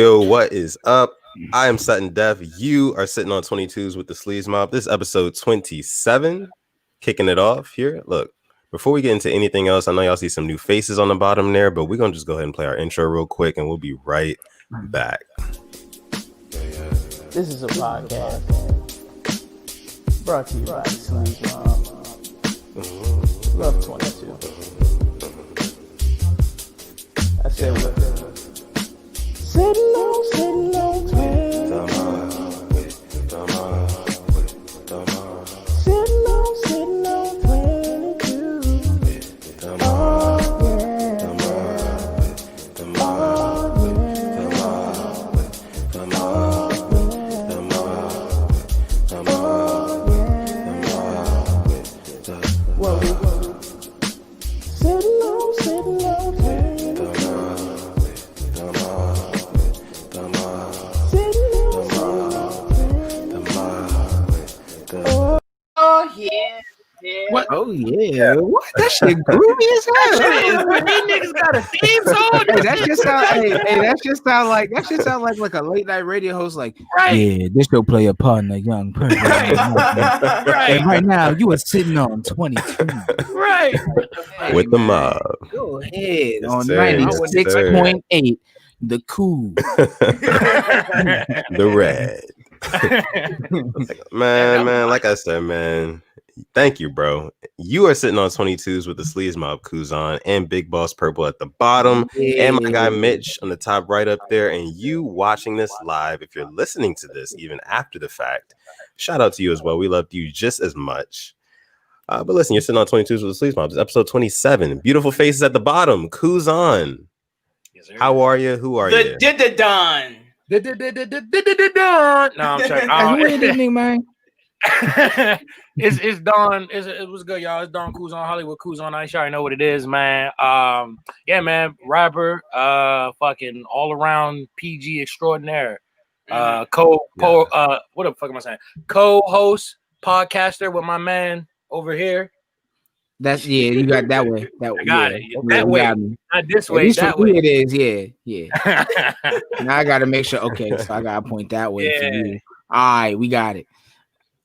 Yo, what is up? I am Sutton Def. You are sitting on 22s with the Sleaze Mob. This is episode 27. Kicking it off here. Look, before we get into anything else, I know y'all see some new faces on the bottom there, but we're going to just go ahead and play our intro real quick, and we'll be right back. This is a podcast brought to you by the Sleaze Mob. Love 22. I said what? Sitting on 22. Sitting on 22. Oh, What? Oh yeah! What? That shit groovy as hell. These niggas got a theme song. Hey, that just sound. That just sound like a late night radio host. Like, right? Yeah, this will play upon a young person. Right. And right now, you are sitting on 22. Right. With the mob. Go ahead on 96.8. The cool. The red. man, like I said, man. Thank you, bro. You are sitting on 22s with the Sleaze Mob Kuzan and Big Boss Purple at the bottom, and my guy Mitch on the top right up there. And you watching this live, if you're listening to this even after the fact, shout out to you as well. We loved you just as much. But listen, you're sitting on 22s with the Sleaze Mob. It's episode 27. Beautiful faces at the bottom. Kuzan. Yes, how are you? Who are you? The Don. No, I'm sorry. Who ain't this nigga, man? It's Don. It was good, y'all. It's Don Kuzan, Hollywood Kuzan. I already know what it is, man. Yeah, man. Rapper, fucking all around PG extraordinaire. What the fuck am I saying? Co-host, podcaster with my man over here. That's you got that way. That way. I got it. That way. Not this way. That way. It is. Yeah. Now I gotta make sure. Okay, so I gotta point that way for you. All right, we got it.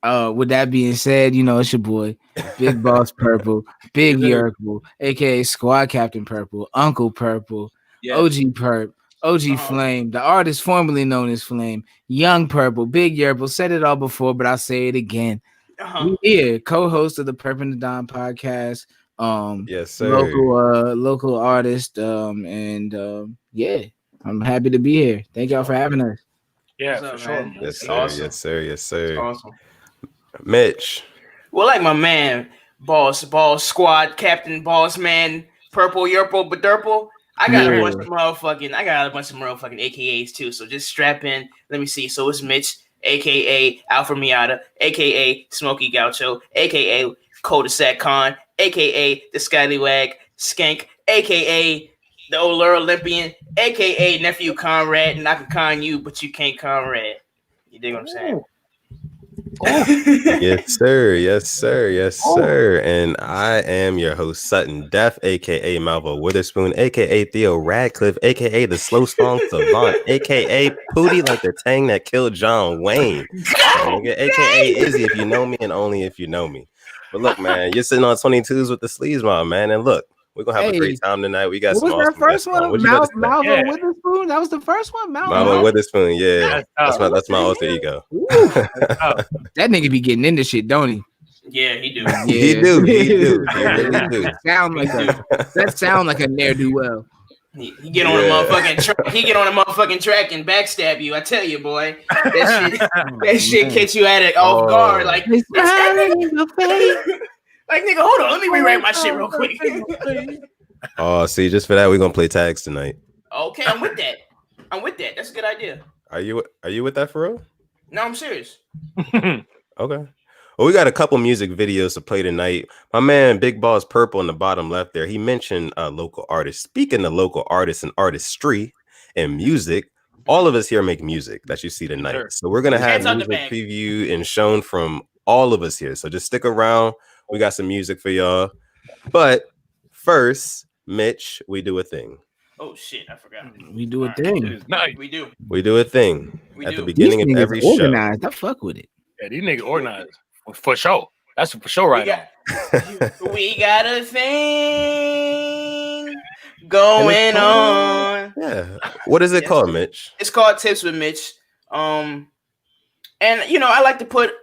With that being said, you know it's your boy, Big Boss Purple, Big Yerkle, aka Squad Captain Purple, Uncle Purple, OG Perp, OG Flame, the artist formerly known as Flame, Young Purple, Big Yerkle. Said it all before, but I'll say it again. Co-host of the Perp and the Don podcast. Yes, sir. Local artist. I'm happy to be here. Thank y'all for having us. Yeah, for sure. Yes, sir. Awesome. Yes, sir. Yes, sir. Awesome. Mitch. Well, like my man, boss, squad, captain, boss man, Purple, Yerple, Badurple. I got a bunch of motherfucking AKAs too. So just strap in. Let me see. So it's Mitch, aka Alpha Miata, aka Smokey Gaucho, aka Cul-de-sac Khan, aka the Skylywag Skank, aka the Olur Olympian, aka Nephew Conrad, and I can con you, but you can't Conrad. You dig what I'm saying? Yes, sir. Yes, sir. Yes, sir. And I am your host, Sutton Def, aka Malvo Witherspoon, aka Theo Radcliffe, aka the Slow Song Savant, aka Pootie like the Tang that killed John Wayne, aka Izzy if you know me and only if you know me. But look, man, you're sitting on 22s with the Sleaze Mob, man, and look. We're gonna have a great time tonight. We got some awesome first one. Malvo Witherspoon. That was the first one. Malvo Witherspoon. Yeah, that's my alter ego. That nigga be getting into shit, don't he? Yeah, he do. Yeah. He do. He really do. That sound like a ne'er do well. He get on a motherfucking track and backstab you. I tell you, boy, that shit catch you at it off guard. Like, like, nigga, hold on. Let me rewrite my shit real quick. Oh, see, just for that, we're gonna play tags tonight. Okay, I'm with that. That's a good idea. Are you with that for real? No, I'm serious. Okay. Well, we got a couple music videos to play tonight. My man, Big Boss Purple in the bottom left there, he mentioned local artists. Speaking of local artists and artistry and music, all of us here make music that you see tonight. Sure. So we're gonna have music preview and shown from all of us here. So just stick around. We got some music for y'all. But first, Mitch, we do a thing. Oh shit, I forgot. We do a thing. Nice. We do. We do a thing at the These beginning of niggas every show. organized. I fuck with it. Yeah, these niggas organized for sure. That's for sure right now. We got a thing going on. Yeah. What is it called, Mitch? It's called Tips with Mitch. And you know, I like to put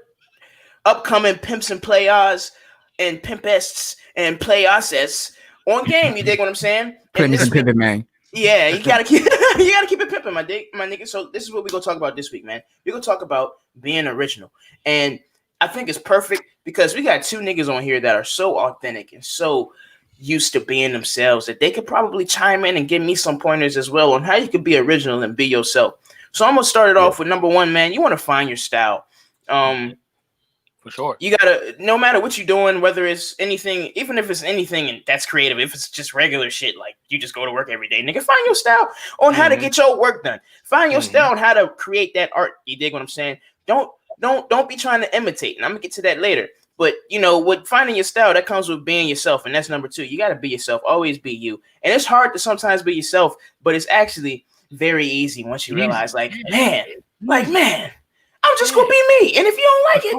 upcoming pimps and players and pimpests and playasses on game. You dig what I'm saying? Pimping, man. Yeah, you gotta keep it pimping, my nigga. So this is what we're gonna talk about this week, man. We're gonna talk about being original. And I think it's perfect because we got two niggas on here that are so authentic and so used to being themselves that they could probably chime in and give me some pointers as well on how you could be original and be yourself. So I'm gonna start it off with number one, man. You want to find your style. For sure. You gotta, no matter what you're doing, whether it's anything, even if it's anything and that's creative, if it's just regular shit, like you just go to work every day, nigga, find your style on how to get your work done. Find your style on how to create that art. You dig what I'm saying? Don't be trying to imitate. And I'm gonna get to that later. But you know, with finding your style, that comes with being yourself, and that's number two. You gotta be yourself. Always be you. And it's hard to sometimes be yourself, but it's actually very easy once you realize, like, man, I'm just gonna be me. And if you don't like it,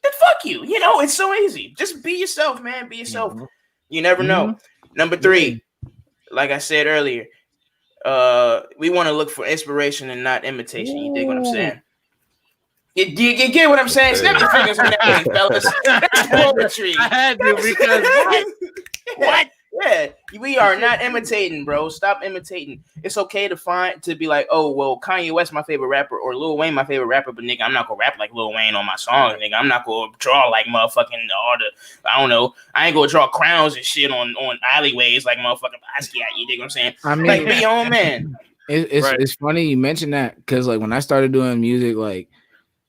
then fuck you. You know, it's so easy. Just be yourself, man. Be yourself. You never know. Number three, like I said earlier, we want to look for inspiration and not imitation. You dig what I'm saying? You get what I'm saying? Snap your fingers on that one, fellas. That's poetry. I had to because what? Yeah, we are not imitating, bro. Stop imitating. It's okay to be like, oh, well, Kanye West my favorite rapper or Lil Wayne my favorite rapper, but nigga, I'm not gonna rap like Lil Wayne on my songs, nigga. I'm not gonna draw like motherfucking I don't know. I ain't gonna draw crowns and shit on alleyways like motherfucking Basquiat. You dig what I'm saying? I mean, like, be your own man. It's funny you mentioned that because like when I started doing music, like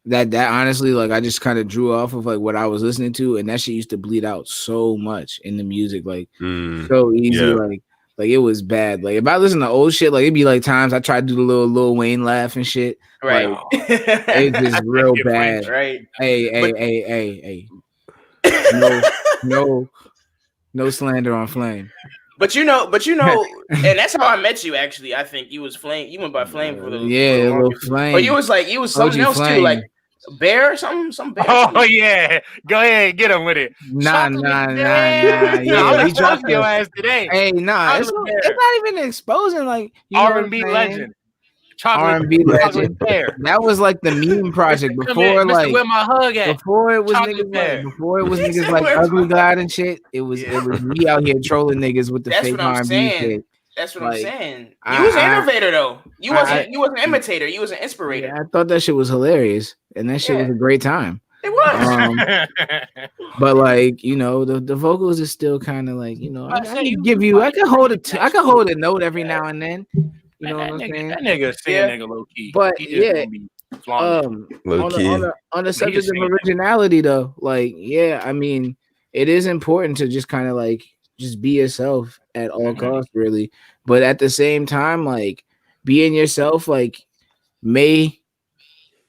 that honestly, like I just kind of drew off of like what I was listening to, and that shit used to bleed out so much in the music, like so easy, like it was bad. Like if I listen to old shit, like it'd be like times I tried to do the little Lil Wayne laugh and shit, right? Like, it's just real bad, right? Hey, no slander on Flame. But you know, and that's how I met you. Actually, I think you was Flame. You went by Flame for the little Flame. But you was something else too, like Bear or something. Bear. Oh yeah, go ahead, get him with it. Nah. Yeah, He dropped your ass today. Hey, nah, it's not even exposing like R&B legend. R&B legend. That was like the meme project before, like where my hug at? Before it was niggas like Ugly God and shit. It was me out here trolling niggas with the fake R&B shit. That's what I'm saying. You was an innovator though. You wasn't an imitator. You was an inspirator. Yeah, I thought that shit was hilarious, and that shit was a great time. It was. But like, you know, the vocals is still kind of like, you know, I can hold a note every now and then. You know what I'm saying? That nigga nigga low key. But on the subject of originality though, like, yeah, I mean, it is important to just kind of like just be yourself at all costs, really. But at the same time, like being yourself, like may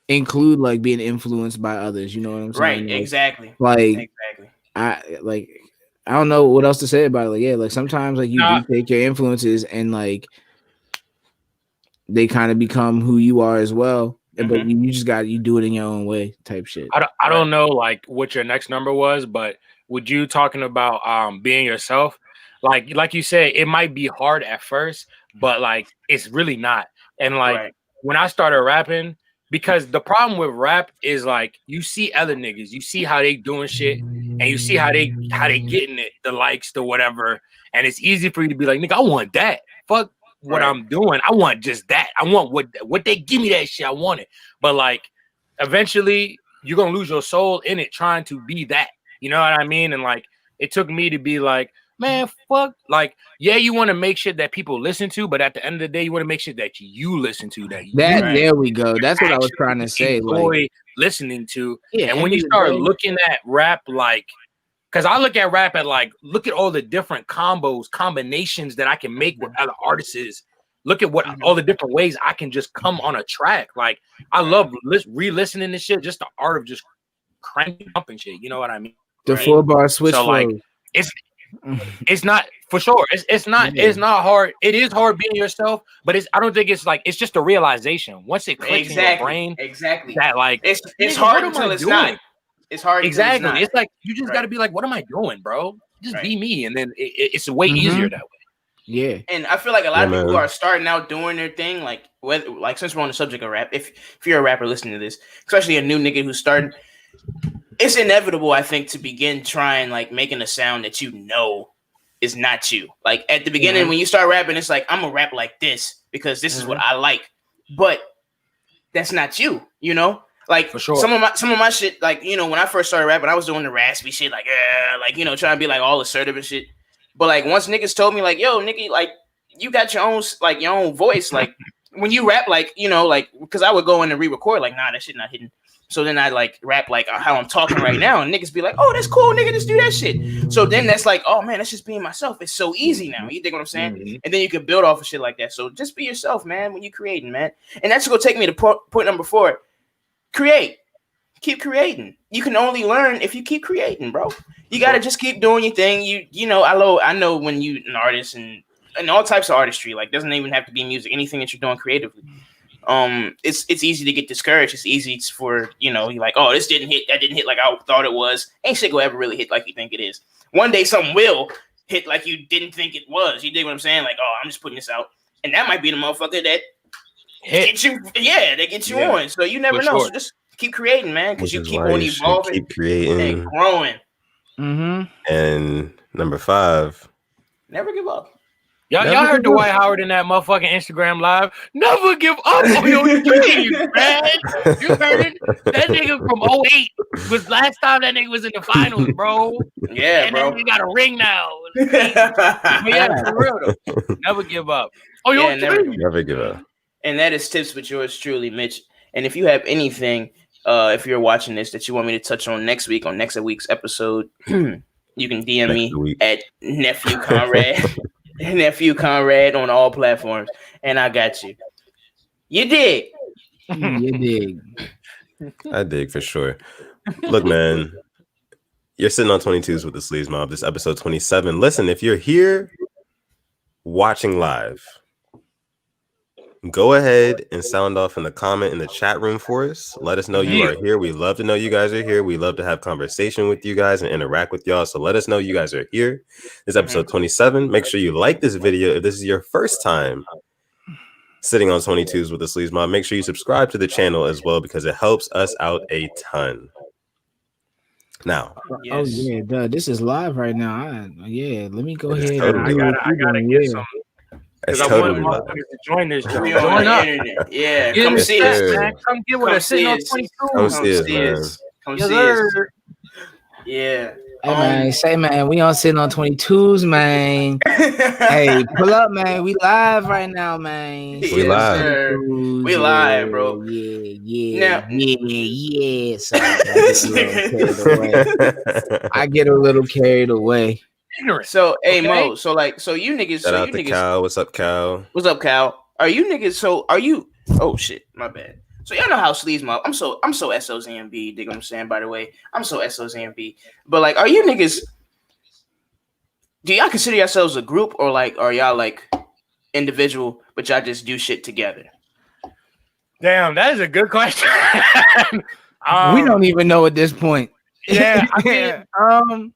include like being influenced by others. You know what I'm saying? Right. Like, exactly. I don't know what else to say about it. Like, yeah, like sometimes like you do take your influences and like they kind of become who you are as well. But you just you do it in your own way type shit. I don't know like what your next number was, but would you talking about being yourself? Like you said, it might be hard at first, but like it's really not. And like when I started rapping, because the problem with rap is like you see other niggas, you see how they doing shit, and you see how they getting it, the likes, the whatever, and it's easy for you to be like, nigga, I want that. Fuck what I'm doing. I want just that. I want what they give me that shit. I want it. But like eventually you're gonna lose your soul in it trying to be that. You know what I mean? And like it took me to be like, man, fuck. Like, yeah, you want to make shit that people listen to, but at the end of the day, you want to make shit that you listen to. There we go. That's what I was trying to say. Enjoy listening to. Yeah, and when you start looking at rap, like, because I look at rap at like, look at all the different combinations that I can make with other artists. Look at what all the different ways I can just come on a track. Like, I love re-listening to shit, just the art of just cranking up and shit. You know what I mean? The 4-bar switch so, flow. Like, It's not for sure. It's not hard. It is hard being yourself, but I don't think it's like it's just a realization. Once it clicks in your brain, that like it's hard until it's not. It's hard. Exactly. It's like you just got to be like, what am I doing, bro? Just be me, and then it's way easier that way. Yeah. And I feel like a lot of people who are starting out doing their thing, like since we're on the subject of rap, if you're a rapper listening to this, especially a new nigga who's starting, it's inevitable, I think, to begin trying like making a sound that you know is not you. Like at the beginning, when you start rapping, it's like I'm gonna rap like this because this is what I like, but that's not you, you know. Like for sure. some of my shit, like when I first started rapping, I was doing the raspy shit, like trying to be like all assertive and shit. But like once niggas told me like, yo, nigga, like you got your own voice, like when you rap, like because I would go in and re-record, like nah, that shit not hitting. So then I like rap like how I'm talking right now, and niggas be like, oh, that's cool, nigga, just do that shit. So then that's like, oh man, that's just being myself. It's so easy now. You dig what I'm saying? Mm-hmm. And then you can build off of shit like that. So just be yourself, man, when you're creating, man. And that's gonna take me to point number 4. Create. Keep creating. You can only learn if you keep creating, bro. You gotta just keep doing your thing. I know when you an artist and all types of artistry, like doesn't even have to be music, anything that you're doing creatively. It's easy to get discouraged. It's easy for you're like, oh, this didn't hit, that didn't hit like I thought it was. Ain't shit gonna ever really hit like you think it is. One day something will hit like you didn't think it was. You dig what I'm saying? Like, oh, I'm just putting this out, and that might be the motherfucker that get you. Yeah, they get you on. So you never know. Sure. So just keep creating, man, because you keep on evolving, keep creating, and growing. Mm-hmm. And number 5, never give up. Y'all heard Dwight Howard in that motherfucking Instagram live. Never give up on your dreams, man. You heard it? That nigga from 08 was last time that nigga was in the finals, bro. Yeah, and bro. Then he got a ring now. But yeah, for real though. Never give up. Oh, yeah, never give up. And that is tips with yours truly, Mitch. And if you have anything, if you're watching this, that you want me to touch on next week on next week's episode, you can DM me at Nephew Conrad. Nephew Conrad on all platforms, and I got you. You dig? You dig? I dig for sure. Look, man, you're sitting on 22s with the Sleaze Mob. This episode 27. Listen, if you're here watching live, go ahead and sound off in the comment in the chat room for us. Let us know you are here. We love to know you guys are here. We love to have conversation with you guys and interact with y'all. So let us know you guys are here. This is episode 27. Make sure you like this video. If this is your first time sitting on 22s with the Sleaze Mob, make sure you subscribe to the channel as well because it helps us out a ton. Now, oh yeah, duh, this is live right now. Let me go ahead. Totally I gotta get some. It's totally live. To join this. Join up. Yeah, come see us, man. Come get with us. Sitting on 22. Come see us. Come see us. Yeah. Hey man, say man, we on Sitting on 22s, man. Hey, pull up, man. We live right now, man. We live. We live, bro. Yeah. So I get a little carried away. So, hey, Mo. So you niggas. Shout out to Cal. What's up, Cal? What's up, Cal? Are you niggas? So are you? Oh shit, my bad. So y'all know how Sleaze Mob. I'm so SOZMB. Dig what I'm saying? By the way, I'm so SOZMB. But like, are you niggas? Do y'all consider yourselves a group, or like, are y'all like individual, but y'all just do shit together? Damn, that is a good question. We don't even know at this point. Yeah, I mean,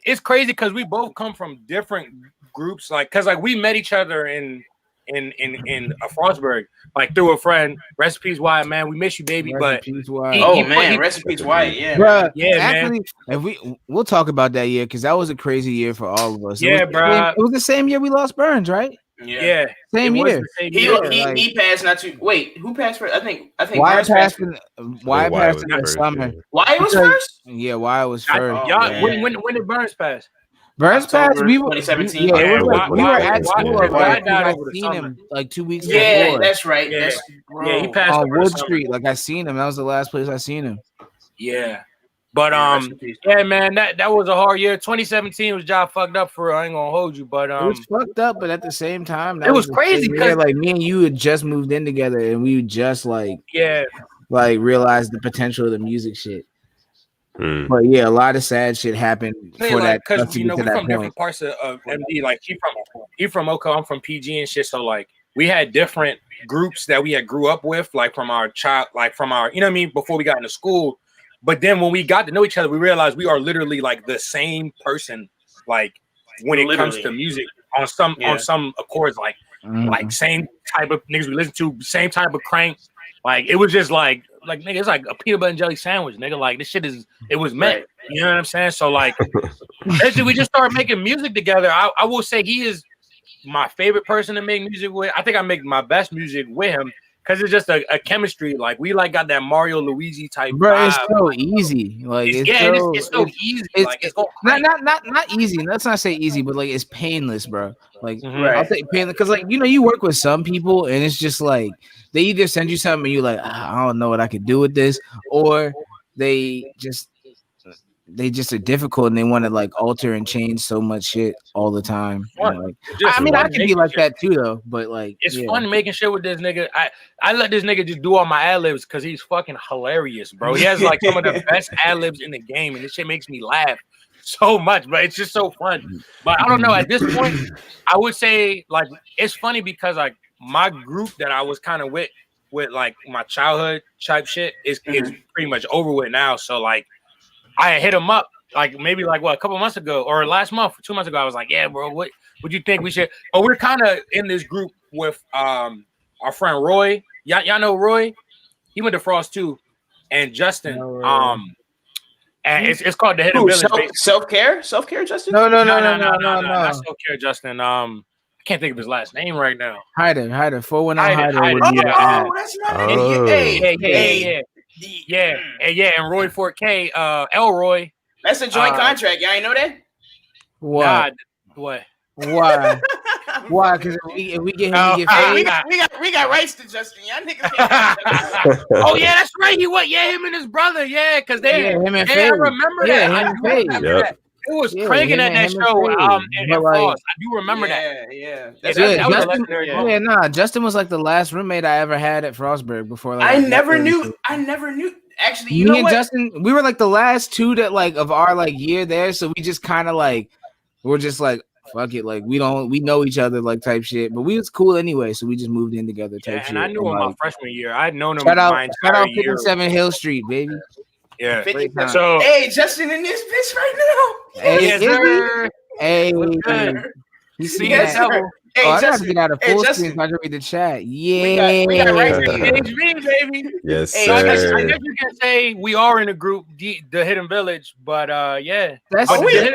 it's crazy because we both come from different groups. Like, cause like we met each other in Frostburg, like through a friend. Recipes Wyatt, man, we miss you, baby. Recipes Wyatt. Recipes Wyatt, yeah, bruh, yeah, actually, man. If we'll talk about that year because that was a crazy year for all of us. Yeah, bro. It was the same year we lost Burns, right? Yeah. Same year. He passed not too. Wait, who passed first? I think Wyatt passed in the summer. Wyatt was first. Yeah, Wyatt was first. When did Burns pass? Burns passed. We were 2017. Yeah, we were at school. I seen him like 2 weeks before. Yeah, that's right. Yeah, he passed on Wood Street. Like I seen him. That was the last place I seen him. Yeah. But yeah, man, that was a hard year. 2017 was job fucked up for real. I ain't gonna hold you, but it was fucked up. But at the same time, it was crazy because like me and you had just moved in together, and we just like realized the potential of the music shit. But yeah, a lot of sad shit happened for that. Because you know we're from different parts of MD. Like he from Oka, I'm from PG and shit. So like we had different groups that we had grew up with, like from our child, like from our, you know what I mean, before we got into school. But then when we got to know each other, we realized we are literally like the same person. Like when it comes to music, on some accords, like same type of niggas we listen to, same type of crank. Like it was just like nigga, it's like a peanut butter and jelly sandwich, nigga. Like this shit it was meant. Right. You know what I'm saying? So like basically we just started making music together. I will say he is my favorite person to make music with. I think I make my best music with him because it's just a chemistry. Like we like got that Mario Luigi type. Bro, vibe. it's so easy. Like it's so easy. It's not easy. Let's not say easy, but like it's painless, bro. Like I'll say painless because like you work with some people and it's just like they either send you something and you're like I don't know what I could do with this, or they just are difficult and they want to like alter and change so much shit all the time. Like, I mean, I can be like that too, though. But like, it's fun making shit with this nigga. I let this nigga just do all my ad libs because he's fucking hilarious, bro. He has like some of the best ad libs in the game, and this shit makes me laugh so much. But it's just so fun. But I don't know. At this point, I would say like it's funny because like my group that I was kind of with like my childhood type shit is pretty much over with now. So like. I hit him up like maybe like a couple months ago or last month, 2 months ago. I was like, yeah, bro, what would you think we should? But we're kind of in this group with our friend Roy. Y'all know Roy? He went to Frost too, and Justin. And it's called the Hidden Village. Self-care, Justin? No, not self-care, Justin. I can't think of his last name right now. Hyder, 419 Hyder. That's not Yeah, and Roy 4K, Elroy. That's a joint contract. Y'all ain't know that? What? Nah, what? Why? Why? Because if we get him, we get paid. We got rights to Justin. Y'all niggas. Oh yeah, that's right. He went. Yeah, him and his brother. Yeah, because they. Him and I remember that. Him and Faye. That. It was cranking at that show. In Falls. I do remember that. Yeah. Justin was like the last roommate I ever had at Frostburg before. Like, I never knew. Actually, you know and what? Justin, we were like the last two that like of our like year there, so we just kind of like we're just like fuck it, like we know each other like type shit, but we was cool anyway, so we just moved in together type shit. And I knew him my freshman year. I had known him my entire year. Shout out 57 Hill Street, baby. Yeah. So hey, Justin in this bitch right now. Hey, you see that? Hey, I gotta get out of full screen so I can read the chat. Yeah, we got right to baby. Yes, sir. I guess you can say we are in a group, the Hidden Village, but yeah. That's are we a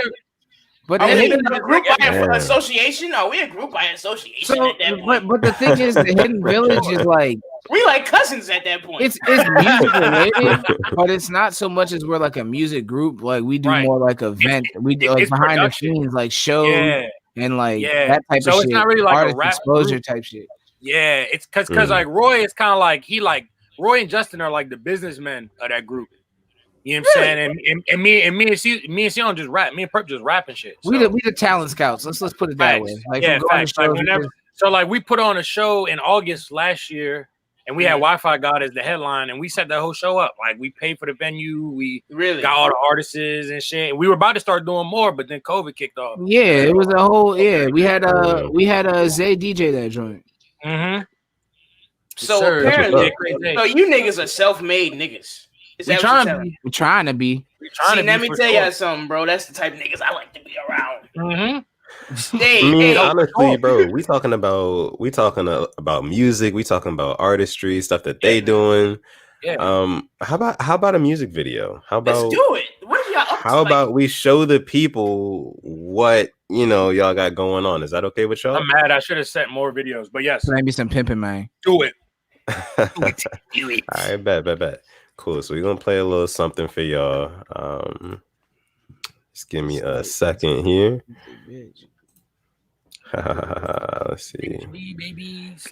group by association? Are we a group by association? So, but the thing is, the Hidden Village is like we like cousins at that point. It's music related, but it's not so much as we're like a music group. Like we do more like event. We do like behind the scenes, like shows. Yeah. And like that type of shit. So it's not really like artist a rap exposure group. Type shit. Yeah, it's because like Roy is kind of like Roy and Justin are like the businessmen of that group. You know what I'm saying? And me and Sion just rap. Me and Perp just rapping shit. So. We the talent scouts. Let's put it that way. Like so like we put on a show in August last year. And we had Wi-Fi God as the headline, and we set that whole show up. Like we paid for the venue, we got all the artists and shit. And we were about to start doing more, but then COVID kicked off. Yeah, it was a whole We had a Zay DJ that joint. Mm-hmm. So apparently, so you niggas are self-made niggas. We're trying to be. Let me tell you something, bro. That's the type of niggas I like to be around. Mm-hmm. Honestly, bro, we talking about music, we talking about artistry, stuff that they doing. Yeah. How about a music video? Let's do it. What are y'all up to? How about we show the people what y'all got going on? Is that okay with y'all? I'm mad. I should have sent more videos, but yes. Maybe some pimping, man. Do it. Do it. All right, bet. Cool. So we're gonna play a little something for y'all. Just give me a second here. Let's see.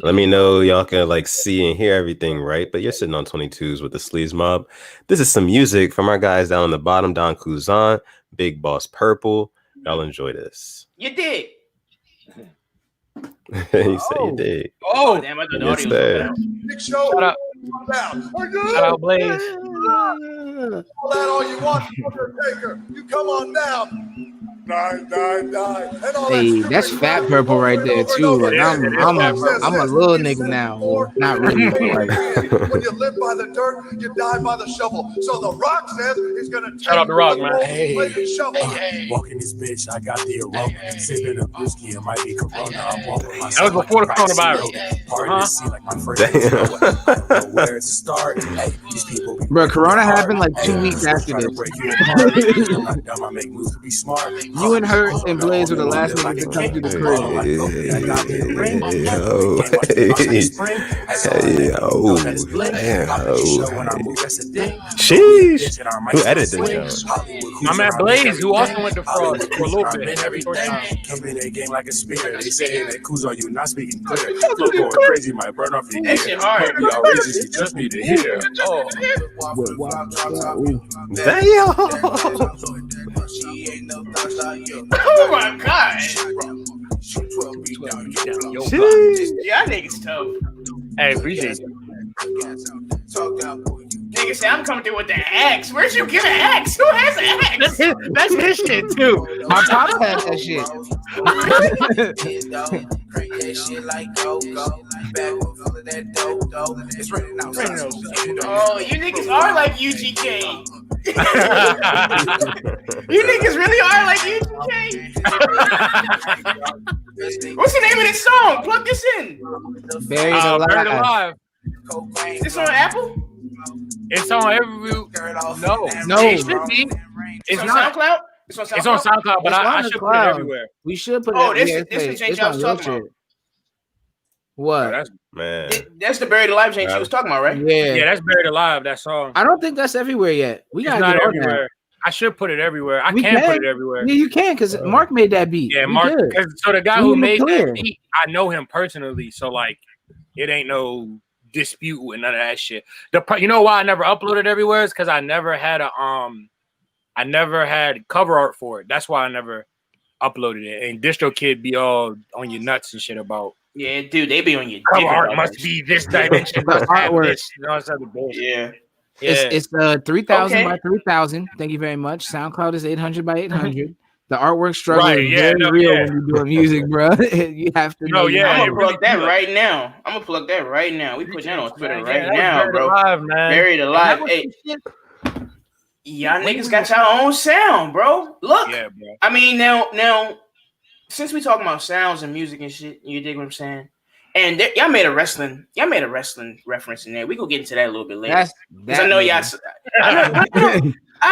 Let me know y'all can like see and hear everything, right? But you're sitting on 22s with the Sleaze Mob. This is some music from our guys down on the bottom, Don Kuzan, Big Boss Purple. Y'all enjoy this. You did. You say you did. Oh, damn! I thought the audio was Shout out. Shout out Blaze. That all you want, Undertaker. You come on down. Die. Hey, that's Fat Purple right there too. Like I'm a little nigga now. Well, not really, but like when you live by the dirt, you die by the shovel. So the Rock says he's gonna shout out the Rock, man. Hey, walking this bitch, I got the aroma. Sipping a whiskey, it might be Corona. That was before the coronavirus. Like my friend. Where it started. Hey, these people. Bro, Corona happened like 2 weeks after this. I make moves to be smart. You and her and Blaze were the last niggas to come through the crib. Sheesh. Who edited this show? My man Blaze, who also went to fraud for a little bit. Come in a game like a spear. They say that Kuzo, you not speaking clear. Flow going crazy, might burn off your That shit hard. Be outrageous, you just need to hear. Oh my god. Y'all niggas tough. Hey, appreciate you. Nigga say I'm coming through with the axe. Where'd you get an axe? Who has an axe? That's his shit too. My pop had that shit. Oh, you niggas are like UGK. You niggas really are like UGK. What's the name of this song? Plug this in. Buried Buried alive. Is this on Apple? It's on every. No, it should be. It's on SoundCloud? It's on SoundCloud, but I should put it everywhere. We should put Oh, it. this is Jane I was talking about. What? Man, that's the Buried Alive Jane she was talking about, right? Yeah, that's Buried Alive. That song. I don't think that's everywhere yet. We gotta not get on everywhere. that. I should put it everywhere. I can put it everywhere. Yeah, you can because Mark made that beat. Yeah, We Mark. good. So the guy who made clear. that beat, I know him personally. So like, it ain't no dispute with none of that shit. You know why I never uploaded everywhere is because I never had cover art for it. That's why I never uploaded it. And DistroKid be all on your nuts and shit about. Yeah, dude, they be on your cover art must be this dimension. Artwork. Yeah. It's 3,000 by 3,000. Thank you very much. SoundCloud is 800 by 800. The artwork struggle is very real when you're doing music, bro. You have to know. I'm gonna plug that right now. We put that on Twitter right now, bro. Buried Alive. Hey, y'all niggas got your own sound, bro. Look, yeah, bro. I mean, now, since we talking about sounds and music and shit, you dig what I'm saying? And y'all made a wrestling reference in there. We gonna get into that a little bit later. I know y'all. I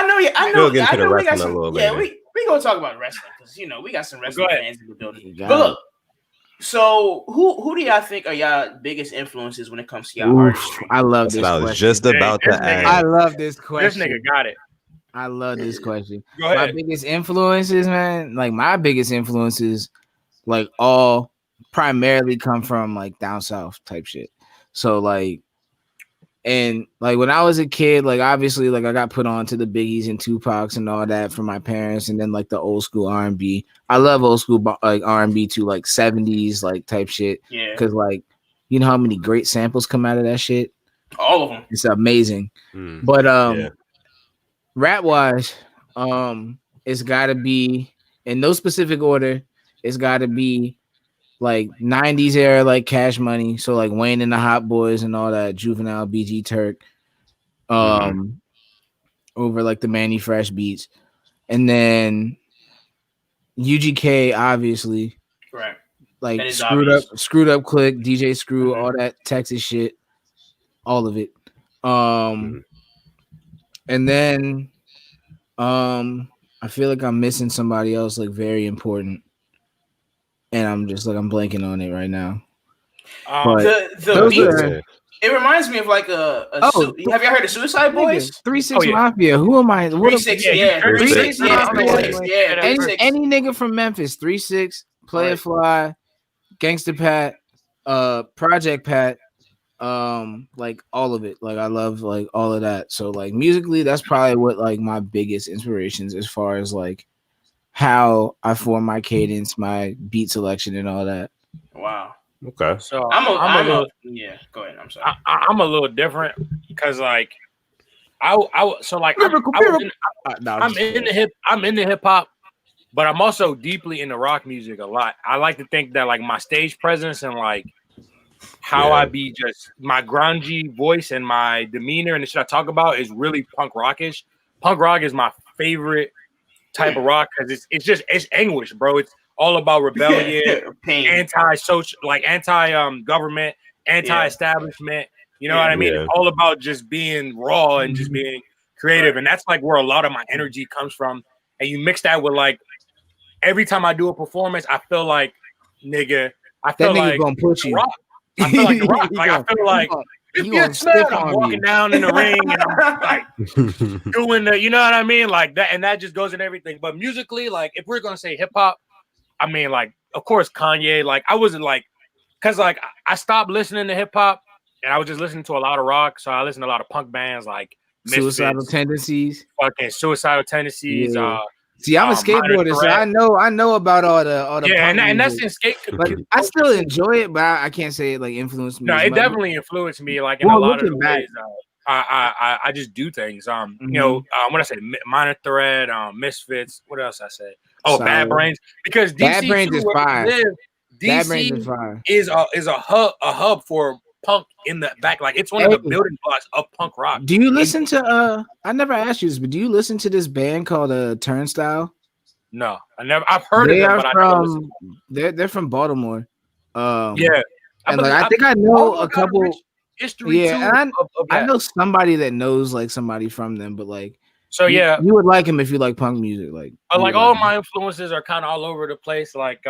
know. We'll get into the wrestling a little bit. Yeah, we gonna talk about wrestling because we got some wrestling fans in the building. But look, so who do y'all think are y'all biggest influences when it comes to y'all artistry? I love this. I was just about to ask. I love this question. This nigga got it. I love this question. Go ahead. My biggest influences, man. Like my biggest influences, like all primarily come from like down south type shit. So like. And like when I was a kid, like obviously, like I got put on to the Biggies and Tupacs and all that from my parents, and then like the old school R&B. I love old school like R&B too, like 70s like type shit. Yeah. Because like you know how many great samples come out of that shit. All of them. It's amazing. But rap wise, it's got to be in no specific order. It's got to be. Like 90s era, like Cash Money, so like Wayne and the Hot Boys and all that, Juvenile, BG Turk, over like the Manny Fresh beats, and then UGK obviously, right? Like screwed up Click, DJ Screw, all that Texas shit, all of it, and then I feel like I'm missing somebody else like very important. And I'm just like I'm blanking on it right now. The beat, it reminds me of like have you heard of Suicide Boys? 3-6 Mafia. Who am I? 3-6, yeah. 3-6, yeah. Any nigga from Memphis, 3-6, Play It Fly, Gangsta Pat, Project Pat, like all of it. Like I love like all of that. So like musically, that's probably what like my biggest inspirations as far as like how I form my cadence, my beat selection, and all that. Wow. Okay. So I'm a little, yeah. Go ahead. I'm sorry. I'm a little different because like I'm in the hip hop, but I'm also deeply into rock music a lot. I like to think that like my stage presence and like how I be just my grungy voice and my demeanor and the shit I talk about is really punk rockish. Punk rock is my favorite type of rock because it's anguish, bro. It's all about rebellion, anti-social, like anti-government, anti-establishment. You know what I mean? It's all about just being raw and just being creative, and that's like where a lot of my energy comes from. And you mix that with like every time I do a performance, I feel like nigga, I feel like gonna push you. rock. I feel like the rock. Like I feel like if you're smart, I'm walking down in the ring and I'm like doing the, you know what I mean, like that, and that just goes in everything. But musically, like if we're gonna say hip hop, I mean, like of course Kanye. Like I wasn't like, cause like I stopped listening to hip hop and I was just listening to a lot of rock. So I listened to a lot of punk bands like Suicidal Tendencies, fucking Suicidal Tendencies. Yeah. See, I'm a skateboarder, so I know about all the yeah, punk and that's music. in skate. But I still enjoy it, but I can't say it like influenced me. No, it definitely influenced me, like in a lot of the ways. I just do things. You know, what I say, Minor Threat, Misfits. What else I say? Oh, Solid. Bad Brains. Because DC Bad Brains too, is where we fire. live, Bad Brains DC is fire. is a hub for punk in the back. Like it's one of the building blocks of punk rock. Do you listen to I never asked you this, but do you listen to this band called Turnstile? No, I've heard of them, but I never listened. They're from Baltimore. Yeah. And like I think I know a couple history too. And I know somebody that knows like somebody from them, but like so you would like him if you like punk music, like. But like all my influences are kind of all over the place. Like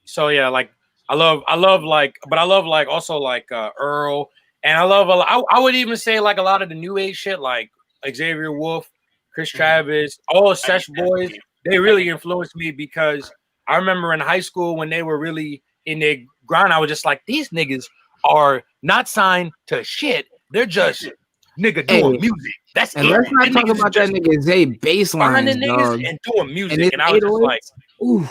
so yeah, like I love like, but I love like also like Earl, and I love I would even say like a lot of the new age shit like Xavier Wolf, Chris Travis, all Sesh Boys. They really influenced me because I remember in high school when they were really in their grind, I was just like, these niggas are not signed to shit. They're just nigga doing music. That's and it. Let's not talk about that nigga Zay baseline and doing music. And I was just like,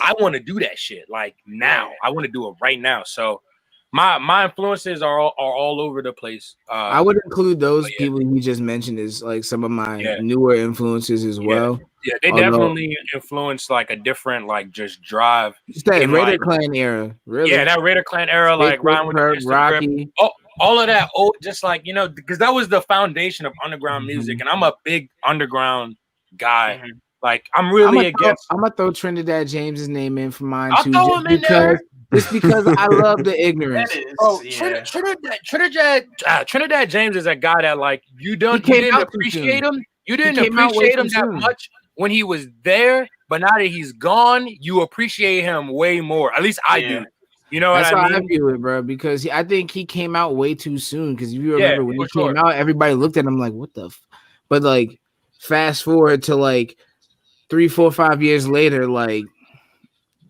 I want to do that shit like now. I want to do it right now. So my influences are all over the place. I would include those people you just mentioned as like some of my newer influences as well. Yeah, they definitely influenced like a different like just drive. It's that Raider Clan era, really. Yeah, that Raider Clan era, like Ryan with the Rocky. All of that, just like, you know, because that was the foundation of underground music, and I'm a big underground guy. Like I'm really against. I'm gonna throw Trinidad James's name in for mine I'll too, throw him in there. Just because I love the ignorance. Trinidad James is a guy that like you didn't appreciate him. You didn't appreciate him that much when he was there, but now that he's gone, you appreciate him way more. At least I do. You know what I mean? That's how I feel it, bro. Because I think he came out way too soon. Because if you remember when he came out, everybody looked at him like, "What the?" But like, fast forward to like 3, 4, 5 years later, like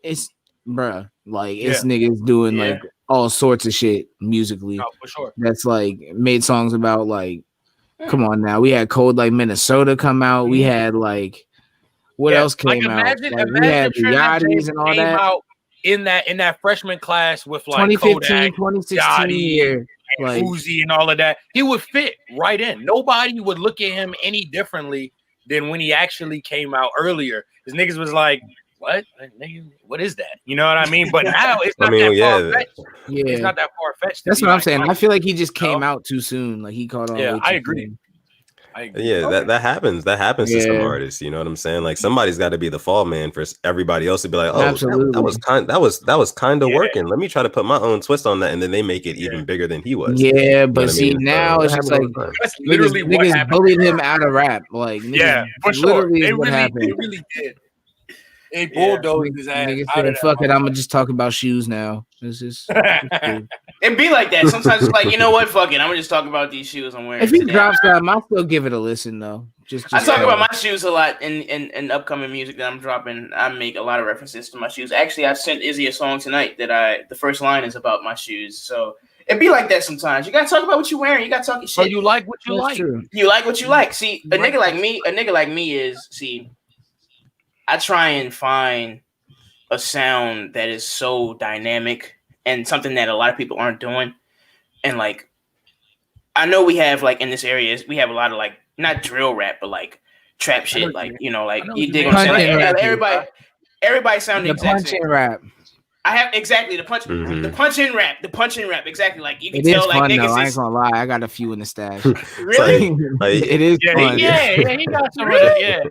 it's bruh, like it's niggas doing like all sorts of shit musically. Oh, for sure. That's like made songs about like, come on now. We had Cold Like Minnesota come out. We had like what else came out? Like, we had the Yachty's and all that. Out in that freshman class with like 2015, Kodak, 2016 Yachty, year, and like Uzi and all of that. He would fit right in. Nobody would look at him any differently than when he actually came out earlier. His niggas was like, what? What is that? You know what I mean? But now it's not that far-fetched. Yeah. It's not that far-fetched. That's what I'm saying. I feel like he just came out too soon. Like he caught on. Yeah, I agree. Yeah, that happens. That happens to some artists. You know what I'm saying? Like somebody's got to be the fall man for everybody else to be like, oh, that was kind of working. Let me try to put my own twist on that, and then they make it even bigger than he was. Yeah, but see, now it's just like that's literally what niggas bullied him out of rap. Like for sure, they really did. They bulldozed his ass. Niggas said, fuck it, I'm gonna just talk about shoes now. This is it be like that. Sometimes it's like, you know what, fuck it, I'm gonna just talk about these shoes I'm wearing. If he drops them, I'll still give it a listen though. Just I talk about my shoes a lot in upcoming music that I'm dropping. I make a lot of references to my shoes. Actually, I sent Izzy a song tonight that the first line is about my shoes. So it be like that sometimes. You gotta talk about what you're wearing. You gotta talk your shit. So you like what you like. True. You like what you like. See, a nigga like me is I try and find a sound that is so dynamic and something that a lot of people aren't doing. And like, I know we have like in this area, we have a lot of like not drill rap, but like trap shit. Like like you dig what I'm saying? Like, everybody sounding the exact same. Rap. I have exactly the punch in rap, exactly. Like you can it tell, is like fun, niggas. Though. I ain't gonna lie, I got a few in the stash. Really? It is fun. Yeah, he got some of it. Yeah.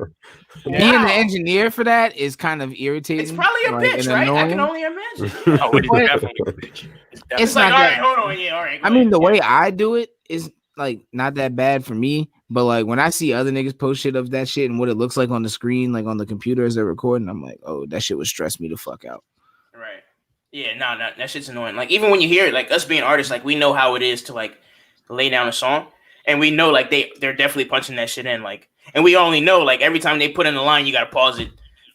Being the engineer for that is kind of irritating. It's probably a bitch, right? Annoying. I can only imagine. Oh, it is definitely a bitch. It's like, all right, hold on, yeah, all right. I mean, the way I do it is like not that bad for me, but like when I see other niggas post shit of that shit and what it looks like on the screen, like on the computer as they're recording, I'm like, oh, that shit would stress me the fuck out. Right. Yeah, no, that shit's annoying. Like even when you hear it, like us being artists, like we know how it is to like lay down a song, and we know like they're definitely punching that shit in, like, and we only know like every time they put in the line, you gotta pause it,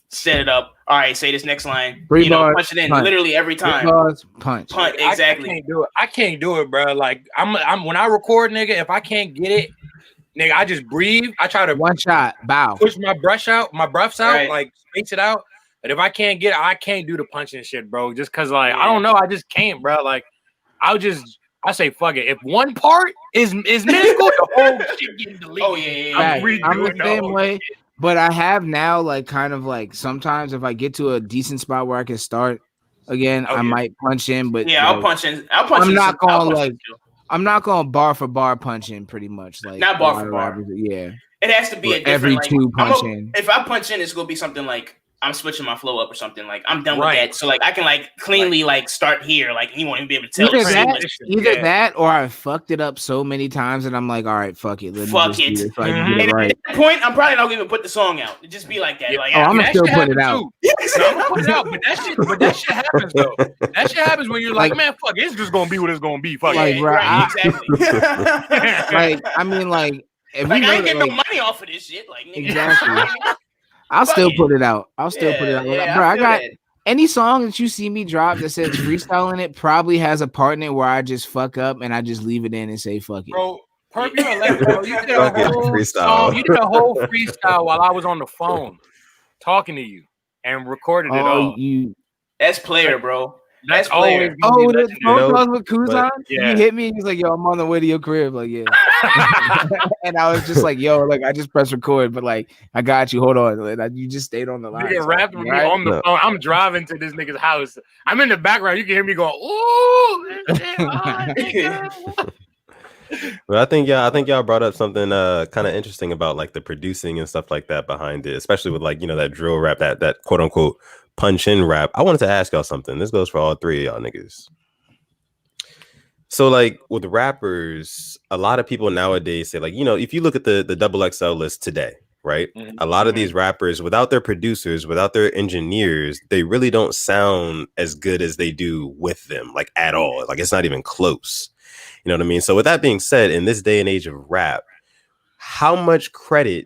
set it up. All right, say this next line. Three bars, punch it in punch. literally every time. 3 bars, punch. Exactly. I can't do it, bro. Like I'm when I record, nigga, if I can't get it, nigga, I just breathe. I try to one shot, bow, push my breaths out, right. like space it out. But if I can't get it, I can't do the punching shit, bro. Just cause like I don't know, I just can't, bro. Like I say fuck it. If one part is minuscule, the whole shit getting deleted. Oh yeah. I'm the same way. But I have now, like, kind of like sometimes if I get to a decent spot where I can start again, I might punch in. But yeah, like, I'll punch in. I'm not going bar for bar punch in, pretty much. Like not bar for bar. Yeah, it has to be a different, every like, two punch in. If I punch in, it's gonna be something like I'm switching my flow up or something. Like I'm done with that, so like I can like cleanly like start here. Like you won't even be able to tell. Either that, or I fucked it up so many times, and I'm like, all right, fuck it. Fuck it. Get it right. At that point, I'm probably not gonna even put the song out. It just be like that. Like I'm gonna still put it out. I'm gonna put it out, but that shit happens though. That shit happens when you're like, man, fuck it. It's just gonna be what it's gonna be. Fuck it. Exactly. Like I mean, like if I ain't getting no money off of this shit. Like nigga. Exactly. I'll still put it out. Bro, I got any song that you see me drop that says freestyle in it probably has a part in it where I just fuck up and I just leave it in and say fuck it. Bro, you did a whole freestyle while I was on the phone talking to you and recorded it all. That's player, bro. That's always the phone calls with Kuzan. He hit me and he's like, yo, I'm on the way to your crib. Like, yeah. And I was just like, yo, like I just pressed record, but like I got you. Hold on. You just stayed on the line. Nigga rapped with me on the phone. I'm driving to this nigga's house. I'm in the background. You can hear me going, ooh. Well, I think y'all brought up something kind of interesting about like the producing and stuff like that behind it, especially with like, that drill rap, that quote unquote punch in rap. I wanted to ask y'all something. This goes for all three of y'all niggas. So like with rappers, a lot of people nowadays say like, if you look at the double XL list today, right? Mm-hmm. A lot of these rappers, without their producers, without their engineers, they really don't sound as good as they do with them, like at all. Like it's not even close. You know what I mean? So with that being said, in this day and age of rap, how much credit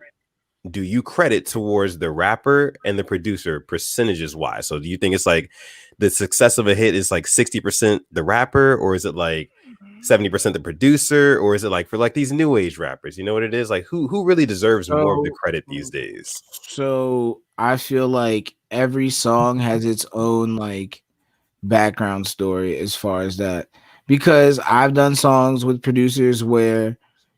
do you credit towards the rapper and the producer percentages wise? So do you think it's like the success of a hit is like 60% the rapper, or is it like 70% the producer, or is it like for like these new age rappers? You know what it is? Like who really deserves more of the credit these days? So I feel like every song has its own like background story as far as that. Because I've done songs with producers where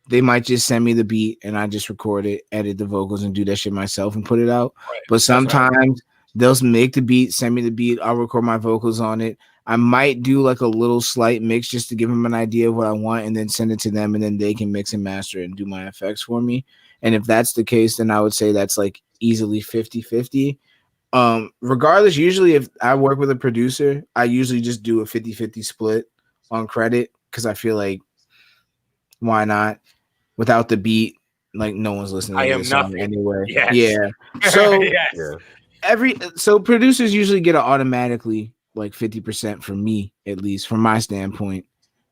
they might just send me the beat and I just record it, edit the vocals, and do that shit myself and put it out. Right. But sometimes they'll make the beat, send me the beat, I'll record my vocals on it. I might do like a little slight mix just to give them an idea of what I want and then send it to them, and then they can mix and master it and do my effects for me. And if that's the case, then I would say that's like easily 50-50. Regardless, usually if I work with a producer, I usually just do a 50-50 split on credit, because I feel like why not? Without the beat, like no one's listening to this song anyway. Yes. Yeah. So so producers usually get it automatically like 50% for me, at least from my standpoint,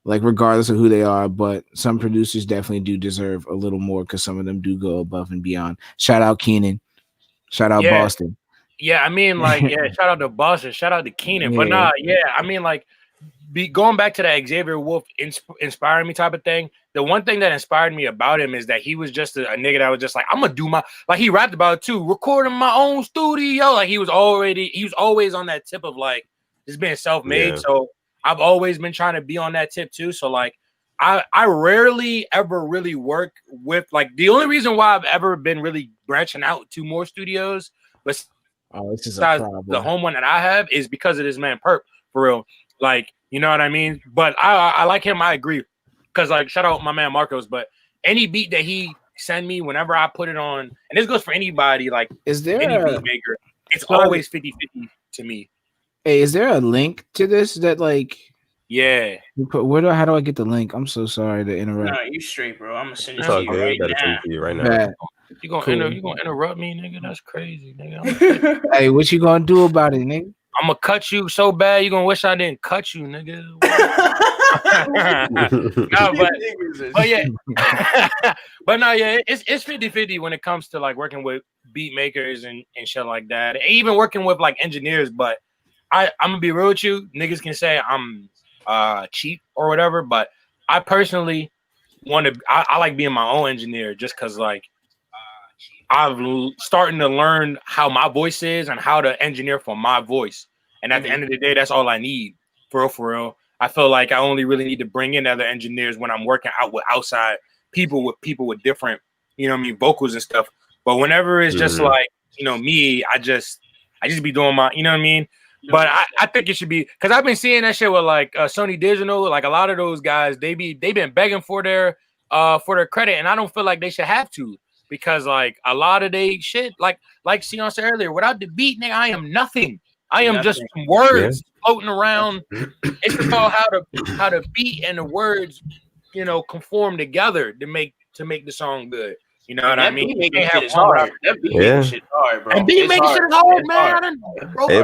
like regardless of who they are. But some producers definitely do deserve a little more because some of them do go above and beyond. Shout out Keenan. Shout out Boston. Yeah, I mean, like, shout out to Boston. Shout out to Keenan. But I mean, like, going back to that Xavier Wolf inspiring me type of thing, the one thing that inspired me about him is that he was just a nigga that was just like, I'm gonna do like he rapped about it too, recording my own studio. Like he was always on that tip of like just being self-made. Yeah. So I've always been trying to be on that tip too. So like, I rarely ever really work with like the only reason why I've ever been really branching out to more studios, this is besides the home one that I have, is because of this man Perp, for real. Like, you know what I mean? But I like him. I agree. Because like, shout out my man Marcos. But any beat that he send me, whenever I put it on, and this goes for anybody, like is there any beat maker, it's always 50-50 to me. Hey, is there a link to this that like? Yeah. How do I get the link? I'm so sorry to interrupt. No, you straight, bro. I'm gonna send it It's to all you good. right Better send now. it to you right now. You gonna interrupt me, nigga? That's crazy, nigga. Hey, what you gonna do about it, nigga? I'm gonna cut you so bad you gonna wish I didn't cut you, nigga. No, but yeah. But no, yeah, it's 50-50 when it comes to like working with beat makers and shit like that. And even working with like engineers, but I'm gonna be real with you. Niggas can say I'm cheap or whatever, but I personally I like being my own engineer just because like I'm starting to learn how my voice is and how to engineer for my voice. And at the end of the day, that's all I need. For real. I feel like I only really need to bring in other engineers when I'm working out with outside people with different, you know what I mean, vocals and stuff. But whenever it's just like, you know, me, I just be doing my, you know what I mean? But I think it should be, because I've been seeing that shit with like Sony Digital, like a lot of those guys, they've been begging for their credit, and I don't feel like they should have to, because like a lot of they shit, like Sion said earlier, without the beat, nigga, I am nothing. I am just some words floating around. It's about how the beat and the words, you know, conform together to make the song good. You know what I mean? Beat making shit is hard. That beat making shit hard, bro. And beat making shit is hard, man.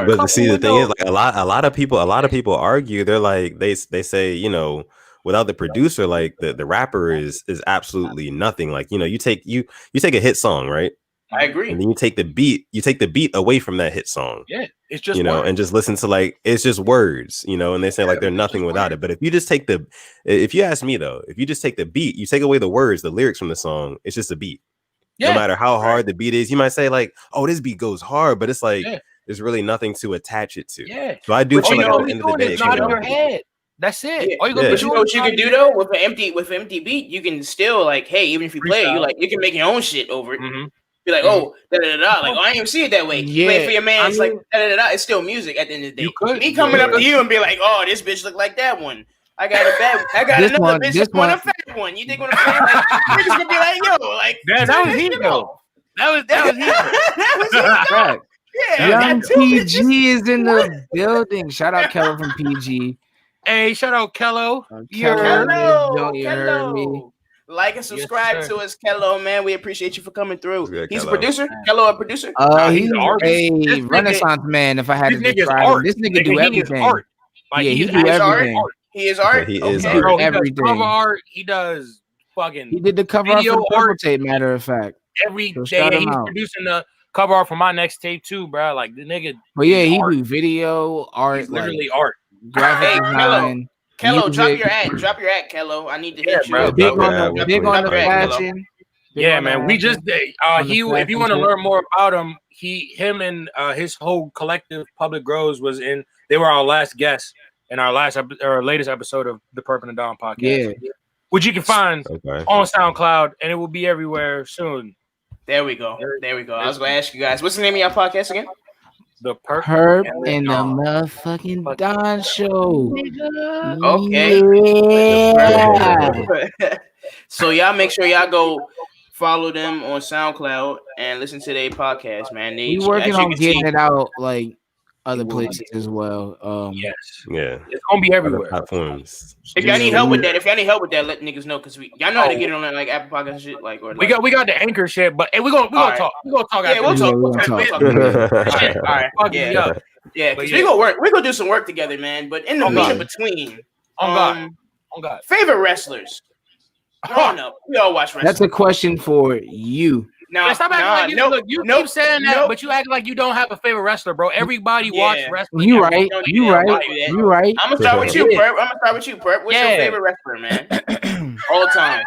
But see, the thing is, like a lot of people argue. They're like they say, you know, without the producer, like the rapper is absolutely nothing. Like, you know, you take a hit song, right? I agree. And then you take the beat away from that hit song. Yeah, it's just, you know, words. And just listen to like, it's just words, you know, and they say like they're nothing without it. But if you just take if you ask me though, if you just take the beat, you take away the words, the lyrics from the song, it's just a beat. Yeah. No matter how hard the beat is, you might say like, oh, this beat goes hard, but it's like, there's really nothing to attach it to. Yeah. So I do feel like at the end of the day, it's not in your head. That's it. Yeah. But you know what you can do though with an empty beat, you can still like, hey, even if you play it, you can make your own shit over it. Be like, oh, da da da, like, oh, I didn't even see it that way. Yeah. Play for your man, it's like da da da. It's still music at the end of the day. Me coming up to you and be like, oh, this bitch look like that one. I got another bitch look on a fat one. You think what I'm saying? Like, niggas gonna be like, yo, like that was heat though. That was heat. Yeah, Young PG is in the building. Shout out Kello from PG. Hey, shout out Kello. Kello. Like and subscribe to us, Kello, man. We appreciate you for coming through. He's a producer. Kello, a producer? He's a Renaissance man, if I had to describe him. This nigga do everything. Like, yeah, he do everything. He is art. He is art. Everything. Cover art. He does fucking. He did the cover art for the Purple Tape. Matter of fact, every day he's producing the cover art for my next tape too, bro. Like the nigga. But yeah, he do video art. He's literally art. Graphic design. Kello, drop your ad, Kello. I need to hit you. Bro, big on the fashion. Yeah, man. We just if you want to learn more about him, him and his whole collective Public Grows they were our last guests in our latest episode of the Perp and the Dawn podcast. Yeah. Which you can find on SoundCloud, and it will be everywhere soon. There we go. I was gonna ask you guys, what's the name of your podcast again? The Perp and the motherfucking Don Show. Okay. Yeah. So y'all make sure y'all go follow them on SoundCloud and listen to their podcast, man. We working on getting it out like other places as well. Yes. Yeah. It's gonna be everywhere. Platforms. If y'all need help with that, let niggas know, because y'all know how to get it on like Apple Podcasts and shit. Like, or we got the Anchor shit, but we gonna talk. We're gonna talk. Yeah, we'll talk. All right. Yeah. Because we gonna work. We're gonna do some work together, man. But in the between, on God. Favorite wrestlers. Growing up, we all watch wrestling. That's a question for you. Stop acting like you keep saying that, but you act like you don't have a favorite wrestler, bro. Everybody watch wrestling. You right. I'm gonna start with you, Perp. What's your favorite wrestler, man? All time.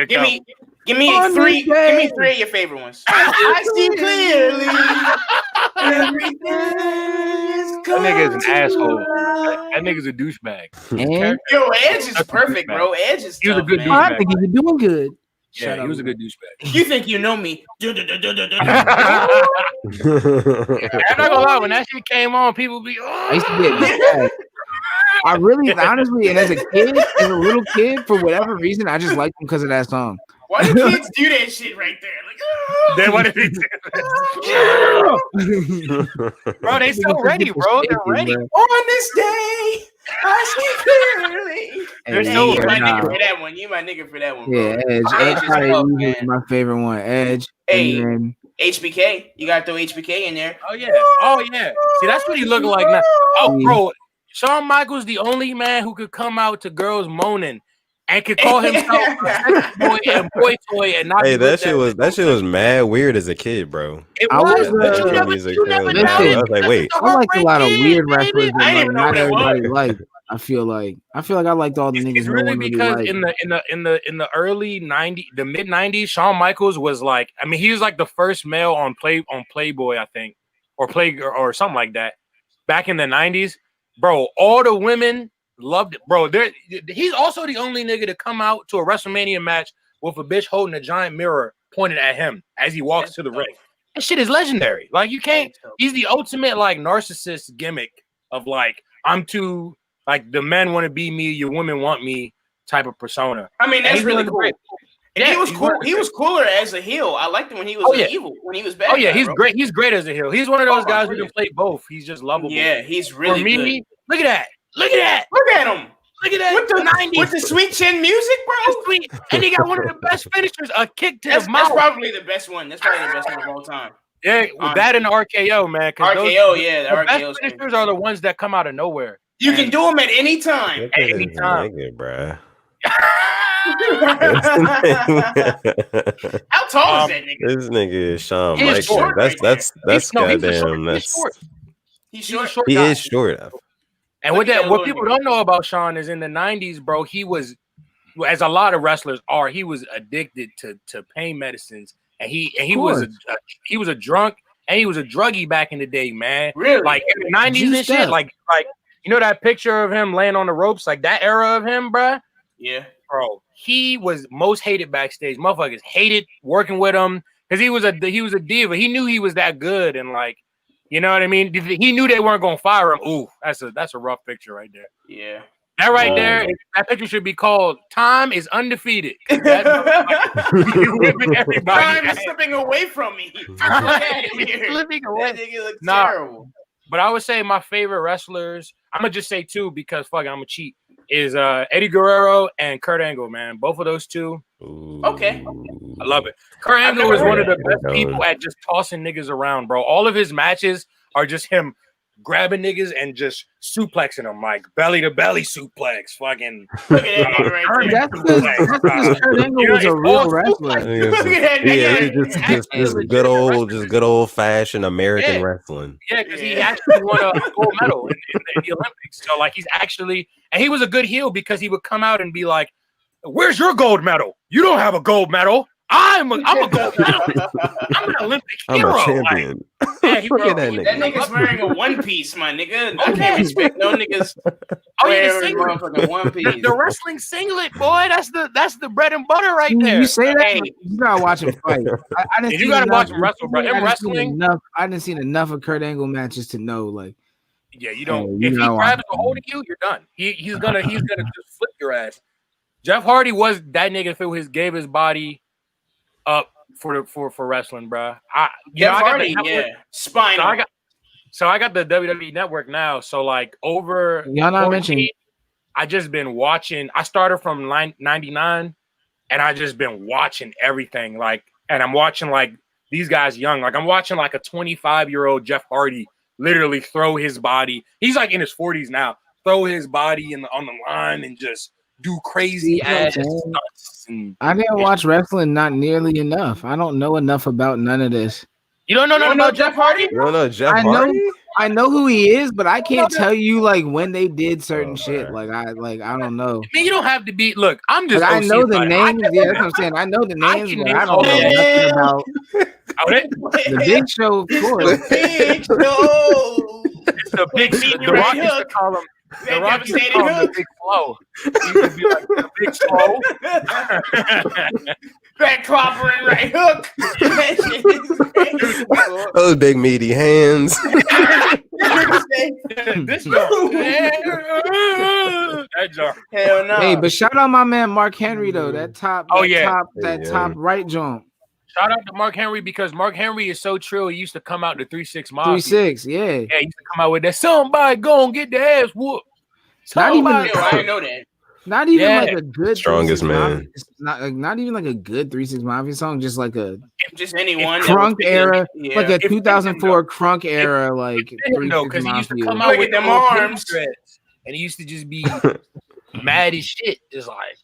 Give me three. Give me three of your favorite ones. I see clearly. Everything is nigga is an asshole. That nigga's a douchebag. And Yo, Edge is perfect, bro. Edge is He was a tough, good man. I think you're doing good. Yeah, he was a good douchebag. You think you know me? I'm not gonna lie, when that shit came on, people be I used to get mad. I really, honestly, and as a little kid, for whatever reason, I just liked him because of that song. Why do kids do that shit right there? Like, then what if he bro, they so ready, bro. They're ready. on this day, I see clearly. Hey, You my nigga for that one. You my nigga for that one, bro. Yeah, Edge. Edge is probably tough, easily man. my favorite one. Edge. Hey. And then, HBK. You gotta throw HBK in there. Oh yeah. See, that's what he looking like now. Oh, bro, Shawn Michaels the only man who could come out to girls moaning and could call himself a sex boy and boy toy and not. Hey, that shit was mad weird as a kid, bro. It I was. was, But That you shit never music, know. I was like, wait. I liked a lot of weird rappers. wrestlers that I didn't like, even know not what it everybody was. liked. I feel like I liked all the niggas. It's no really one really because liked. in the early 90s, the mid 90s, Shawn Michaels was like, I mean, he was like the first male on Playboy, I think, or or something like that. Back in the 90s, bro, all the women loved it, bro. He's also the only nigga to come out to a WrestleMania match with a bitch holding a giant mirror pointed at him as he walks to the ring. That shit is legendary. Like, you can't. He's the ultimate like narcissist gimmick of like, I'm too like, the men want to be me, your women want me type of persona. I mean, that's really cool. Great. And Yeah, he was cool. He was cooler as a heel. I liked him when he was evil. When he was bad. Oh yeah, he's great. He's great as a heel. He's one of those guys who can play both. He's just lovable. Yeah, he's really For me, good. look at that. Look at that. Look at him. Look at that. With the 90s. with the sweet chin music, bro. Sweet. And he got one of the best finishers, a kick to That's the mouth. probably the best one. That's probably the best one of all time. Yeah, with that and the RKO, man. RKO, the best RKO finishers are the ones that come out of nowhere. You can do them at any time. At any time. Bruh. How tall is that nigga? This nigga is Shawn He is Michaels. short That's goddamn. He's short. He's He's a short. short He guy. is short. And what people don't know about Shawn is in the 90s, bro, he was, as a lot of wrestlers are, he was addicted to pain medicines. And he was a drunk and he was a druggie back in the day, man. Really? Like in the 90s and shit. Like you know that picture of him laying on the ropes, like that era of him, bro? Yeah. Bro, he was most hated backstage. Motherfuckers hated working with him because he was a diva. He knew he was that good, and like, you know what I mean? He knew they weren't gonna fire him. Ooh, that's a rough picture right there. Yeah. That right there, that picture should be called "Time is Undefeated." Time is slipping away from me. Slipping away. That nigga looks terrible. But I would say my favorite wrestlers, I'm gonna just say two because fuck it, I'm gonna cheat, is Eddie Guerrero and Kurt Angle, man. Both of those two. Ooh. Okay. I love it. Kurt Angle is one of the best people at just tossing niggas around, bro. All of his matches are just him grabbing niggas and just suplexing them, like belly to belly suplex. Fucking look at that nigga right there. That's because Kurt Angle was a real wrestler. Look at that nigga. Just good old fashioned American wrestling. Yeah, because he actually won a gold medal in the Olympics. So like he's actually, and he was a good heel because he would come out and be like, "Where's your gold medal? You don't have a gold medal. I'm a gold medalist. I'm an Olympic hero." I'm a champion. Like, Look at that nigga. That nigga's wearing a one piece, my nigga. I can't respect no niggas wearing motherfucking one piece. The wrestling singlet, boy. That's the bread and butter right there. You say that? Hey, you gotta watch him fight. I didn't. You gotta watch him wrestle, bro. Him wrestling. I didn't see enough of Kurt Angle matches to know, like. Yeah, you don't. If he grabs a hold of you, you're done. He's gonna just flip your ass. Jeff Hardy was that nigga who gave his body up for wrestling, bro. Jeff Hardy, spinal. So I got the WWE Network now. So like over y'all not mentioning. I just been watching. I started from 99, and I just been watching everything. Like, and I'm watching like these guys young. Like I'm watching like a 25-year-old Jeff Hardy literally throw his body. He's like in his 40s now. Throw his body on the line and just do crazy ass stunts. I didn't watch wrestling not nearly enough. I don't know enough about none of this. You don't know nothing about Jeff Hardy? You don't know Jeff Hardy? I know who he is, but I can't tell you like when they did certain shit. Like I don't know. I mean, you don't have to be. Look, I'm just. I know the names. Yeah, that's what I'm saying. I know the names, but I don't know nothing about the Big Show. Of course, It's the big. The Rock used to call him. The Rock used to call him the Big Flow. He used to be like the Big Flow. Back clobber and right hook. Those big meaty hands. This Hell no. Hey, but shout out my man Mark Henry though. That top. Oh, that yeah. top right jump. Shout out to Mark Henry because Mark Henry is so true. He used to come out the 3-6 Mafia. 3-6, yeah. Yeah, he used to come out with that. Somebody go and get the ass whooped. Not even. I didn't know that. Not even like a good strongest man. Not even like a good 3-6 Mafia song. Just like a just anyone crunk era, yeah. like a 2004 crunk era, like because he used to come out Look with at them those arms. dreads, and he used to just be mad as shit. It's like,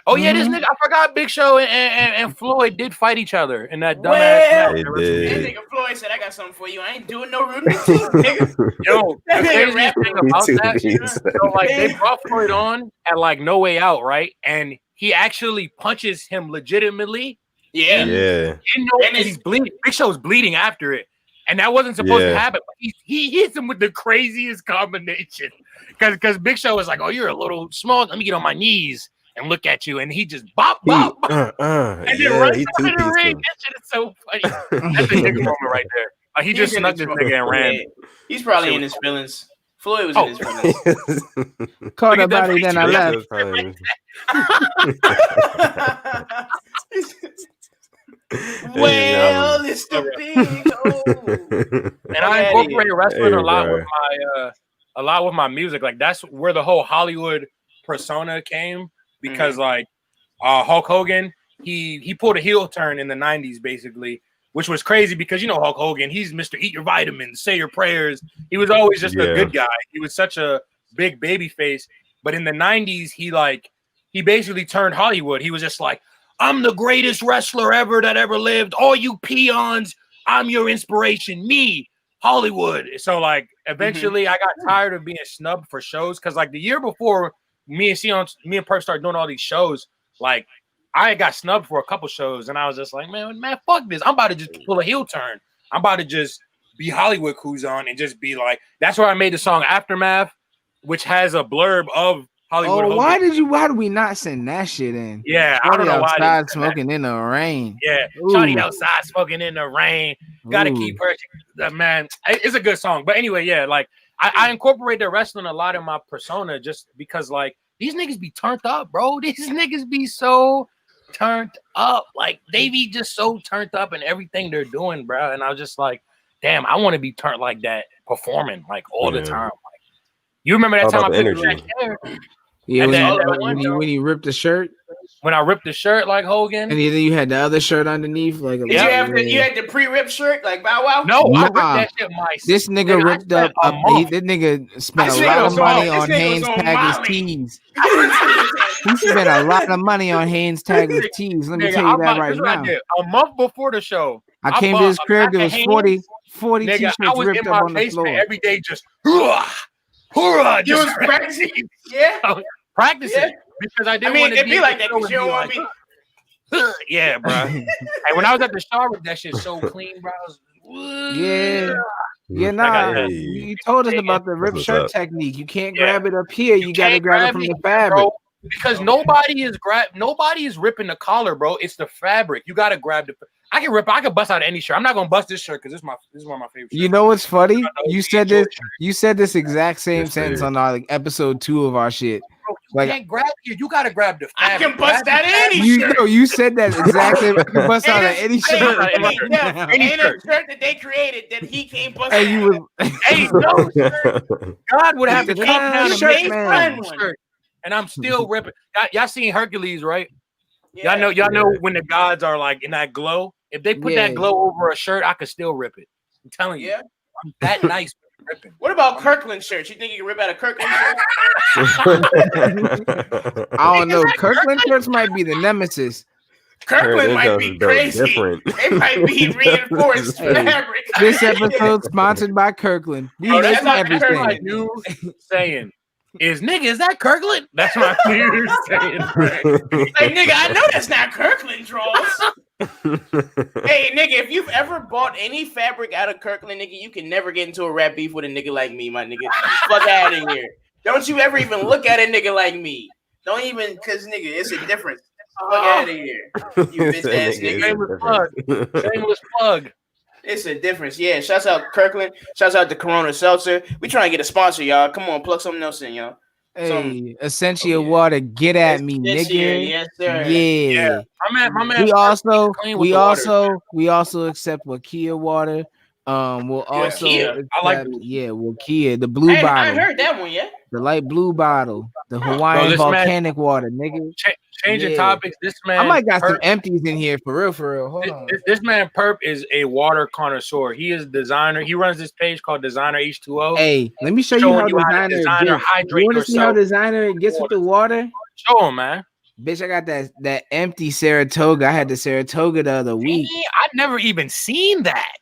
oh yeah, this nigga. I forgot Big Show and Floyd did fight each other in that dumbass match. They That did. nigga Floyd said, "I got something for you. I ain't doing no rooting team, nigga." Yo, the That nigga craziest thing about that, so like they brought Floyd on at like No Way Out, right? And he actually punches him legitimately. Yeah. Yeah. You know, and he's bleeding. Big Show's bleeding after it, and that wasn't supposed to happen. But he hits him with the craziest combination because Big Show was like, "Oh, you're a little small. Let me get on my knees and look at you," and he just bop. And then right he in the ring. That shit is so funny. That's a nigga moment right there. Like, he just snuck this nigga and ran. He's probably in his feelings. Floyd was in his feelings. Caught a body, then I left. Well, it's the big O. And I incorporate wrestling a lot with my music. Like, that's where the whole Hollywood persona came because like Hulk Hogan, he pulled a heel turn in the 90s basically, which was crazy because you know Hulk Hogan, he's Mr. Eat Your Vitamins, say your prayers. He was always just a good guy. He was such a big baby face. But in the 90s, he basically turned Hollywood. He was just like, I'm the greatest wrestler ever that ever lived. All you peons, I'm your inspiration. Me, Hollywood. So like eventually I got tired of being snubbed for shows because like the year before me and Perp started doing all these shows, like I got snubbed for a couple shows and I was just like, man, fuck this. I'm about to just pull a heel turn. I'm about to just be Hollywood Kuzan and just be like, that's where I made the song Aftermath, which has a blurb of Hollywood. Oh, why did we not send that shit in? Yeah, I don't know why. Outside smoking in the rain. Yeah, Shawty outside smoking in the rain. Gotta keep her. Man, it's a good song. But anyway, yeah, like I incorporate the wrestling a lot in my persona just because like these niggas be turned up, bro. These niggas be so turned up. Like they be just so turned up in everything they're doing, bro. And I was just like, damn, I want to be turned like that, performing like all the time. Like, you remember that time I picked Black hair? Yeah, when you ripped the shirt. When I ripped the shirt like Hogan, and then you had the other shirt underneath, like you had the pre-ripped shirt like Bow Wow. No, I ripped that shit myself. This nigga ripped up. This nigga spent a lot of money on Hanes Taggart tees. He spent a lot of money on Hanes Taggart tees. Let me tell you that right now. A month before the show, I came to his crib. There was 40 t-shirts ripped up on the floor every day. Just hoorah, just practicing. Yeah. Practicing because I didn't want to be like that because you don't want to be. Yeah, bro. And when I was at the shower, that shit so clean, bro. You told us about the rip shirt technique. You can't grab it up here. You got to grab it from the fabric. Bro, because nobody is ripping the collar, bro. It's the fabric. You got to grab the. I can bust out any shirt. I'm not gonna bust this shirt because this is one of my favorite shirts. You know what's funny? You said this exact same sentence on our episode 2 of our shit. Bro, you can't grab here. You gotta grab the fabric. I can bust out any shirt. You said that exactly. You can bust out any shirt. Ain't a shirt that they created that he can't bust out. God would have to come down and make one shirt, and I'm still ripping. Y'all seen Hercules, right? Yeah, y'all know when the gods are like in that glow. If they put that glow over a shirt, I could still rip it. I'm telling you, I'm that nice ripping. What about Kirkland shirts? You think you can rip out a Kirkland shirt? I don't know. Kirkland shirts might be the nemesis. Kirkland might be crazy. It might be reinforced fabric. This episode sponsored by Kirkland. We that's everything. My new saying is, nigga, is that Kirkland? That's my new saying. Like, nigga, I know that's not Kirkland draws. Hey, nigga, if you've ever bought any fabric out of Kirkland, nigga, you can never get into a rap beef with a nigga like me, my nigga. Fuck out of here. Don't you ever even look at a nigga like me. Don't even, cause nigga, it's a difference. Fuck out of here. You bitch ass nigga. Shameless plug. It's a difference. Yeah, shouts out Kirkland. Shouts out to Corona Seltzer. We trying to get a sponsor, y'all. Come on, plug something else in, y'all. Hey, Essentia Water, get at me, nigga. Yes, sir. Yeah. My man. We also accept Wakia water. We'll also Wakia. I like Wakia, the blue bottle. I heard that one yet. The light blue bottle, the Hawaiian volcanic water, nigga. Changing topics. This man, I might got some empties in here for real. Hold on. This man Perp is a water connoisseur. He is a designer. He runs this page called Designer H2O. Hey, let me show you how designer gets. You want to see how designer gets with the water? Show him, man. Bitch, I got that empty Saratoga. I had the Saratoga the other week. I've never even seen that.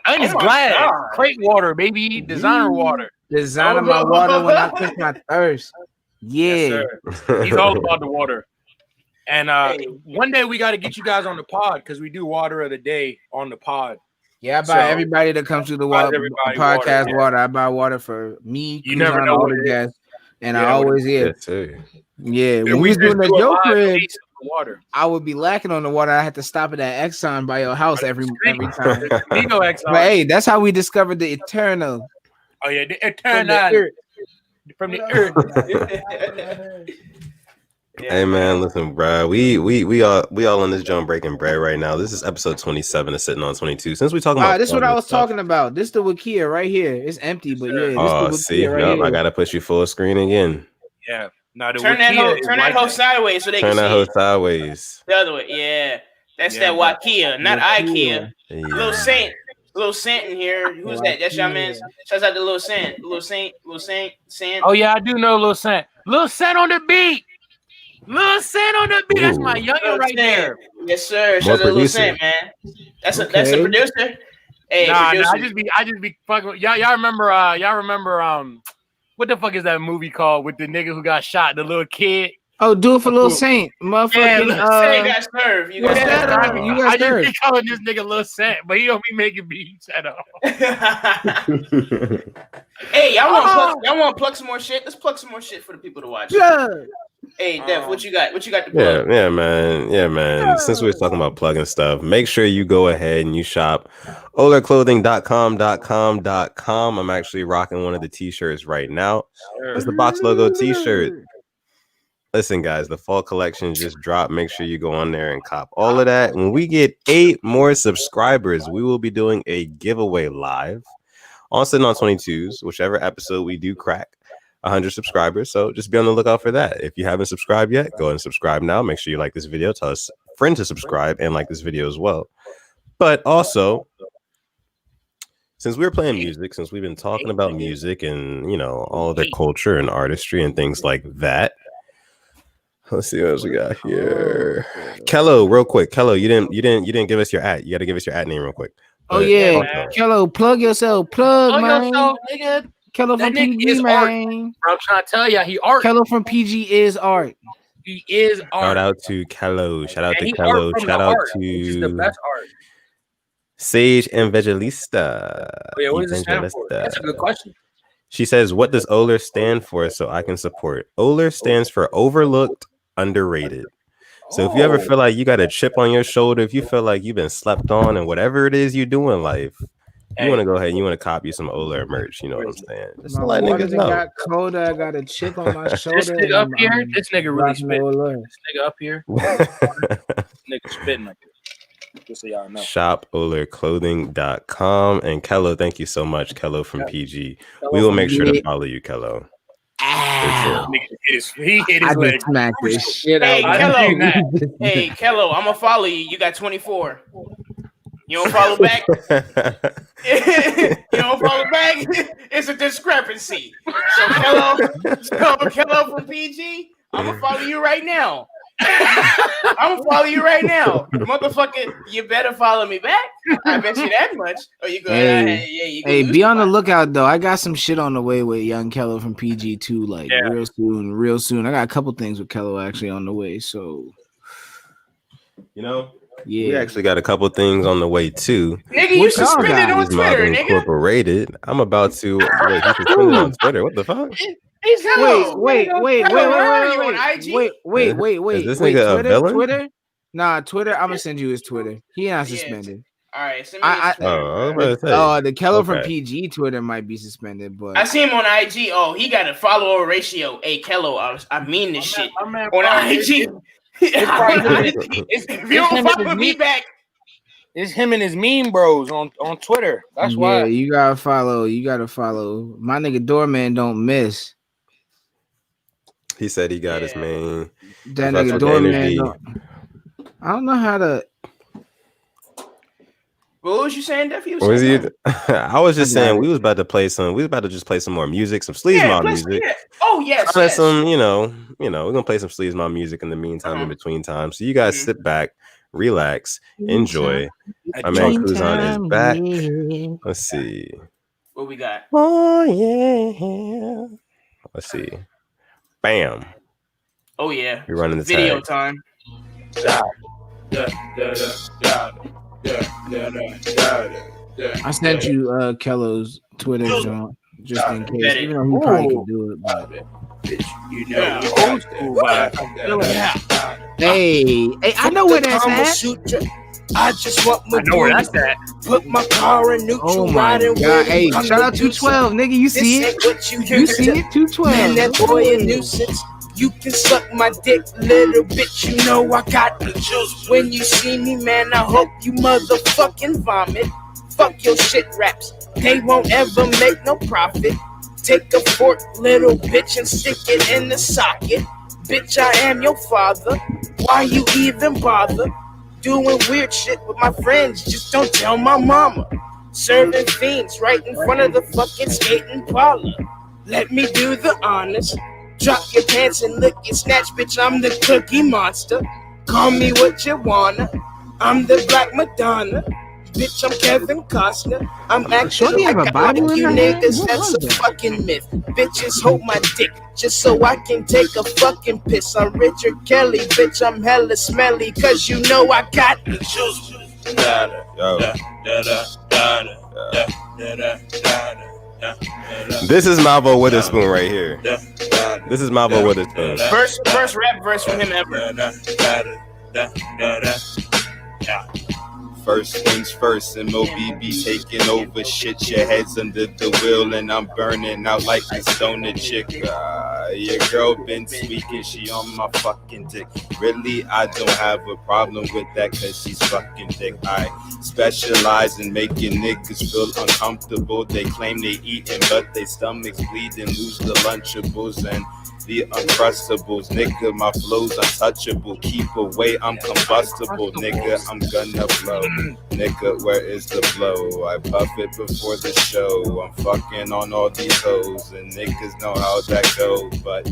I'm just glad. Crate water, baby. Designer water. Designer my water when I quench my thirst. Yeah. Yes, he's all about the water. And one day we got to get you guys on the pod because we do water of the day on the pod. Yeah, I buy everybody that comes through the podcast water. I buy water for me. You never know all the guests, and I always Yeah. When we was doing that your crib, I would be lacking on the water. I had to stop at that Exxon by your house every time. Exxon. But hey, that's how we discovered the Eternal. Oh yeah, the Eternal from the earth. Hey man, listen, bro. We all in this joint breaking bread right now. This is episode 27 of Sitting on 22. Since we talking about this is what I was talking about. This the Wakia right here. It's empty, but yeah. This see, right I gotta put you full screen again. Yeah. Now turn that hoe sideways so they can see. Turn that hoe sideways. The other way, yeah. That's that Wakia, not IKEA. Yeah. Little Saint in here. Who's that? That's your man. Shouts out to Little Saint. Little Saint. Oh yeah, I do know Little Saint. Little Saint on the beat. Little Saint on the beat. That's my youngin' right there. Yes, sir. Shouts out to Little Saint, man. That's a producer. Hey, producer. I just be fucking. Y'all remember what the fuck is that movie called with the nigga who got shot, the little kid? Oh, do it for Little Saint, motherfucker. Yeah, Little Saint got served. You got served. I just be calling this nigga Little Saint, but he don't be making beats at all. Hey, y'all want to plug some more shit? Let's plug some more shit for the people to watch. Yeah. Hey, Def, what you got? What you got to plug? Yeah, man. Since we were talking about plugging stuff, make sure you go ahead and you shop olerclothing.com. I'm actually rocking one of the t-shirts right now. It's the box logo t-shirt. Listen, guys, the fall collection just dropped. Make sure you go on there and cop all of that. When we get 8 more subscribers, we will be doing a giveaway live on Sitting on 22s, whichever episode we do crack 100 subscribers. So just be on the lookout for that. If you haven't subscribed yet, go ahead and subscribe now. Make sure you like this video. Tell us friend to subscribe and like this video as well. But also, since we're playing music, since we've been talking about music and, you know, all of their culture and artistry and things like that, let's see what else we got here. Kello, real quick. Kello, you didn't give us your at. You got to give us your at name real quick. Oh yeah, Kello, plug yourself. Plug yourself, nigga. Kello from PG, man. I'm trying to tell you, he art. Kello from PG is art. He is art. Shout out to Kello. Shout out to Kello. Shout out to the best art. Sage Evangelista. Oh, yeah, what does it stand for? That's a good question. She says, "What does OLER stand for?" So I can support. OLER stands for overlooked, underrated. So if you ever feel like you got a chip on your shoulder, if you feel like you've been slept on and whatever it is you do in life, you want to go ahead and you want to copy some OLER merch. You know what I'm saying? Just to let niggas know. Got colder, I got a chip on my shoulder. This nigga up here, this nigga really spitting. This nigga up here, nigga spitting like this. Just so y'all know. Shop olerclothing.com. And Kello, thank you so much, Kello from PG. We will make sure to follow you, Kello. He hit his leg. Smack this shit Hey, out. Kello, I'm gonna follow you. You got 24. You don't follow back. You don't follow back. It's a discrepancy. So Kello from PG, I'm gonna follow you right now. Motherfucker. You better follow me back. I bet you that much. Or you go, hey, be on the lookout though. I got some shit on the way with young Kello from PG too. Like real soon. I got a couple things with Kello actually on the way. So You know, Yeah. we actually got a couple things on the way too. Nigga, you suspended on Sleaze Mob Twitter, nigga. Incorporated. I'm about to wait. He's suspended on Twitter. What the fuck? Wait. Is this nigga a villain? Twitter? Nah, Twitter. I'm gonna send you his Twitter. He not suspended. All right, send me his The Kello from PG Twitter might be suspended, but I see him on IG. Oh, he got a follower ratio. Hey, Kello, I mean this shit on IG. If you don't follow me back, it's him and his meme bros on Twitter. That's why. Yeah, you gotta follow. My nigga Doorman don't miss. He said he got his main. That nigga Doorman don't. I don't know how to. What was you saying, Duffy? I was just saying we was about to play some. We was about to just play some more music, some Sleaze Mob music. Yeah. Oh yes. Some, we're gonna play some Sleaze Mob music in the meantime, in between time. So you guys sit back, relax, enjoy. My man Kuzan is back. Let's see. What we got? Oh yeah. Let's see. Bam. Oh yeah. You're running the video tag. time. I sent you Kello's Twitter, John, just in case. Even though he probably can do it, but hey, I know where that's at. I just want my where that's at. Put my car in neutral. Oh my god! Hey, shout out 212, nigga. You see it? You see it? 212. Man, that boy a nuisance. You can suck my dick, little bitch. You know I got the juice. When you see me, man, I hope you motherfucking vomit. Fuck your shit raps. They won't ever make no profit. Take a fork, little bitch, and stick it in the socket. Bitch, I am your father. Why you even bother? Doing weird shit with my friends, just don't tell my mama. Serving fiends right in front of the fucking skating parlor. Let me do the honors. Drop your pants and lick your snatch, bitch, I'm the Cookie Monster. Call me what you wanna. I'm the Black Madonna. Bitch, I'm Kevin Costner. I'm actually like you niggas, that's a fucking myth. Bitches hold my dick just so I can take a fucking piss. I'm Richard Kelly, bitch, I'm hella smelly, cause you know I got the juice. This is Malvo Witherspoon right here. This is Malvo Witherspoon. First rap verse from him ever. First things first, MOB be taking over shit. Your head's under the wheel and I'm burning out like a stoner chick. Your girl been speaking, she on my fucking dick. Really, I don't have a problem with that cause she's fucking dick. I specialize in making niggas feel uncomfortable. They claim they eating but they stomachs bleed and lose the Lunchables and the Uncrustables. Nigga, my flow's untouchable. Keep away, I'm combustible. Nigga, I'm gonna blow. Nigga, where is the blow? I puff it before the show. I'm fucking on all these hoes and niggas know how that go. But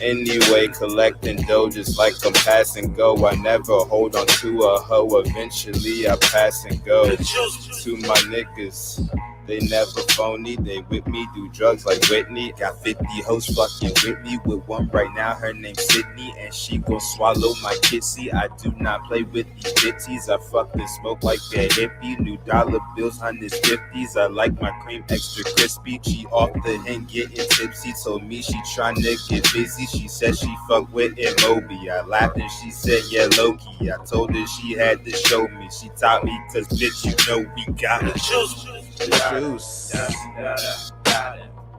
anyway, collecting dough just like I'm pass and go. I never hold on to a hoe. Eventually I pass and go. To my niggas, they never phony, they with me, do drugs like Whitney. Got 50 hoes fucking with me, with one right now, her name's Sydney, and she gon' swallow my kissy. I do not play with these bitches, I fuck and smoke like a hippie. New dollar bills, 150s, I like my cream extra crispy. She off the hand getting tipsy, told me she tryna get busy. She said she fuck with Moby. I laughed and she said yeah, Loki. I told her she had to show me. She taught me cause bitch, you know we got the juice. Juice.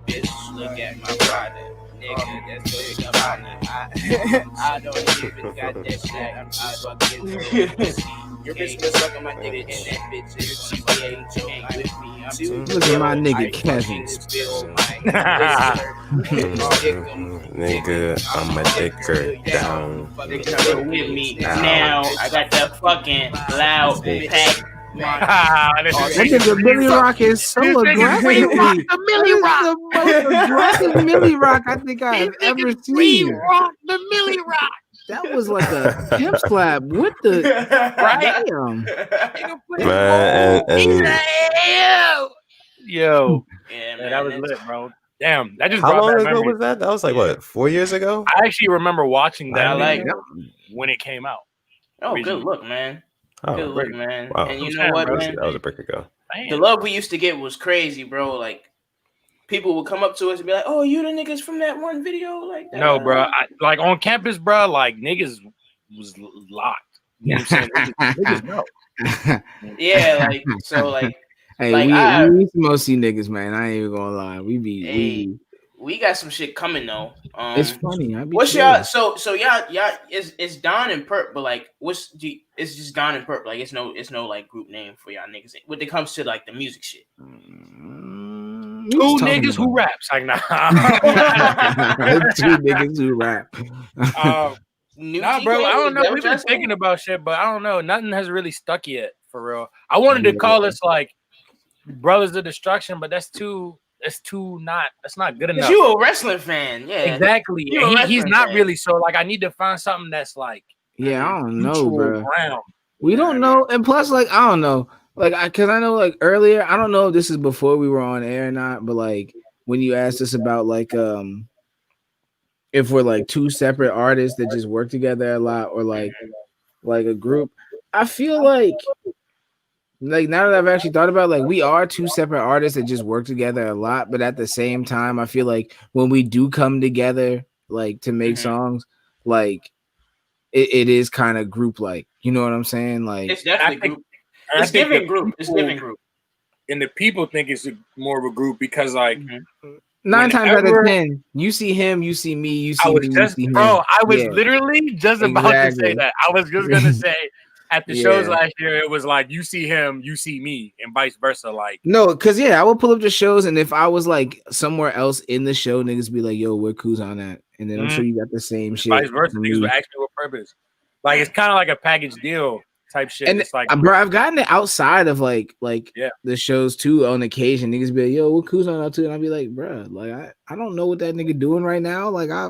Bitch, look at my product. Nigga, that's big about it. I don't even got that shit. I'm fucking your bitch been sucking my dick and that bitch is with me. Look at my nigga Kevin. Nigga, I'm a dicker down. Nigga with me now. I got the fucking loud pack. That nigga Millie Rock is so aggressive. The Millie Rock. The most aggressive Millie Rock I think I've ever seen. The Millie Rock. That was like a pimp slap with the right. Damn. Man, Yo, Yeah, man, that was lit, bro. Damn, that just how brought long back ago memories. was that? That was like what, 4 years ago? I actually remember watching that I like when it came out. Oh, good look, man. Oh, Good look, man. Wow. And you know what, man? That was a brick ago. The love we used to get was crazy, bro. Like people would come up to us and be like, "Oh, you the niggas from that one video?" Like that. No, bro. Like on campus, bro. Like niggas was locked. You know what I'm saying? Niggas know. Yeah, like so, like. Hey, like we mostly niggas, man. I ain't even gonna lie. We got some shit coming though. It's funny. What's y'all? So y'all it's Don and Perp, but like it's just Don and Perp. Like it's no like group name for y'all niggas when it comes to like the music shit. Two niggas who raps. Like nah. Two niggas who rap. Nah, bro. I don't know. We've been thinking about shit, but I don't know. Nothing has really stuck yet for real. I wanted to call us like Brothers of Destruction, but that's not good enough. You a wrestling fan, yeah. Exactly. He's not really, so like I need to find something that's like I don't know, bro. Ground. We don't know, and plus, like I don't know, like because I know like earlier, I don't know if this is before we were on air or not, but like when you asked us about like if we're like two separate artists that just work together a lot or like a group, I feel like now that I've actually thought about it, like we are two separate artists that just work together a lot, but at the same time, I feel like when we do come together, like to make songs, like it is kind of group like, you know what I'm saying? Like it's definitely group. It's giving group. It's giving group. And the people think it's more of a group because like 9 times out of 10, you see him, you see me, you see me, you see him. Bro, I was literally just about to say that. I was just gonna say. At the shows last year, it was like you see him, you see me, and vice versa. Like no, because I would pull up the shows, and if I was like somewhere else in the show, niggas be like, "Yo, where Kuzan at?" And then I'm sure you got the same shit. Vice versa, niggas would ask me what purpose. Like it's kind of like a package deal type shit. And it's like, bro, I've gotten it outside of like the shows too. On occasion, niggas be like, "Yo, what Kuzan up to?" And I'll be like, "Bro, like I don't know what that nigga doing right now." Like I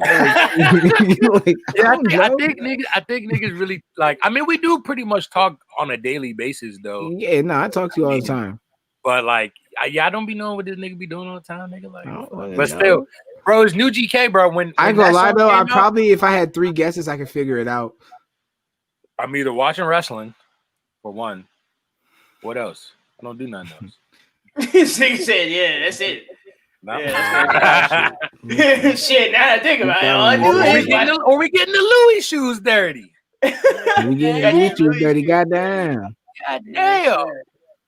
think niggas really like. I mean, we do pretty much talk on a daily basis, though. Yeah, no, I talk to you all the time. But like, I don't be knowing what this nigga be doing all the time, nigga. Like, but still, bro, it's new GK, bro. When I ain't gonna lie though, I probably if I had 3 guesses, I could figure it out. I'm either watching wrestling for one. What else? I don't do nothing else. This nigga said, "Yeah, that's it." No. Yeah, shit. Now that I think about it, all I do is or we getting the Louis shoes dirty. We getting the Louis shoes dirty. Goddamn. Goddamn.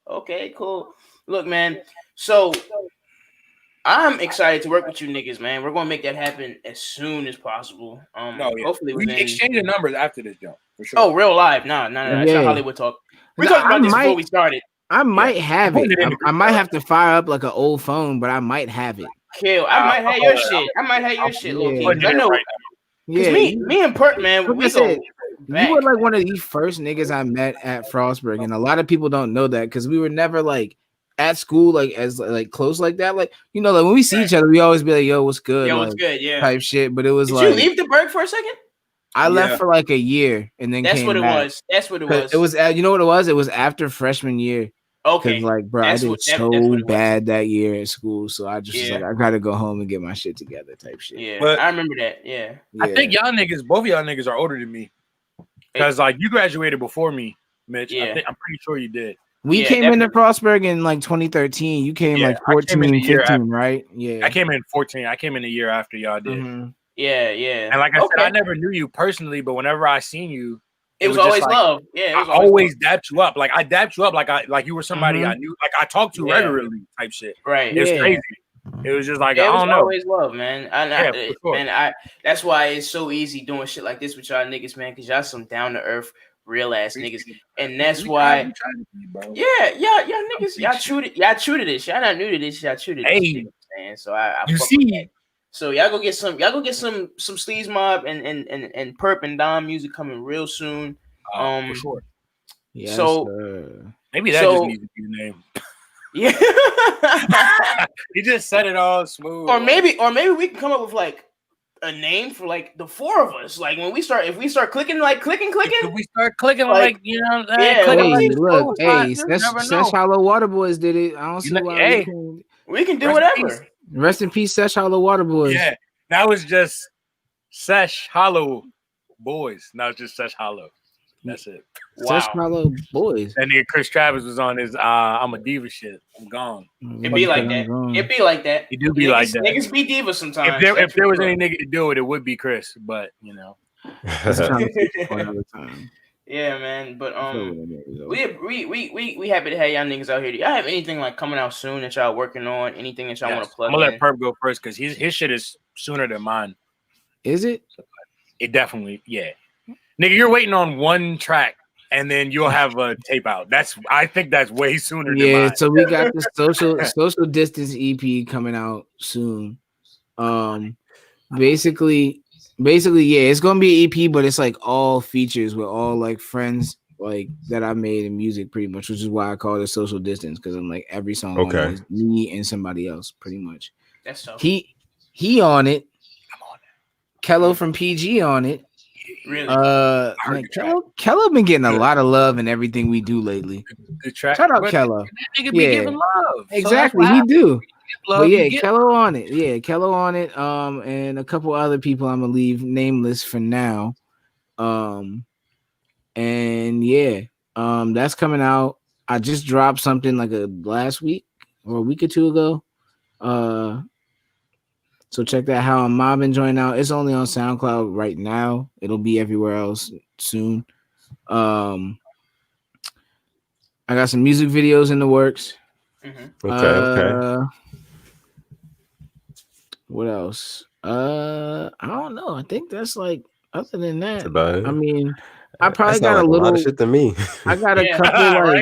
Okay, cool. Look, man. So I'm excited to work with you niggas, man. We're gonna make that happen as soon as possible. Hopefully we exchange the numbers after this, Joe. For sure. Oh, real live? No. That's not Hollywood talk. We talked about this before we started. I might have it. I might have to fire up like an old phone, but I might have it. Kill. I might have your shit. I might have your shit, low key. I know. Yeah, me and Perk, man. You were like one of the first niggas I met at Frostburg, and a lot of people don't know that because we were never like at school like as like close like that. Like like when we see each other, we always be like, "Yo, what's good?" Yo, what's good? Yeah, type shit. But it was Did like, you leave the Berg for a second? I left for like a year and then That's came what it back. was. That's what it was. It was you know what it was? It was after freshman year. Okay, like bro, I did so bad that year at school, so I just was like, I gotta go home and get my shit together, type shit. Yeah, but I remember that. Yeah, I think y'all niggas, both of y'all niggas, are older than me because like you graduated before me, Mitch. Yeah, I'm pretty sure you did. We came into Frostburg in like 2013. You came like 14, 15, right? Yeah, I came in 14. I came in a year after y'all did. Mm-hmm. Yeah. And like I said, I never knew you personally, but whenever I seen you, it was always like, love. Yeah, I always dapped you up. Like I dapped you up, like you were somebody I knew. Like I talked to regularly, type shit. Right. It was crazy. It was just like I don't know. Always love, man. That's why it's so easy doing shit like this with y'all niggas, man. Because y'all some down to earth, real ass niggas, and that's why. Y'all niggas, y'all true to this. Y'all not new to this. Y'all true to this. Man. So I you see. So y'all go get some Sleaze Mob and Perp and Dom music coming real soon. For sure. Yes, so maybe that just needs to be the name. Yeah. He just said it all smooth. Or maybe we can come up with like a name for like the 4 of us. Like when if we start clicking. If we start clicking like you know, Sesh Hollow Water Boys did it. I don't see why we can do whatever. Rest in peace, Sesh Hollow Water Boys. Yeah, that was just Sesh Hollow Boys. Now it's just Sesh Hollow. That's it. Search my little boys. That nigga Chris Travis was on his I'm a diva shit. I'm gone. It be like that. It be like that. It do be like that. Niggas be divas sometimes. If there was any nigga to do it, it would be Chris. But you know, yeah, man. But we happy to have y'all niggas out here. Do y'all have anything like coming out soon that y'all working on? Anything that y'all want to plug? I'm gonna let Perp go first because his shit is sooner than mine. Is it? It definitely, yeah. Nigga, you're waiting on one track and then you'll have a tape out. I think that's way sooner than mine. So we got the social distance EP coming out soon. Basically, yeah, it's gonna be an EP, but it's like all features with all like friends like that I made in music pretty much, which is why I call it social distance, because I'm like every song on it is me and somebody else pretty much. That's tough. He on it. I'm on it. Kello from PG on it. Really? Like Kello been getting a lot of love in everything we do lately. Good track. Shout out Kello. Nigga be giving love. Exactly, he do. Love, but yeah, Kello on it. Yeah, Kello on it. And a couple other people I'm gonna leave nameless for now. And yeah, that's coming out. I just dropped something like last week or a week or two ago. So check that How I'm Mobbing joint out. It's only on SoundCloud right now. It'll be everywhere else soon. I got some music videos in the works. Mm-hmm. Okay. What else? I don't know. I think that's like other than that. That's about it. I mean, I probably got like a little lot of shit to me. I got a couple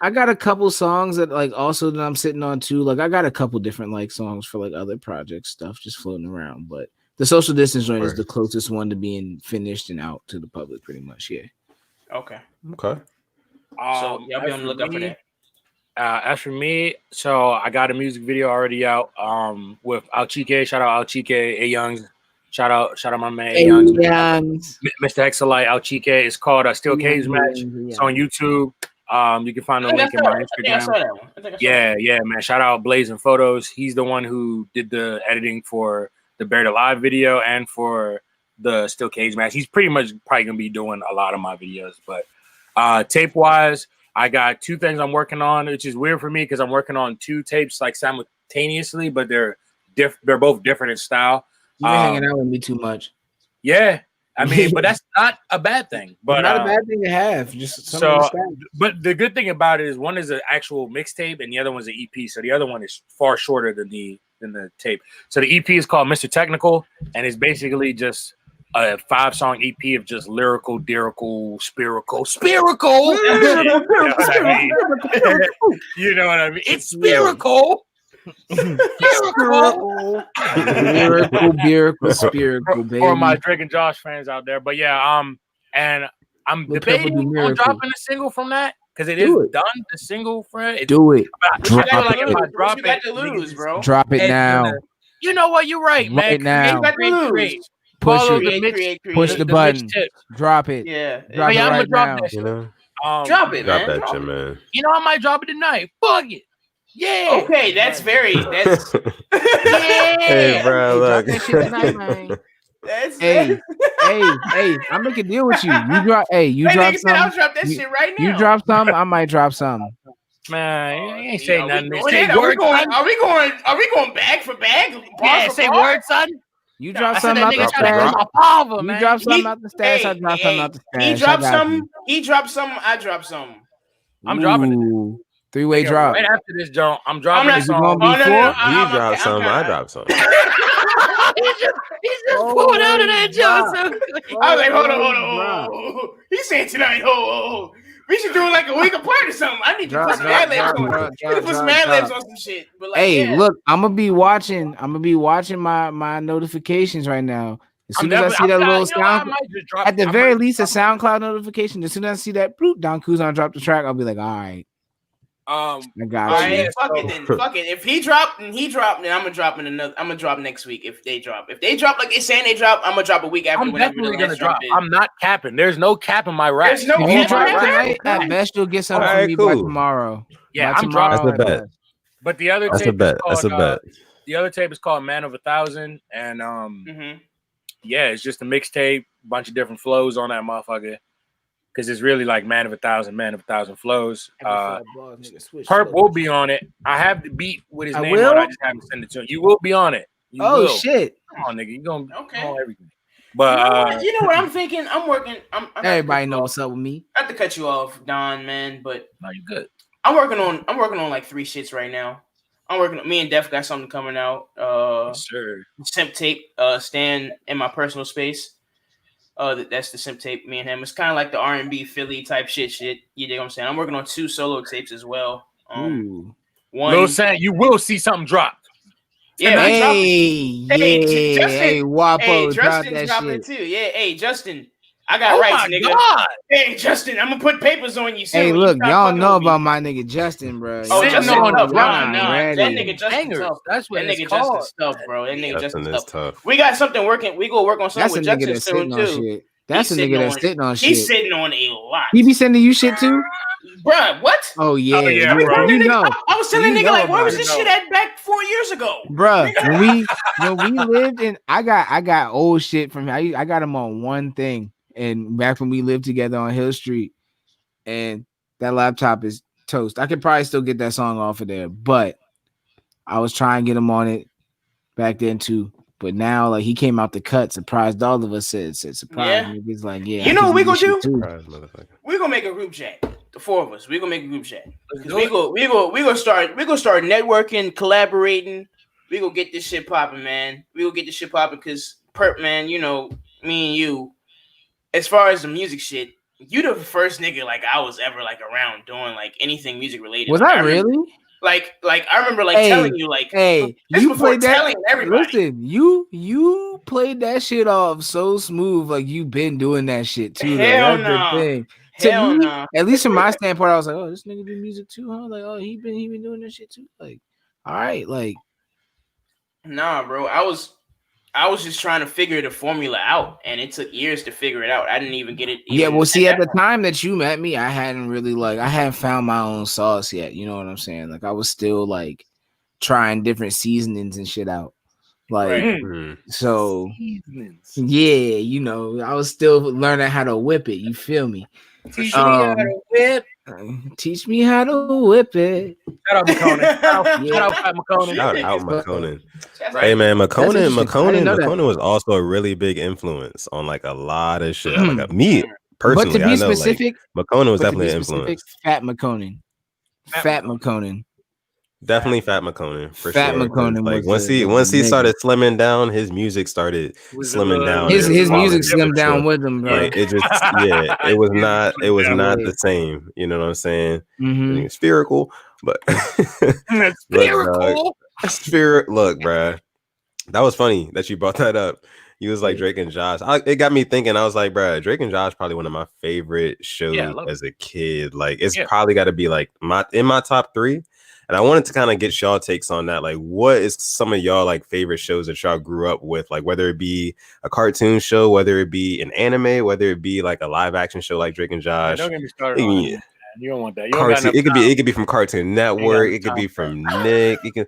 I got a couple songs that like also that I'm sitting on too. Like I got a couple different like songs for like other project stuff just floating around. But the social distance joint is the closest one to being finished and out to the public, pretty much. Yeah. Okay. So y'all be on the lookout for that. As for me, so I got a music video already out with Alchike. Shout out Alchike, A Youngs. Shout out my man A Youngs. Mr. Exolite Alchike. It's called Steel Cage Match. It's on YouTube. You can find the link in my Instagram. Yeah, man. Shout out Blazing Photos. He's the one who did the editing for the Buried Alive video and for the Steel Cage Match. He's pretty much probably gonna be doing a lot of my videos. But tape wise, I got two things I'm working on, which is weird for me because I'm working on two tapes like simultaneously, but they're both different in style. You've been hanging out with me too much. Yeah. I mean, but that's not a bad thing. But not a bad thing to have. Just but the good thing about it is one is an actual mixtape and the other one's an EP. So the other one is far shorter than the tape. So the EP is called Mr. Technical, and it's basically just a 5-song EP of just lyrical, spherical. You know what I mean? It's spherical. Spherical, baby. For my Drake and Josh fans out there, but yeah, and I'm debating on dropping a single from that because it is done. The single from it. Do it. Drop it now. You know what? You're right, man. Right now. Push the button. Drop it. Yeah. Drop it right now. You know? Drop it, man. Drop that shit, man. You know, I might drop it tonight. Fuck it. Yeah. Okay, that's yeah. Hey, bro, look. Hey, I'm making a deal with you. You drop some. I'll drop that shit right now. You drop some, I might drop some. Man, you ain't saying nothing. Are we going bag for bag? Yeah, say word, son. You drop something out the stash. You drop something out the stash. I drop something out the stash. He dropped some. He dropped some. I dropped some. I'm dropping it. 3-way drop. Right after this, Joe, I'm dropping this song. He dropped some. I dropped some. He just pulled out of that Joe. I was like, hold on. He said tonight, we should do it like a week apart or something. I need to put some ad libs on. Put some ad libs on some shit. But like, look, I'm gonna be watching my notifications right now. As soon as I see that little sound, at the very least, a SoundCloud notification. As soon as I see that, Don Kuzan dropped the track, I'll be like, all right. I got you. Fuck it. If he dropped, then I'm gonna drop in another. I'm gonna drop next week if they drop. If they drop like they're saying they drop, I'm gonna drop a week after. I'm definitely gonna drop. I'm not capping. There's no cap in my rap. There's no cap tonight. At best, you'll get something from me by tomorrow. Yeah, I'm dropping. That's a bet. But the other tape That's a bet. The other tape is called Man of 1,000, and yeah, it's just a mixtape, bunch of different flows on that motherfucker. because it's really like man of a thousand flows. Perp will be on it. I have the beat with his name will? on. I just haven't sent it to him. You will be on it. You will. Shit! Come on, nigga. You gonna Okay. on everything. But you know what I'm thinking? I'm working. I'm Everybody know what's up with me. I have to cut you off, Don, man, but no, you good. I'm working on like 3 shits right now. Me and Def got something coming out. Sure. Simp tape, stand in my personal space. That's the simp tape, me and him. It's kind of like the R&B Philly type shit. You dig what I'm saying? I'm working on 2 solo tapes as well. One, Lil Saint, you will see something drop. Yeah, hey, Wapo, Justin's dropping too. Yeah, hey, Justin, I got rights, nigga. God. Hey, Justin, I'm gonna put papers on you. Hey, look, y'all know about my nigga Justin, bro. Oh, Justin, that nigga Justin tough. That's what that nigga called. Justin's tough, bro. That nigga Justin is tough. We got something working. We go work on something with Justin soon too. Shit. That's a nigga that's sitting on shit. He's sitting on a lot. He be sending you shit too, bruh. What? Oh yeah, bro. You know. I was telling nigga like, where was this shit at back 4 years ago, bruh? when we lived in, I got old shit from him. I got him on one thing, and back when we lived together on Hill Street, and that laptop is toast. I could probably still get that song off of there, but I was trying to get him on it back then too. But now, like, he came out the cut, surprised all of us. Said surprise. Yeah. He's like, yeah. You know what we gonna do? We gonna make a group chat. The 4 of us. We gonna make a group chat. We gonna start networking, collaborating. We gonna get this shit popping, man. We gonna get this shit popping because Perp, man. You know, me and you. As far as the music shit, you the first nigga like I was ever like around doing like anything music related. Was I really? Like I remember like telling you like, hey, you played that. Telling everybody. Listen, you played that shit off so smooth, like you've been doing that shit too. Hell that's no. the thing. Hell to me, no. At least from my standpoint, I was like, oh, this nigga do music too, huh? Like, oh, he been doing that shit too. Like, all right, like, nah, bro. I was just trying to figure the formula out, and it took years to figure it out. I didn't even get it. Yeah, well, see, at the time that you met me, I hadn't found my own sauce yet. You know what I'm saying? Like, I was still like trying different seasonings and shit out. Like, so yeah, you know, I was still learning how to whip it. You feel me? Teach me how to whip. Teach me how to whip it. Shout out McConan. Shout out McConan. Hey man, McConan was also a really big influence on like a lot of shit. Like me personally, but to be specific, McConan was definitely an influence. Fat McConan. Definitely Fat McConan for Fat sure. McConan. Like once he started slimming down, his music started slimming down. His music slimmed down with him, bro. Like, it just it was not the same. You know what I'm saying? Mm-hmm. Spherical, but spherical. Look, bro, that was funny that you brought that up. You was like Drake and Josh. It got me thinking. I was like, bro, Drake and Josh probably one of my favorite shows as a kid. Like, it's probably got to be like in my top 3. And I wanted to kind of get y'all takes on that. Like, what is some of y'all like favorite shows that y'all grew up with? Like, whether it be a cartoon show, whether it be an anime, whether it be like a live action show like Drake and Josh. Don't get me started on that. You don't want that. It could be from Cartoon Network. It could be from Nick. You can.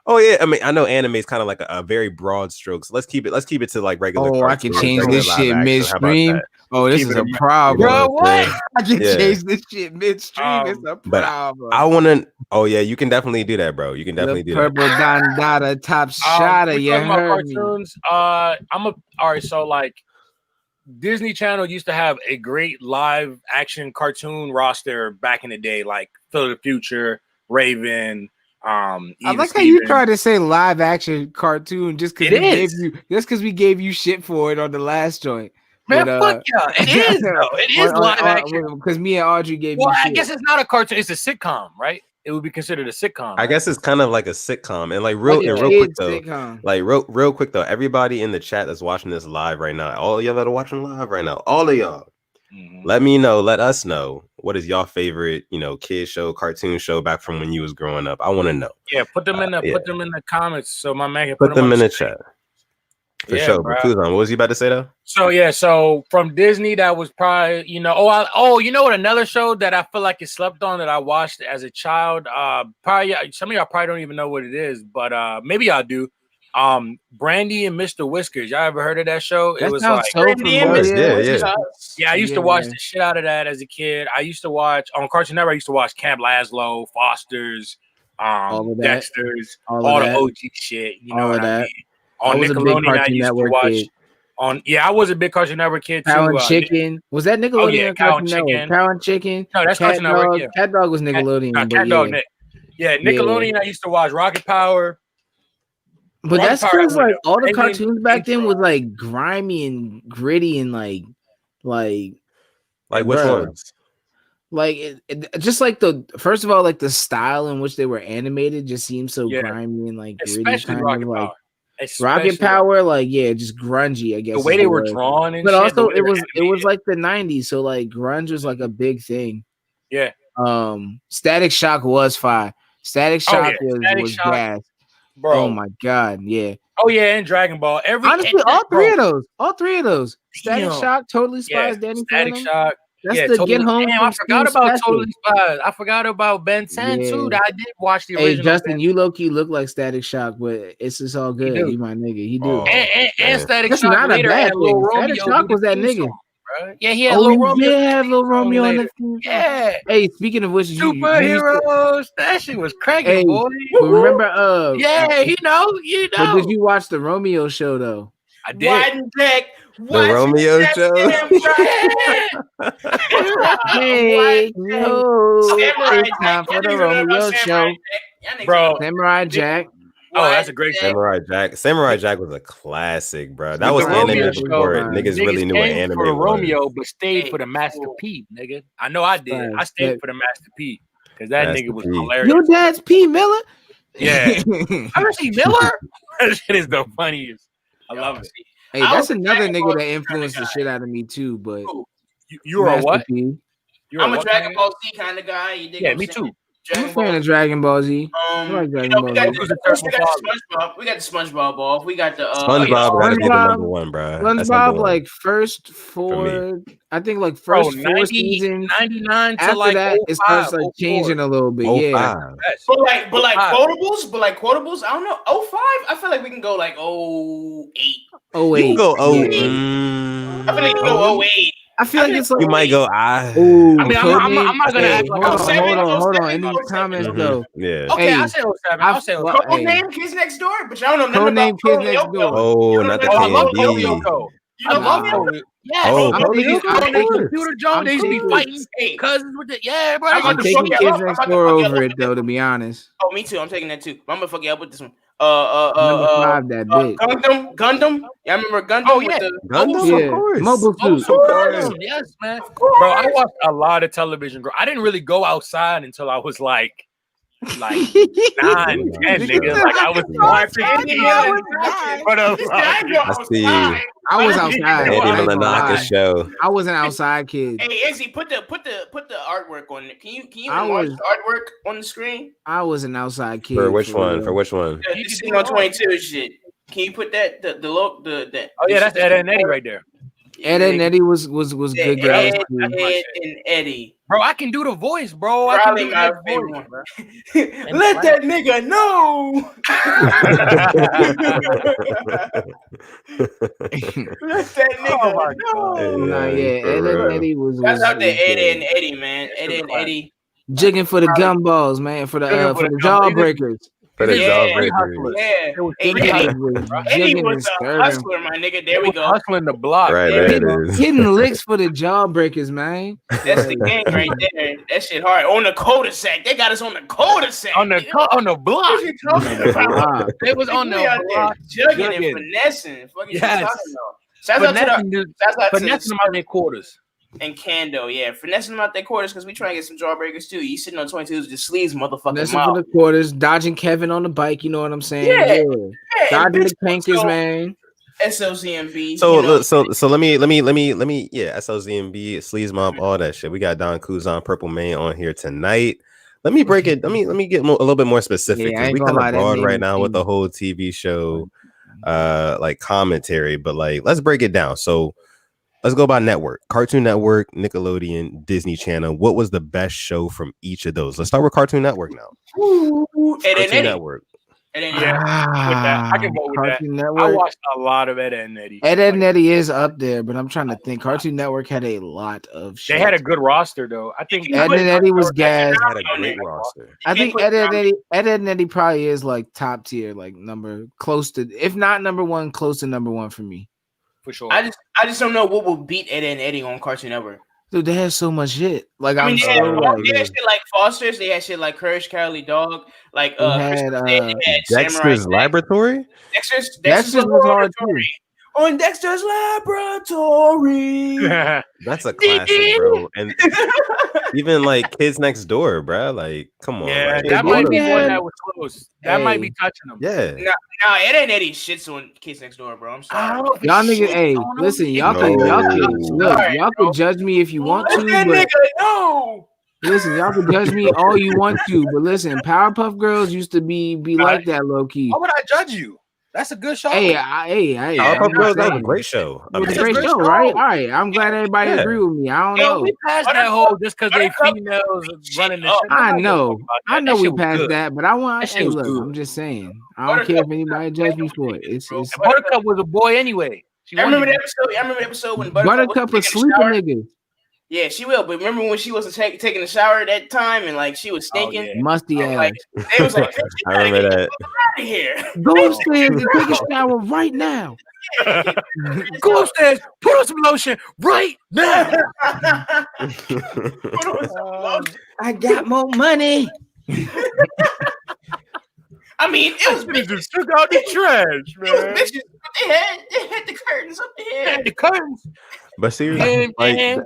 Oh yeah, I mean, I know anime is kind of like a very broad stroke. So let's keep it to like regular. Oh, I can change this shit midstream. Oh, this is a problem. Bro, what? I can change this shit midstream. It's a problem. I want to. Oh yeah, you can definitely do that, bro. You can definitely do that. Purple Dondada top shotter. You heard me. Cartoons. All right. So like, Disney Channel used to have a great live action cartoon roster back in the day, like Phil of the Future, Raven. I like how you tried to say live action cartoon just because we gave you shit for it on the last joint. Man, fuck yeah, it is though. It is live action because me and Audrey gave you. Well, shit. I guess it's not a cartoon; it's a sitcom, right? It would be considered a sitcom. Right? I guess it's kind of like a sitcom, and like real quick though, real quick though, everybody in the chat that's watching this live right now, all of y'all that are watching live right now, all of y'all. Let us know what is your favorite, kid show, cartoon show back from when you was growing up. I want to know. Yeah, put them in the comments so my man can put them in the chat. For sure. But Kuzan, what was you about to say though? So from Disney, that was probably, you know what, another show that I feel like it slept on that I watched as a child. Probably some of y'all probably don't even know what it is, but maybe y'all do. Brandy and Mr. Whiskers. Y'all ever heard of that show? That It was sounds like so familiar. Yeah, I used to watch the shit out of that as a kid. I used to watch on Cartoon Network. I used to watch Camp Lazlo, Foster's, Dexter's, all the OG shit. You know what I mean? On Nickelodeon, I used to watch. I was a big Cartoon Network kid too. Cow and Chicken. Was that Nickelodeon or Cartoon Network? Cow and Chicken. No, that's Cartoon Network. Yeah. Cat Dog was Nickelodeon. Cat Dog, yeah, Nickelodeon. I used to watch Rocket Power. But that's because like all the cartoons back then was like grimy and gritty and like which ones? Like just like first of all, like the style in which they were animated just seemed so grimy and like gritty, especially Rocket Power. Rocket Power, like just grungy, I guess. The way they were drawn, and but also it was like the 90s, so like grunge was like a big thing. Yeah. Static Shock was fire. Static Shock was gas. Bro. Oh my god, yeah. Oh yeah, and Dragon Ball. Honestly, all three of those. Static Shock, Totally Spies, Danny Static Phantom. Shock. That's the totally. Get Home. Damn, I forgot about Totally Spies. I forgot about Ben 10 too. I did watch the original. Hey, Justin, you low key look like Static Shock, but it's just all good. You my nigga. He do. And Static That's Shock not a bad thing. Static Shock was that nigga. Yeah, he had Lil Romeo. Yeah, Lil Romeo on the theme. Yeah. Hey, speaking of which, superheroes, that shit was cracking, boy. Remember? Yeah, you know. But did you watch the Romeo show though? I did. The Romeo show. Hey, it's time for the Romeo show, bro. Samurai Jack. Oh, that's a great show. Samurai Jack. Samurai Jack was a classic, bro. That was anime before niggas really knew what anime for was. Romeo, but stayed for the Master P, nigga. I know I did. I stayed for the Master P because that nigga was hilarious. Your dad's P. Miller? Yeah. Ever see Miller? That shit is the funniest. I love it. Hey, that's another nigga that influenced the shit out of me too. But you're a what? I'm a Dragon Ball Z kind of guy. Yeah, me too. I'm a fan of Dragon Ball Z. I like Dragon Ball Z. We got the SpongeBob ball. We got the SpongeBob gotta be the number one, bro. SpongeBob, like first four, I think like first 4 seasons. 99 to after like that, it starts like changing a little bit. Yeah, but like quotables. I don't know. 05. I feel like we can go like 08. 08. You can go I feel like we can go 08. I feel like it's like you might go. I'm not gonna act like hold on. In these comments though. Yeah. Okay, I say 07. I'll say 07. Codename Kids Next Door, but y'all don't know Codename Kids Next Door. Oh, not the K&D. You know Romeo? Yeah. Oh, Computer Jones. They used to be fighting cousins with it. Yeah, bro. I'm taking Kids Next Door over it though, to be honest. Oh, me too. I'm taking that too. I'm gonna fuck you up with this one. Number 5, that bitch. Gundam. Yeah, I remember Gundam. Oh yeah, Gundam, of course. Mobile Suit. Yes, man. Bro, I watched a lot of television. I didn't really go outside until I was like 9, 10, nigga. Like I was watching. I see you. I was outside. Eddie Malanaka show. I was an outside kid. Hey, Izzy, put the artwork on it. Can you enlarge the artwork on the screen? I was an outside kid. For which one? For which one? This is on 22 shit. Can you put that the look the Oh yeah, that's Ed and Eddie right there. Ed and Eddie was good guys. Ed and Eddie. Bro, I can do the voice, bro. Probably my favorite one, bro. Let that nigga know. Let that nigga know. Nah, yeah, Ed and Eddie was. That's out there, Ed and Eddie, man. Ed and Eddie. Jigging for the gumballs, man. For the jawbreakers. For the jawbreakers. Eddie was a hustler, my nigga. There we go. Hustling the block. Right, there it is. Hitting licks for the jawbreakers, man. That's the game right there. That shit hard. On the cul-de-sac. They got us on the cul-de-sac. On the block. What you talking about? They was on the block. Jugging and finessing. Fuck you talking about? Shout out to them out their quarters. And Kando, yeah, finessing them out their quarters because we trying to get some jawbreakers too. You sitting on 22s with the sleeves, motherfucking finessing for the quarters, dodging Kevin on the bike. You know what I'm saying? Yeah. Dodging the tankers, man. SLZMB. So look, so let me SLZMB, Sleaze Mob, all that shit. We got Don Kuzan, Purple Main on here tonight. Let me break it. Let me get a little bit more specific. Yeah, we kind of broad right now with the whole TV show, like commentary. But like, let's break it down. So let's go by network: Cartoon Network, Nickelodeon, Disney Channel. What was the best show from each of those? Let's start with Cartoon Network now. Cartoon Network. Yeah, I can go with that. Cartoon Network. I watched a lot of Ed, and Eddie. Ed and Eddie is up there, but I'm trying to think. Cartoon Network had a lot of shit. They had a good roster though. I think Ed and Eddie was gas. Had a great roster. I think Ed and Eddie probably is like top tier, like number close to, if not number one, close to number one for me. For sure. I just don't know what will beat Ed and Eddie on Cartoon Network. Dude, they had so much shit. Like I mean, they had shit like Foster's. They had shit like Courage Cowardly Dog. Like they had Dexter's Laboratory. Dexter's was hard too. On Dexter's Laboratory. That's a classic, bro. And even like Kids Next Door, bro. Like, come on. Yeah, like, that might be one that was close. That might be touching them. Yeah. Now Ed and Eddie shits on Kids Next Door, bro. I'm sorry. Y'all niggas, hey, listen, y'all can judge me if you want to, but listen, y'all can judge me all you want to, but listen, Powerpuff Girls used to be like that low key. Why would I judge you? That's a good show. Hey, Powerpuff Girls, that was a great show. It was a great show, right? All right, I'm glad everybody agree with me. I don't know. We passed that whole just because they females running the show. I know we passed that, but I want. Hey, look, I'm just saying. I don't care if anybody judge me for it. It's Buttercup was a boy anyway. I remember the episode when Buttercup was sleeping niggas. Yeah, she will. But remember when she wasn't taking a shower at that time and like she was stinking, musty ass. Like, they was like, I remember that. Out of here. Go upstairs and take a shower right now. Go upstairs, put on some lotion right now. I got more money. I mean, it was bitches took out the trash, man. It was bitches. They had the curtains up there. The curtains. But seriously, like,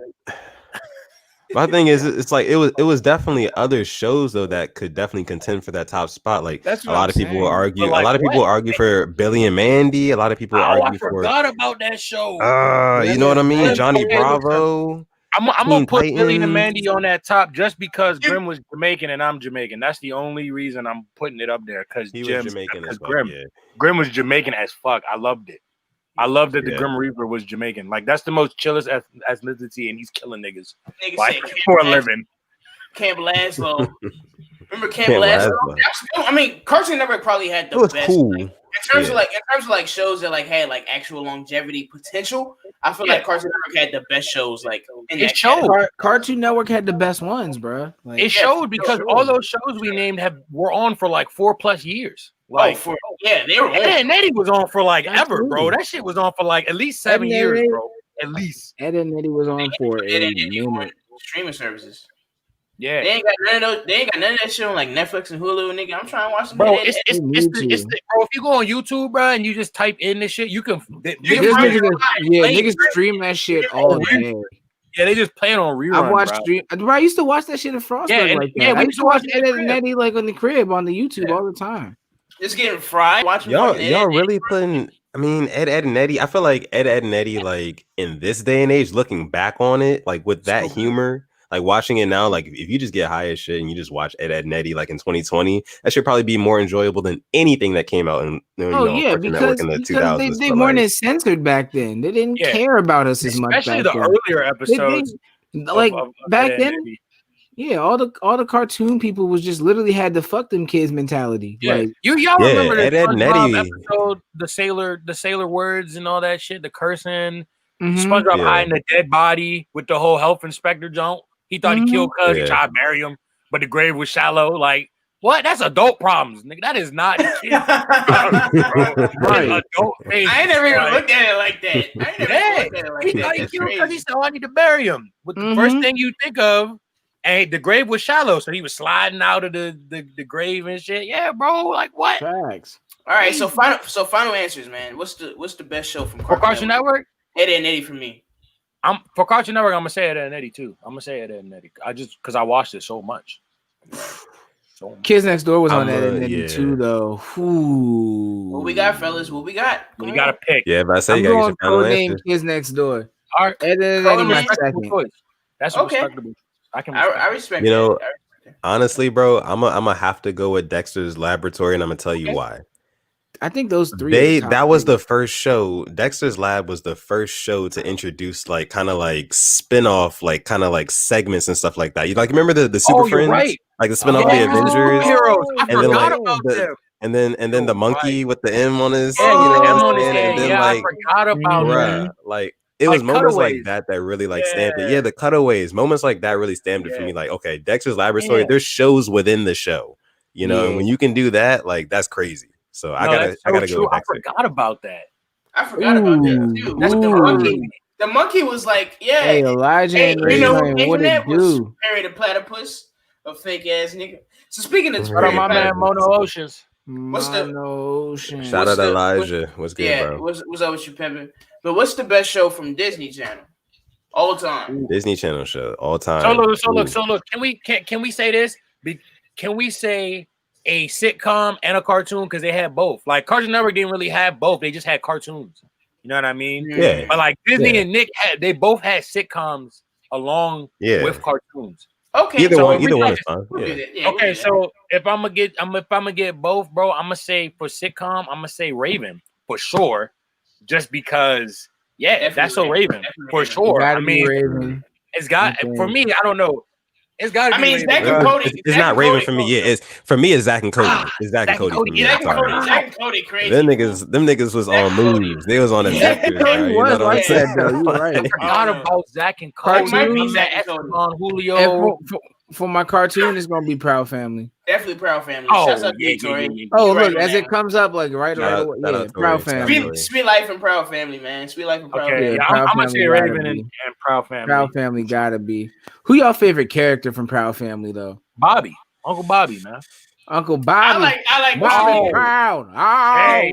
my thing is, it's like it was definitely other shows though that could definitely contend for that top spot. Like a lot of people will argue. Like, a lot of people argue for Billy and Mandy. A lot of people argue for. I forgot about that show. You know what I mean? Johnny Bravo. I'm gonna put Billy and Mandy on that top just because Grim was Jamaican and I'm Jamaican. That's the only reason I'm putting it up there because he was Jamaican as well. Grim was Jamaican as fuck. I loved it. I love that the Grim Reaper was Jamaican. Like that's the most chillest ethnicity, and he's killing niggas like for a living. Camp Laszlo. Remember Camp Laszlo? I mean, Cartoon Network probably had the best. Cool. Like, in terms of like shows that like had like actual longevity potential, I feel like Cartoon Network had the best shows. Like it showed. Cartoon Network had the best ones, bro. Like, it showed because all those shows we named were on for like 4+ years. Like, they were. Ed and Eddie was on for like ever, bro. That shit was on for like at least 7 years, bro. At least. Ed and Eddie was on for a minute. Streaming services. Yeah, they ain't got none of those. They ain't got none of that shit on like Netflix and Hulu, nigga. I'm trying to watch some. Bro, it's bro. If you go on YouTube, bro, and you just type in this shit, you can. Niggas stream that shit all day. Yeah, they just play it on rerun. I watched stream. Bro, I used to watch that shit in Frostburg like that. I used to watch Ed and Eddie like on the crib on the YouTube all the time. Just getting fried. Watching y'all really putting. I mean, Ed and Eddie. I feel like Ed and Eddie, like in this day and age, looking back on it, like with that humor. Like watching it now, like if you just get high as shit and you just watch Ed and Eddie like in 2020, that should probably be more enjoyable than anything that came out in because in the 2000s. They weren't as censored back then. They didn't care about us as much. Especially the earlier episodes. Back then, all the cartoon people was just literally had the fuck them kids mentality. Yeah. Like y'all remember the Ed and Eddie episode, the sailor words and all that shit, the cursing, SpongeBob hiding a dead body with the whole health inspector junk. He thought he killed Cuz. He tried to bury him, but the grave was shallow. Like, what? That's adult problems, nigga. That is not kids. Right. Adult things. I ain't never even looked at it like that. He thought he killed Cuz. He said, "Oh, I need to bury him." But the first thing you think of, and the grave was shallow, so he was sliding out of the grave and shit. Yeah, bro. Like what? Facts. All right, so final answers, man. What's the best show from Cartoon Network? Ed and Eddie for me. For Cartoon Network, I'm gonna say Ed and Eddie too. I'm gonna say Ed and Eddie. I just because I watched it so much. Kids Next Door was on Ed and Eddie too, though. Ooh. What we got, fellas? What we got? You gotta pick. Yeah, but I say I'm you gotta going get your final name answer. Kids Next Door. All right, Ed and Eddie my second. That's respectable. I respect. You know, honestly, bro, I'm gonna have to go with Dexter's Laboratory, and I'm gonna tell you why. I think those three. That was the first show. Dexter's Lab was the first show to introduce like kind of like spin-off, like kind of like segments and stuff like that. You like remember the Super Friends? Right. Like the spin-off of the Avengers. Heroes. I and forgot then, about them. And then the monkey with the M on his, Yeah, you know, M what on I'm his saying? head. And then Yeah, like, I forgot about that. like it was moments cutaways. like that really like stamped it. Yeah, the cutaways, moments like that really stamped it for me. Like, okay, Dexter's Laboratory, there's shows within the show, you know, and when you can do that, like that's crazy. So I gotta go with Dexter. I forgot about that. I forgot about that too. That's the monkey. The monkey was like, yeah. Hey, Elijah and you know Raven, what it do? Married a platypus, a fake ass nigga. So speaking of my man Mono Oceans. Shout out Elijah. What's good, bro? What's up with you, pimpin'? But what's the best show from Disney Channel? All time. Disney Channel show, all time. So look. Can we say this? Can we say a sitcom and a cartoon because they had both? Like Cartoon Network didn't really have both; they just had cartoons. You know what I mean? Yeah. But like Disney and Nick they both had sitcoms along with cartoons. Okay. Either one is fine. Yeah. Okay, so if I'm gonna get both, bro, I'm gonna say for sitcom, I'm gonna say Raven for sure, just because. Yeah, that's a Raven for sure. I mean, Raven. It's got for me. I don't know. It's got to be. Zach and Cody. It's not Raven for me. Yeah, it's for me. It's Zach and Cody. It's Zach and Cody for me. Zach and Cody, crazy. Them niggas was on moves. They was on a vector. You know what I'm saying? You're right. I forgot about Zach and Cody. On Julio. For my cartoon, it's gonna be Proud Family. Definitely Proud Family. Shouts out to Victoria. Oh, look, as it comes up, like right away. Yeah, Proud Family. Sweet Life and Proud Family, man. Sweet Life and Proud Family. Yeah, I'm gonna say Raven and Proud Family. Proud Family gotta be. Who y'all favorite character from Proud Family though? Bobby, Uncle Bobby, man. Uncle Bobby. I like Bobby Bobby. Proud. Hey.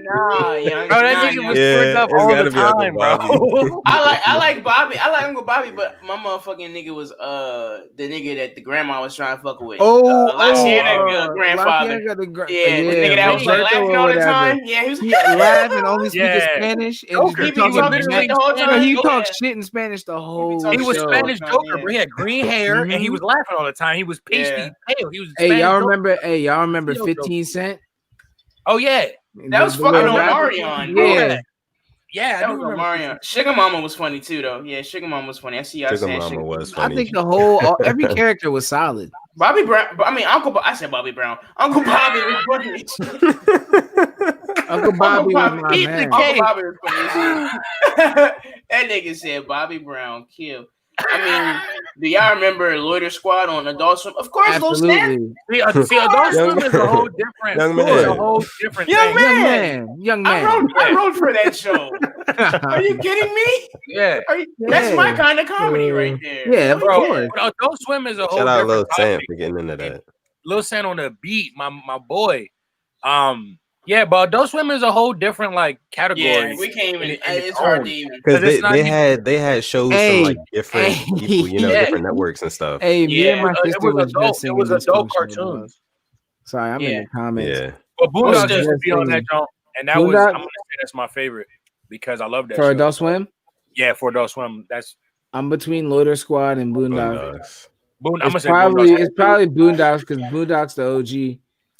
Nah, young. Bro, that nigga was turned up all the time, bro. I like Bobby. I like Uncle Bobby, but my motherfucking nigga was the nigga that the grandma was trying to fuck with. Grandfather. The nigga that was like laughing all the time. Yeah, he was laughing, only speaking Spanish. And he talked shit in Spanish the whole show. He was Spanish Joker, but he had green hair and he was laughing all the time. He was pasty pale. He was. Y'all remember 15 Cent? Oh yeah, that was fucking Omarion. Yeah, that was Omarion. Sugar Mama was funny too, though. Yeah, Sugar Mama was funny. I see y'all saying Sugar Mama was funny. I think every character was solid. Bobby Brown. I mean, I said Bobby Brown. Uncle Bobby was funny. Uncle Bobby was my man. Uncle Bobby was funny. That nigga said Bobby Brown kill. I mean, do y'all remember Loiter Squad on Adult Swim? Of course, absolutely. See, Adult Swim is a whole different. Young man. I wrote for that show. Are you kidding me? Yeah. That's my kind of comedy right there. Yeah, of course. Adult Swim is a whole. Shout out different Lil Sam for getting into that. Lil Sam on the beat, my boy. Yeah, but Adult Swim is a whole different like category. Yeah, we can't even. It's hard to even because they had shows from like different people, you know, different networks and stuff. Hey, me and my sister was just singing. It was adult cartoons. Sorry, I'm in the comments. Yeah, but Boondocks used to be on that joint, and that was I'm gonna say that's my favorite because I love that. For Adult Swim. Yeah, for Adult Swim, I'm between Loiter Squad and Boondocks. It's probably Boondocks because Boondocks the OG.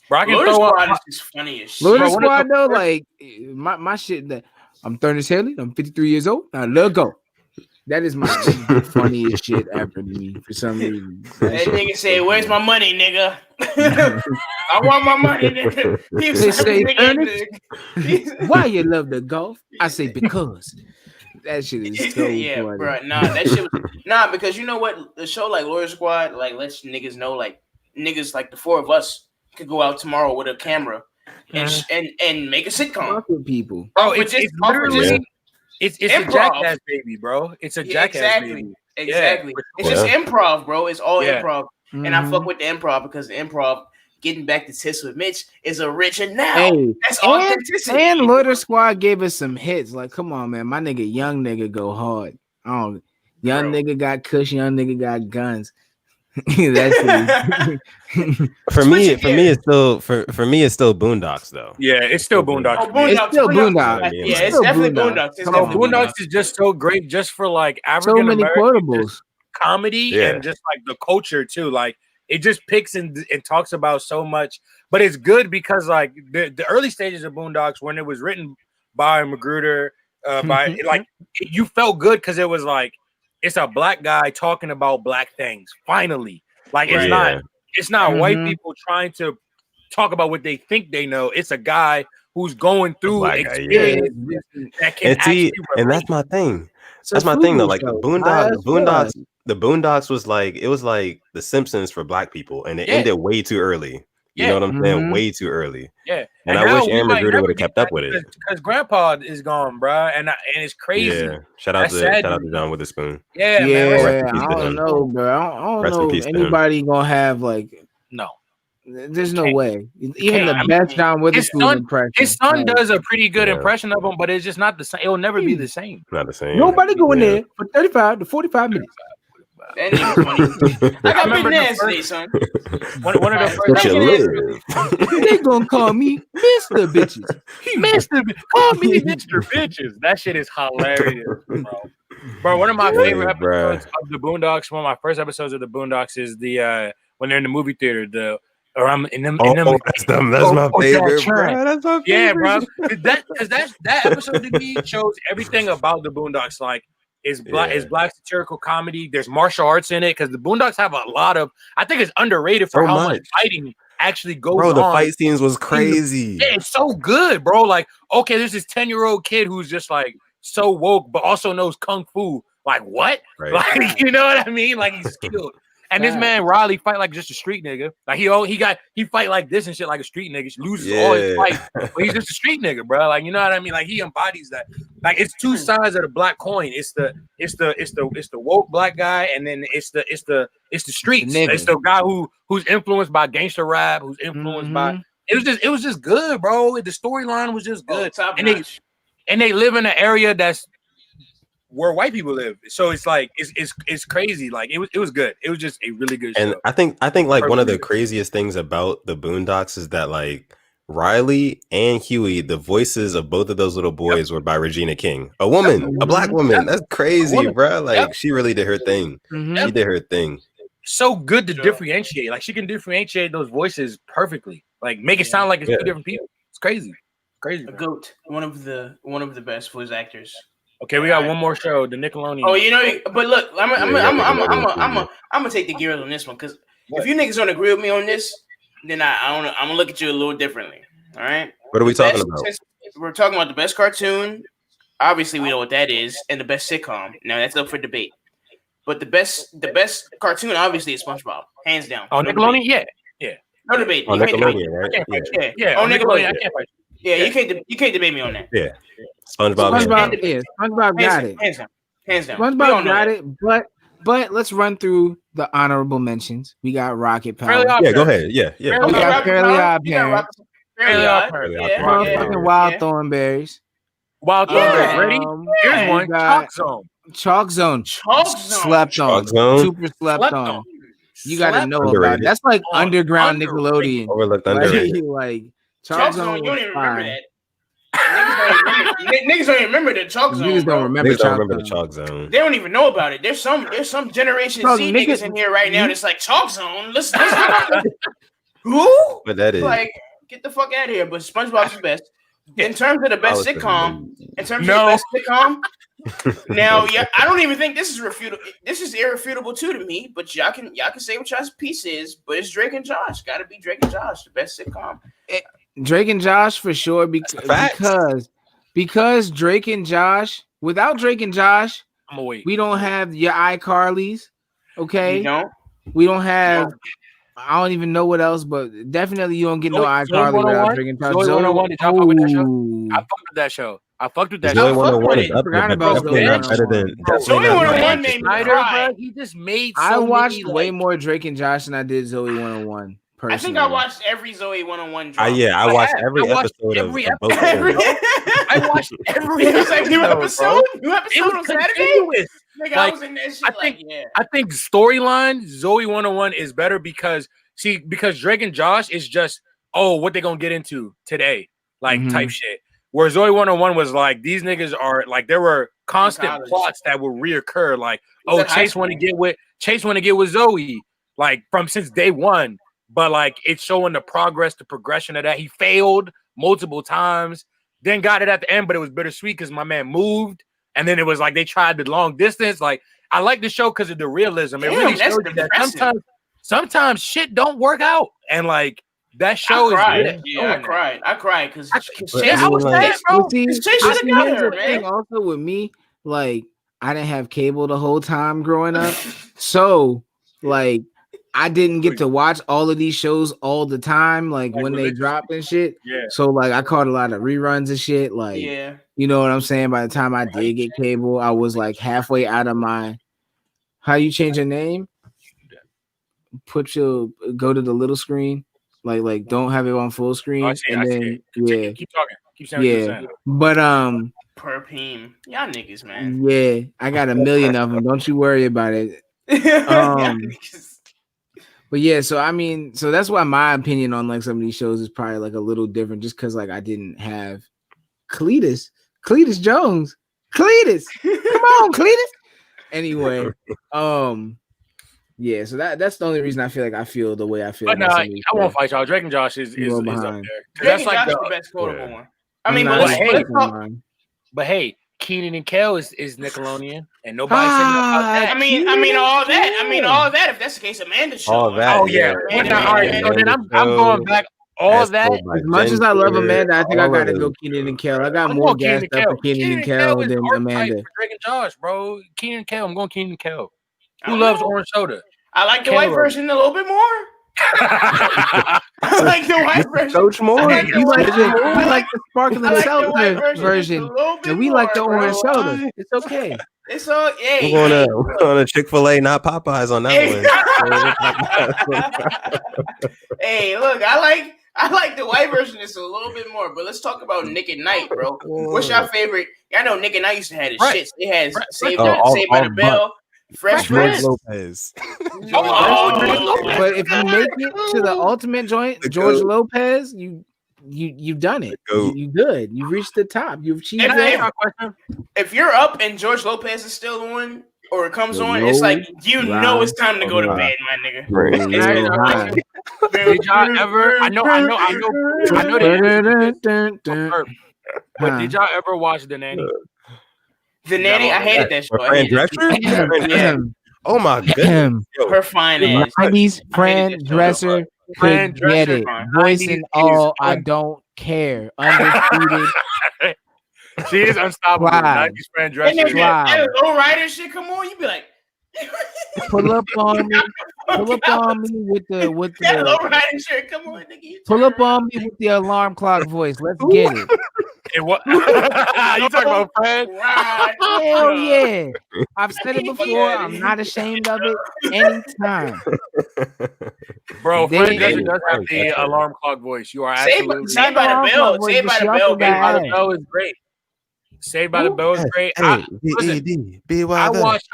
Bro, Loiter Squad is just funny as shit. Loiter Squad though, like my shit. That I'm 30 I'm 53 years old. Now let go. That is my funniest shit ever to me for some reason. That nigga say, "Where's my money, nigga? I want my money, nigga." They say, Ernest, why you love the golf? I say because. That shit is so yeah, funny. bro. Nah, that shit was because you know what? The show like Loiter Squad like lets niggas know like niggas like the four of us could go out tomorrow with a camera and make a sitcom. Fuck with people. Bro, it's literally it's a Jackass baby, bro. It's a Jackass baby. Exactly. It's just improv, bro. It's all improv. And I fuck with the improv because the improv, getting back to Tiss with Mitch, is original now. Hey, that's authenticity. And Loiter Squad gave us some hits. Like, come on, man. My nigga, young nigga go hard. Young nigga got kush, young nigga got guns. That's for me it's still Boondocks though. Yeah, it's still Boondocks. It's still Boondocks. Yeah, it's definitely Boondocks. Boondocks is just so great just for like African American comedy and just like the culture too. Like it just picks and talks about so much, but it's good because like the early stages of Boondocks when it was written by Magruder, you felt good because it was like it's a black guy talking about black things. Finally, like it's It's not white people trying to talk about what they think they know. It's a guy who's going through experience that can actually relate. And that's my thing. That's my thing though. Like the Boondocks was like it was like The Simpsons for black people, and it ended way too early. You know what I'm saying? Way too early. Yeah, and I wish Aaron McGruder would have kept up with it because Grandpa is gone, bro, and it's crazy. Yeah, shout out to John Witherspoon. Yeah, man. I don't know, bro. I don't know if anybody gonna have like no. There's no way. Even the best John Witherspoon impression. His son does a pretty good impression of him, but it's just not the same. It'll never be the same. Not the same. Nobody go in there for 35 to 45 minutes. I got big nails today, son. One of the first they gonna call me Mr. Bitches. Call me Mr. Bitches. That shit is hilarious, bro. One of my favorite episodes of the Boondocks, one of my first episodes of the Boondocks is the when they're in the movie theater, that's my favorite, bro. That's my favorite. Yeah, bro. That episode to me shows everything about the Boondocks. Like, it's black satirical comedy. There's martial arts in it because the Boondocks have a lot of. I think it's underrated for how much fighting actually goes on. Bro, the fight scenes was crazy. Yeah, it's so good, bro. Like, okay, there's this 10-year-old kid who's just like so woke, but also knows kung fu. Like, what? Right. Like, you know what I mean? Like, he's skilled. And this man Riley fight like just a street nigga. Like he fight like this and shit like a street nigga. He loses all his fight, but he's just a street nigga, bro. Like, you know what I mean? Like, he embodies that. Like, it's two sides of the black coin. It's the woke black guy, and then it's the streets. It's the guy who's influenced by gangster rap, who's influenced by. It was just good, bro. The storyline was just good, and they live in an area that's where white people live, so it's like it's crazy. Like, it was good. It was just a really good show. And I think like one of the craziest things about the Boondocks is that like Riley and Huey, the voices of both of those little boys were by Regina King, a woman, a black woman. That's crazy, bro. Like, she really did her thing. She did her thing. So good to differentiate. Like, she can differentiate those voices perfectly. Like, make it sound like it's two different people. It's crazy. A goat. One of the best voice actors. Okay, we got one more show, the Nickelodeon. Oh, you know, but look, I'm gonna take the gears on this one because if you niggas don't agree with me on this, then I'm gonna look at you a little differently. All right. What are we talking about? We're talking about the best cartoon. Obviously, we know what that is, and the best sitcom. Now that's up for debate. But the best cartoon, obviously, is SpongeBob, hands down. Oh, Nickelodeon, yeah. No debate. On Nickelodeon, right? Yeah. On Nickelodeon, I can't fight. Yeah, you can't debate me on that. Yeah. SpongeBob got it. Hands down. SpongeBob got it, but let's run through the honorable mentions. We got Rocket Power. Yeah, go ahead. Yeah. We got Fairly Odd Parents. Fucking Wild Thornberries. Wild Thornberries. Ready? Here's one. Chalk Zone. Slept on. Super slept on. You got to know about it. That's like underground Nickelodeon. Overlooked, underrated. Like, Chalk Zone, you don't even remember that. Niggas don't even remember the Chalk Zone. Niggas don't remember the Chalk Zone. They don't even know about it. There's some Generation Z niggas in here right now that's like, Chalk Zone. Listen. Who? But that is like, get the fuck out of here. But SpongeBob's the best. In terms of the best sitcom, now, I don't even think this is refutable. This is irrefutable too to me. But y'all can say what y'all's piece is. But it's Drake and Josh. Got to be Drake and Josh, the best sitcom. Drake and Josh for sure because Drake and Josh. Without Drake and Josh, we don't have your iCarly's. Okay, we don't have. I don't even know what else, but definitely you don't get no iCarly without Drake and Josh. Zoe 101, did y'all fuck with that show? I fucked with that show. Zoe 101 is better than Zoe 101 made me cry. He just made. I watched way more Drake and Josh than I did Zoe 101. Personally. I think I watched every Zoe 101 drama. I watched every episode of both. I watched every episode. New episode on Saturday? Nigga, I was in that shit I think storyline Zoe 101 is better because Drake and Josh is just what they gonna get into today, like type shit. Where Zoe 101 was like, these niggas are like, there were constant plots that would reoccur, like, Chase want to get with Zoe, like from since day one. But like, it's showing the progression of that. He failed multiple times, then got it at the end, but it was bittersweet because my man moved. And then it was like they tried the long distance. Like, I like the show because of the realism. It really showed you that sometimes shit don't work out, and like that show is good at Yeah, I cried. I cried because I was sad, bro. Here's the thing also with me, like I didn't have cable the whole time growing up, so like I didn't get to watch all of these shows all the time, like when they dropped and shit. Yeah. So like I caught a lot of reruns and shit. Like, you know what I'm saying? By the time I did get cable, I was like halfway out of my. How you change your name? Go to the little screen. Like don't have it on full screen. I see. Keep talking. Keep saying what you're saying. But Perpeem. Y'all niggas, man. Yeah, I got a million of them. Don't you worry about it. But yeah, so I mean, so that's why my opinion on like some of these shows is probably like a little different, just because like I didn't have Cletus Jones. Cletus, come on, Cletus. Anyway, yeah, so that's the only reason I feel like I feel the way I feel. But no, I won't fight y'all. Drake and Josh is up there. That's like the best quotable one. I mean, but hey, Keenan and Kel is Nickelodeon, and nobody said about that. I mean all that. If that's the case, Amanda show. All that. Oh yeah. All right. So then I'm going back. All that. As much as I love Amanda, I think I gotta go Keenan and Kel. I got more gas up for Keenan and Kel than Amanda. For Drake and Josh, bro. Keenan and Kel. I'm going Keenan and Kel. Who loves orange soda? I like the white version a little bit more. I like the white version. Coach Moore. You like the sparkling seltzer version, and we like the orange soda. It's okay. It's all. Hey, we're going to Chick-fil-A, not Popeyes on that one. Hey, look, I like the white version just a little bit more. But let's talk about Nick at Night, bro. What's your favorite? I know Nick at Night used to have his shit. It has Saved by the Bell. Fresh Prince Lopez. But if you make it to the ultimate joint, George Lopez, you've done it. You good. You reached the top. You've achieved it. If you're up and George Lopez is still on or it comes on, it's like know it's time to go to bed, my nigga. Did y'all ever? I know. But did y'all ever watch The Nanny? The Nanny, I hated that show. Fran Drescher? Yeah. Oh my goodness. Her fine ass. 90s Fran Dresser could get it. Voice and all, I don't care. Undisputed. She is unstoppable. 90s Fran Dresser. That low rider shit come on, you be like, pull up on me with the that low rider shit come on, nigga. Pull up on me with the alarm clock voice. Let's get it. And what you talking about, Fred? Hell yeah! I've said it before. I'm not ashamed of it. Anytime, bro. Fred Drescher does have the alarm clock voice. You are absolutely Saved by the Bell. Saved by the Bell. Saved by the Bell is great. Saved by the Bell is great. I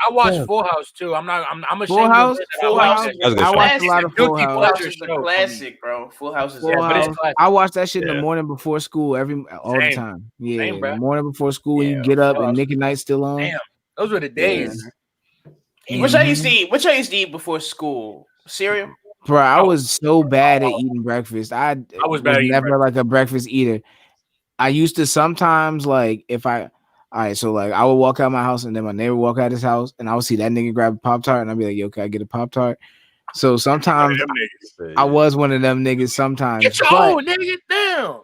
watched Full House too. I'm ashamed. Full House. I watched a lot of Full House. Full House is a classic, bro. Full House is. I watch that shit in the morning before school all the time. Yeah, the morning before school, you get up and Nick at Night still on. Damn, those were the days. What y'all used to eat? What y'all used to eat before school? Cereal. Bro, I was so bad at eating breakfast. I was never like a breakfast eater. I used to sometimes like I would walk out my house and then my neighbor would walk out his house and I would see that nigga grab a Pop-Tart and I'd be like, yo, can I get a Pop-Tart? So sometimes I was one of them niggas sometimes. Get your old nigga down.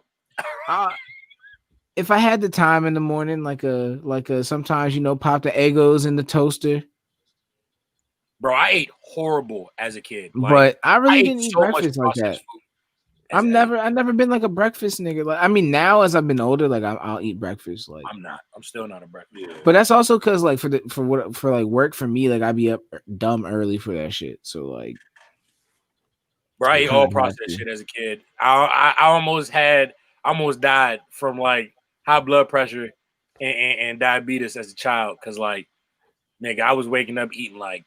If I had the time in the morning, like a sometimes, pop the Eggos in the toaster. Bro, I ate horrible as a kid. But I really didn't eat breakfast like that. I've never been like a breakfast nigga. Like, I mean, now as I've been older, like I'll eat breakfast. Like I'm still not a breakfast. But that's also because like for work for me, like I be up dumb early for that shit. So like, bro, I ate all processed shit as a kid. I almost died from like high blood pressure and diabetes as a child because like, nigga, I was waking up eating like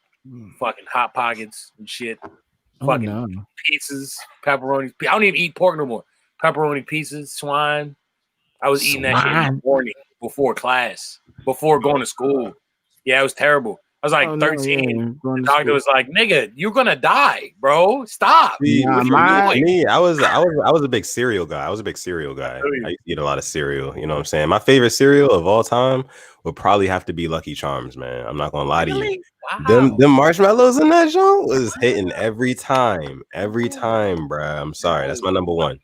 fucking Hot Pockets and shit. Fucking pizzas, pepperoni. I don't even eat pork no more. Pepperoni pizzas, swine. I was eating that shit in the morning before class, before going to school. Yeah, it was terrible. I was like 13. The doctor was like, "Nigga, you're gonna die, bro. Stop." See, me, I was a big cereal guy. I used to eat a lot of cereal. You know what I'm saying? My favorite cereal of all time would probably have to be Lucky Charms, man. I'm not gonna lie to you. Wow. Them marshmallows in that joint was hitting every time, bruh. I'm sorry, that's my number one.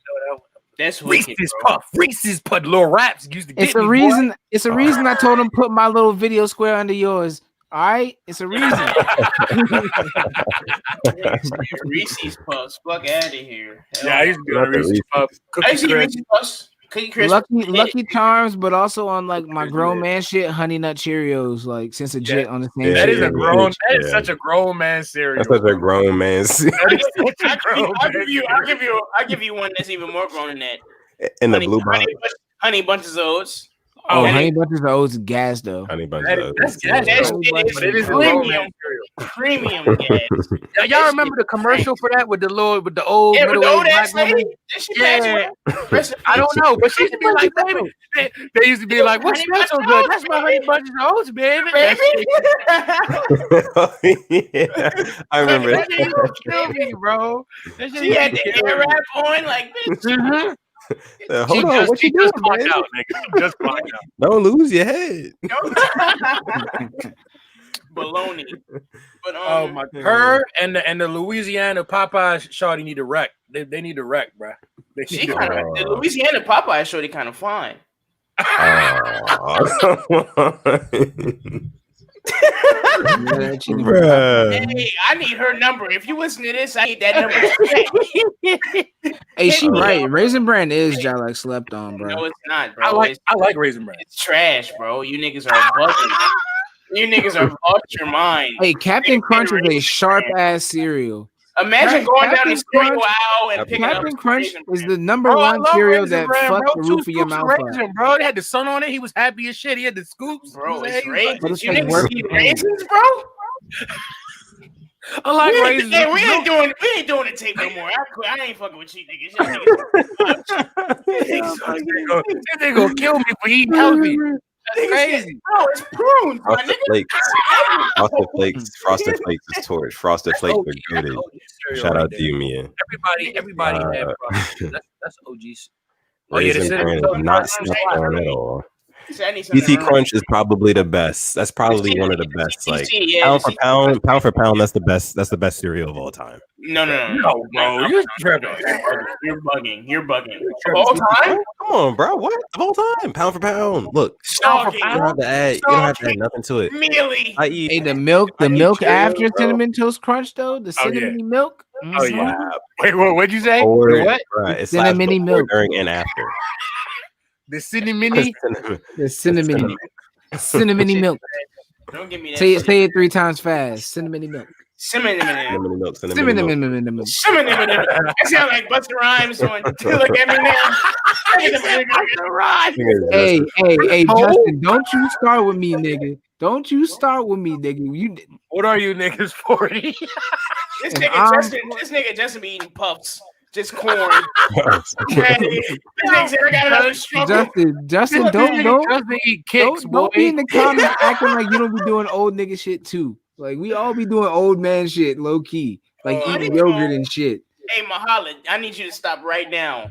That's Reese's Puff, Reese's Puff, little raps used to get It's a reason. It's a reason I told him put my little video square under yours. All right, it's a reason. Reese's Puffs, fuck out of here. Yeah, I used to be on Reese's Puffs. I used to eat Reese's Puffs. Lucky Charms, but also on like my grown man shit, Honey Nut Cheerios, like since a jit on the same. That shit. That is such a grown man cereal. That's such a grown man cereal. I'll give you one that's even more grown than that. In the blue box. Honey Bunches of Oats. Oh, Honey Bunches of Oats is gas though. Honey Bunches of Oats. That's gas. But it is premium gas. Y'all remember the commercial for that with the old middle-aged black woman? Yeah. I don't know, but she used to be like, baby. They used to be like, what's that so good? That's my Honey Bunches of Oats, baby. Yeah, I remember that. That used to kill me, bro. She had the air wrap on, like, bitch. Hold on, what you doing, man? Out, nigga. Just clock out. Don't lose your head. Baloney. But oh my God. Her and the Louisiana Popeyes shorty need to wreck. They need to wreck, bro. The Louisiana Popeyes shorty kind of fine. Hey, I need her number. If you listen to this, I need that number. Hey, she right. Raisin Bran is just like slept on, bro. No, it's not, bro. I like Raisin Bran. It's trash, bro. You niggas are bugging. You niggas are off your mind. Hey, Captain Crunch is a sharp ass cereal. Imagine going down the cereal aisle and picking up Captain Crunch is the number one cereal that fucked the roof of your mouth up. Bro, it had the sun on it. He was happy as shit. He had the scoops. Bro, it's raisins. You niggas eat raisins, bro? I like raisins. Hey, we ain't doing the tape no more. I ain't fucking with you niggas. This nigga gonna kill me for eating healthy. That's crazy. Bro, it's prunes, my nigga. Frosted Flakes is torch. Frosted Flakes are good. Shout out to you, Mia. Everybody had that's OGs. Raisin Bran is not slept on at all. BT Crunch is probably the best. That's probably one of the best. Like pound for pound, that's the best. That's the best cereal of all time. No, bro. You're tripping. You're bugging. Of all time? Come on, bro. What? Of all time? Pound for pound. Look. You don't have to add nothing to it. Mealy. Hey, the milk after Cinnamon Toast Crunch though. The cinnamon milk. Oh yeah. Wait, what'd you say? What? It's cinnamon milk during and after. The cinnamon. The cinnamon milk. Don't give me that. Say it 3 times fast. Cinnamon milk. Cinnamon milk. Cinnamon. That sounds like Busta Rhymes on Look at Me Now. Hey, Justin, don't you start with me, nigga. Don't you start with me, nigga. What are you niggas 40? This nigga Justin be eating puffs. Just corn. Justin, don't eat kicks, don't be in the comments acting like you don't be doing old nigga shit too. Like we all be doing old man shit, low key, like eating yogurt and shit. Hey, Mahala, I need you to stop right now.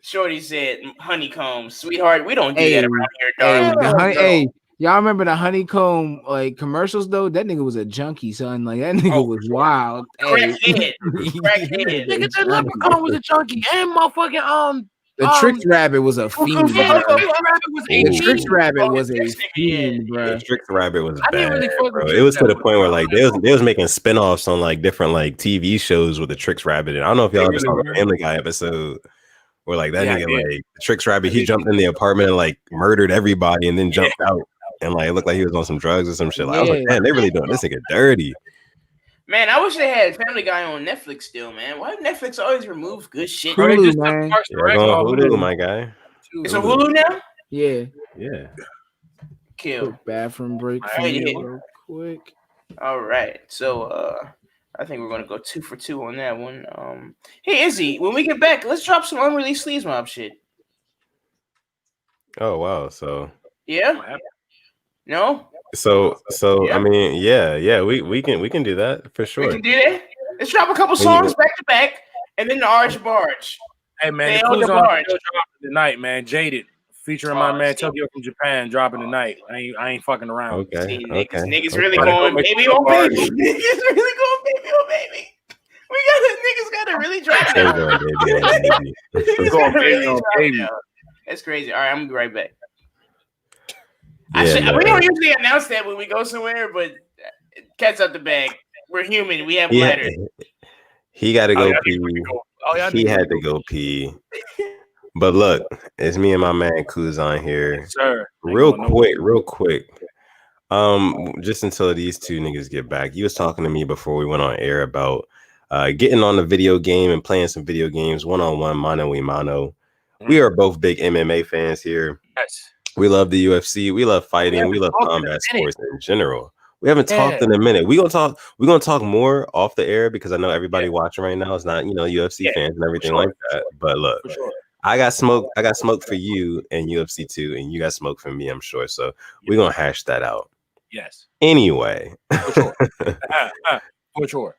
Shorty said, "Honeycomb, sweetheart, we don't do that around here, dog." Y'all remember the honeycomb like commercials though? That nigga was a junkie, son. Like that nigga was wild. Crackhead. Nigga, the leprechaun was a junkie, and motherfucking the Tricks Rabbit was a fiend. The Tricks Rabbit was a fiend, bro. The Tricks Rabbit was bad, bro. It was to the point where like they was making spinoffs on like different like TV shows with the Tricks Rabbit. And I don't know if y'all ever saw the Family Guy episode where like that nigga like the Tricks Rabbit, he jumped in the apartment and like murdered everybody and then jumped out and like it looked like he was on some drugs or some shit. Like I was like, man, they really doing this nigga dirty. Man, I wish they had Family Guy on Netflix still, man. Why Netflix always remove good shit? Hulu, man. Hulu, my guy. It's on Hulu now? Yeah. Kill. Quick bathroom break for me real quick. All right. So I think we're gonna go 2 for 2 on that one. Hey Izzy, when we get back, let's drop some unreleased Sleaze Mob shit. Oh wow, so yeah. No? So I mean, yeah, we can do that for sure. We can do that. Let's drop a couple songs back to back, and then the Arch Barge. Hey man, the Kuzon dropping tonight, man. Jaded, featuring my man Tokyo from Japan, dropping tonight. I ain't fucking around. Okay, niggas really going baby on baby. Niggas really going baby on baby. Niggas gotta really drop it. That's crazy. All right, I'm gonna be right back. We don't usually announce that when we go somewhere, but cat's out the bag. We're human. We have ladders. He got to go pee. He had to go pee. But look, it's me and my man Kuzon here. Yes, sir. Real quick. Just until these two niggas get back. You was talking to me before we went on air about getting on the video game and playing some video games one-on-one, mano y mano. We are both big MMA fans here. Yes. We love the UFC. We love fighting. We love combat sports in general. We haven't talked in a minute. We're gonna talk more off the air because I know everybody watching right now is not, UFC fans and everything like that. But look, I got smoke for you and UFC too, and you got smoke for me, I'm sure. So we're gonna hash that out. Yes. Anyway. For sure.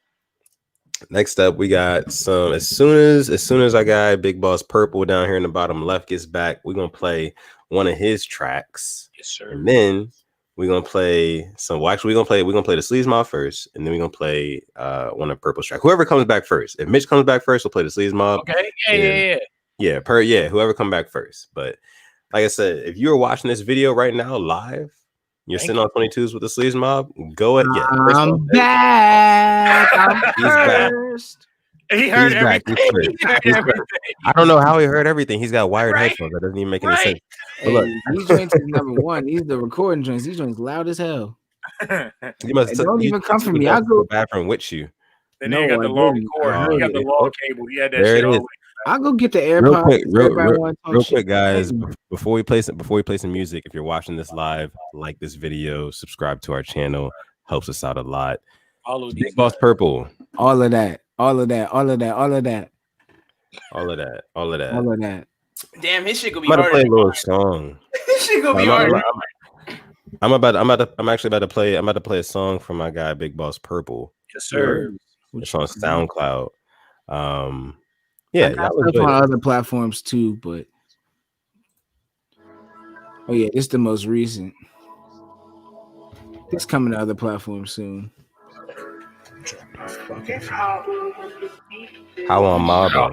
Next up, we got some as soon as our guy Big Boss Purple down here in the bottom left gets back, we're gonna play one of his tracks. Yes, sir. And then we're gonna play we're gonna play the Sleaze Mob first, and then we're gonna play one of Purple's track. Whoever comes back first. If Mitch comes back first, we'll play the Sleaze Mob. Okay. Yeah. Whoever come back first. But like I said, if you're watching this video right now live, you're sitting on 22s with the Sleaze Mob, go ahead. Yeah. I'm back. He's back. He heard everything. I don't know how he heard everything. He's got wired headphones. That doesn't even make any sense. Hey, look, these joints is number one. These are the recording joints. These joints loud as hell. You must don't even come from me. I'll go bathroom with you. Then you got the long cord. You got the long cable. He had that shit all the way. I'll go get the AirPods. Real quick, guys. Before we play some music, if you're watching this live, like this video, subscribe to our channel. Helps us out a lot. Big Boss Purple. All of that. Damn, his shit gonna be hard. I'm gonna play a little song. His shit gonna be hard. I'm actually about to play a song from my guy Big Boss Purple. Yes, sir. It's on SoundCloud. Yeah, that was on other platforms too, but it's the most recent. It's coming to other platforms soon. How on Marble?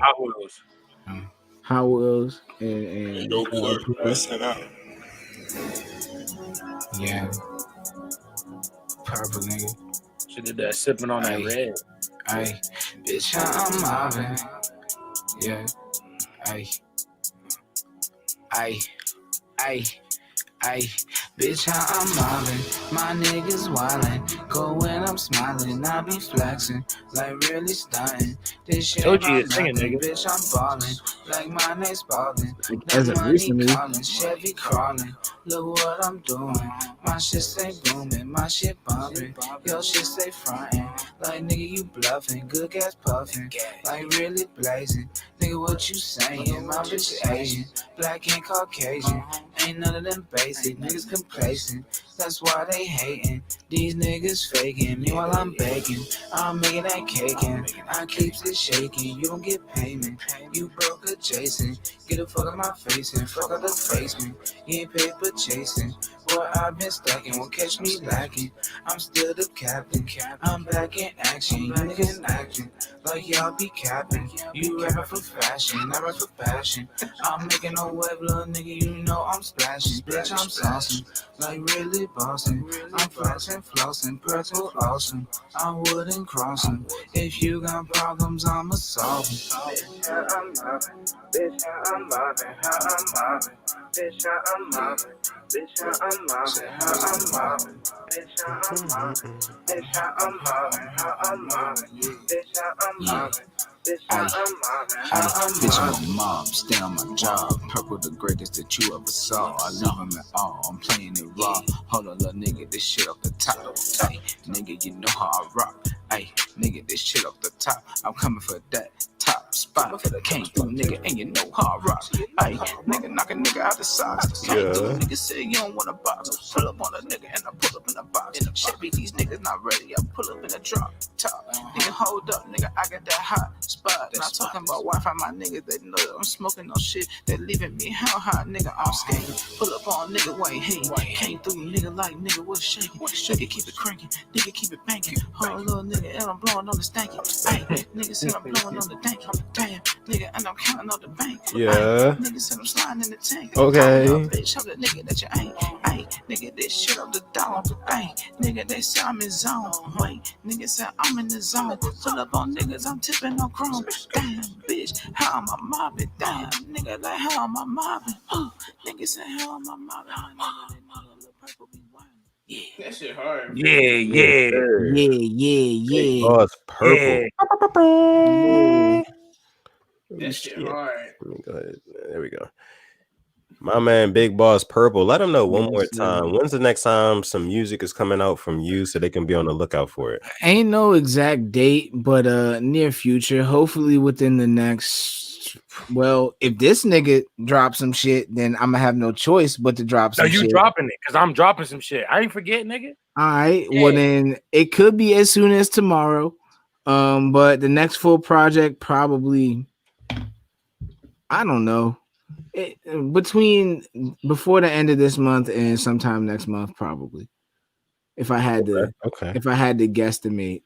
How Wills and yeah, Purple nigga. She did that sipping on that red. Ay, bitch, I'm Marvin. Yeah, ay, bitch, I'm Marvin. My niggas wildin'. Go when I'm smiling. I be flexing, like really stunting. This shit, told you singing, nigga. Bitch, I'm ballin', like my name's ballin'. As of recently, Chevy crawling. Look what I'm doing. My shit stay booming, my shit bumping. Yo, shit stay frontin'. Like nigga, you bluffing. Good gas puffing, like really blazing. Nigga, what you saying? My bitch Asian, black and Caucasian. Ain't none of them basic niggas complacent. That's why they hating. These niggas faking. Meanwhile I'm baking. I'm making that cake and I keeps it shaking. You don't get payment. You broke adjacent. Get the fuck out my face and fuck out the basement. You ain't paper chasing. Boy, I've been stacking. Won't catch me lacking. I'm still the captain. I'm back in action. You niggas acting like y'all be capping. You rapping for fashion. I rap for passion. I'm making no web, little nigga. You know I'm splashing. Bitch, I'm saucing. Like really bossing. I'm flashing, flossing. Purple awesome. I wouldn't cross them. If you got problems, I'ma solve them. Bitch, I'm mobbing. Bitch, I'm mobbing. How I'm mobbing. Bitch, I'm mobbing. Bitch, I'm mobbing. How I'm mobbing. Bitch, I'm mobbing. Bitch, I'm mobbing. How I'm mobbing. Bitch, I'm mobbing. Bitch, I'm a mob, stay on my job. Purple the greatest that you ever saw. I love him at all, I'm playing it raw. Hold on, little nigga, this shit off the top. Hey, nigga, you know how I rock. Hey, nigga, this shit off the top. I'm coming for that top spot. Came through, nigga, and you know hard rock. Hey, nigga, knock a nigga out the socks. Came through, nigga said you don't want a box. Pull up on a nigga and I pull up in a box. Shit be these niggas not ready. I pull up in a drop top. Nigga, hold up, nigga, I got that hot spot. Not talking about Wi-Fi, my niggas, they know that I'm smoking no shit. They leaving me how hot, nigga, I'm skating. Pull up on nigga, wait, hey. Came through, nigga, like, nigga, what's shaking? Nigga, keep it cranking. Nigga, keep it banking. Hold little nigga, and I'm blowing on the stanky. Hey, nigga said I'm blowing on the danky. Damn, nigga, and I'm counting on the bank. Yeah. Nigga said I'm sliding in the tank. Okay. Bitch, I'm the nigga that you ain't. Hey, nigga, this shit up the dome. Hey, nigga, they say I'm in zone. Wait, nigga said I'm in the zone. Pull up on niggas, I'm tipping on chrome. Damn, bitch, how am I mobbing? Damn, nigga, like, how am I mobbing? Nigga said, how am I mobbing? Yeah, that shit hard. Yeah. Oh, it's purple. That shit hard. Let me go ahead. There we go. My man, Big Boss Purple. Let them know one more time. When's the next time some music is coming out from you so they can be on the lookout for it? Ain't no exact date, but near future. Hopefully within the next. Well, if this nigga drops some shit, then I'm gonna have no choice but to drop some shit. No, you dropping it because I'm dropping some shit. I ain't forget, nigga. All right. Yeah. Well, then it could be as soon as tomorrow. But the next full project probably, I don't know. Before the end of this month and sometime next month, probably. If I had to guesstimate.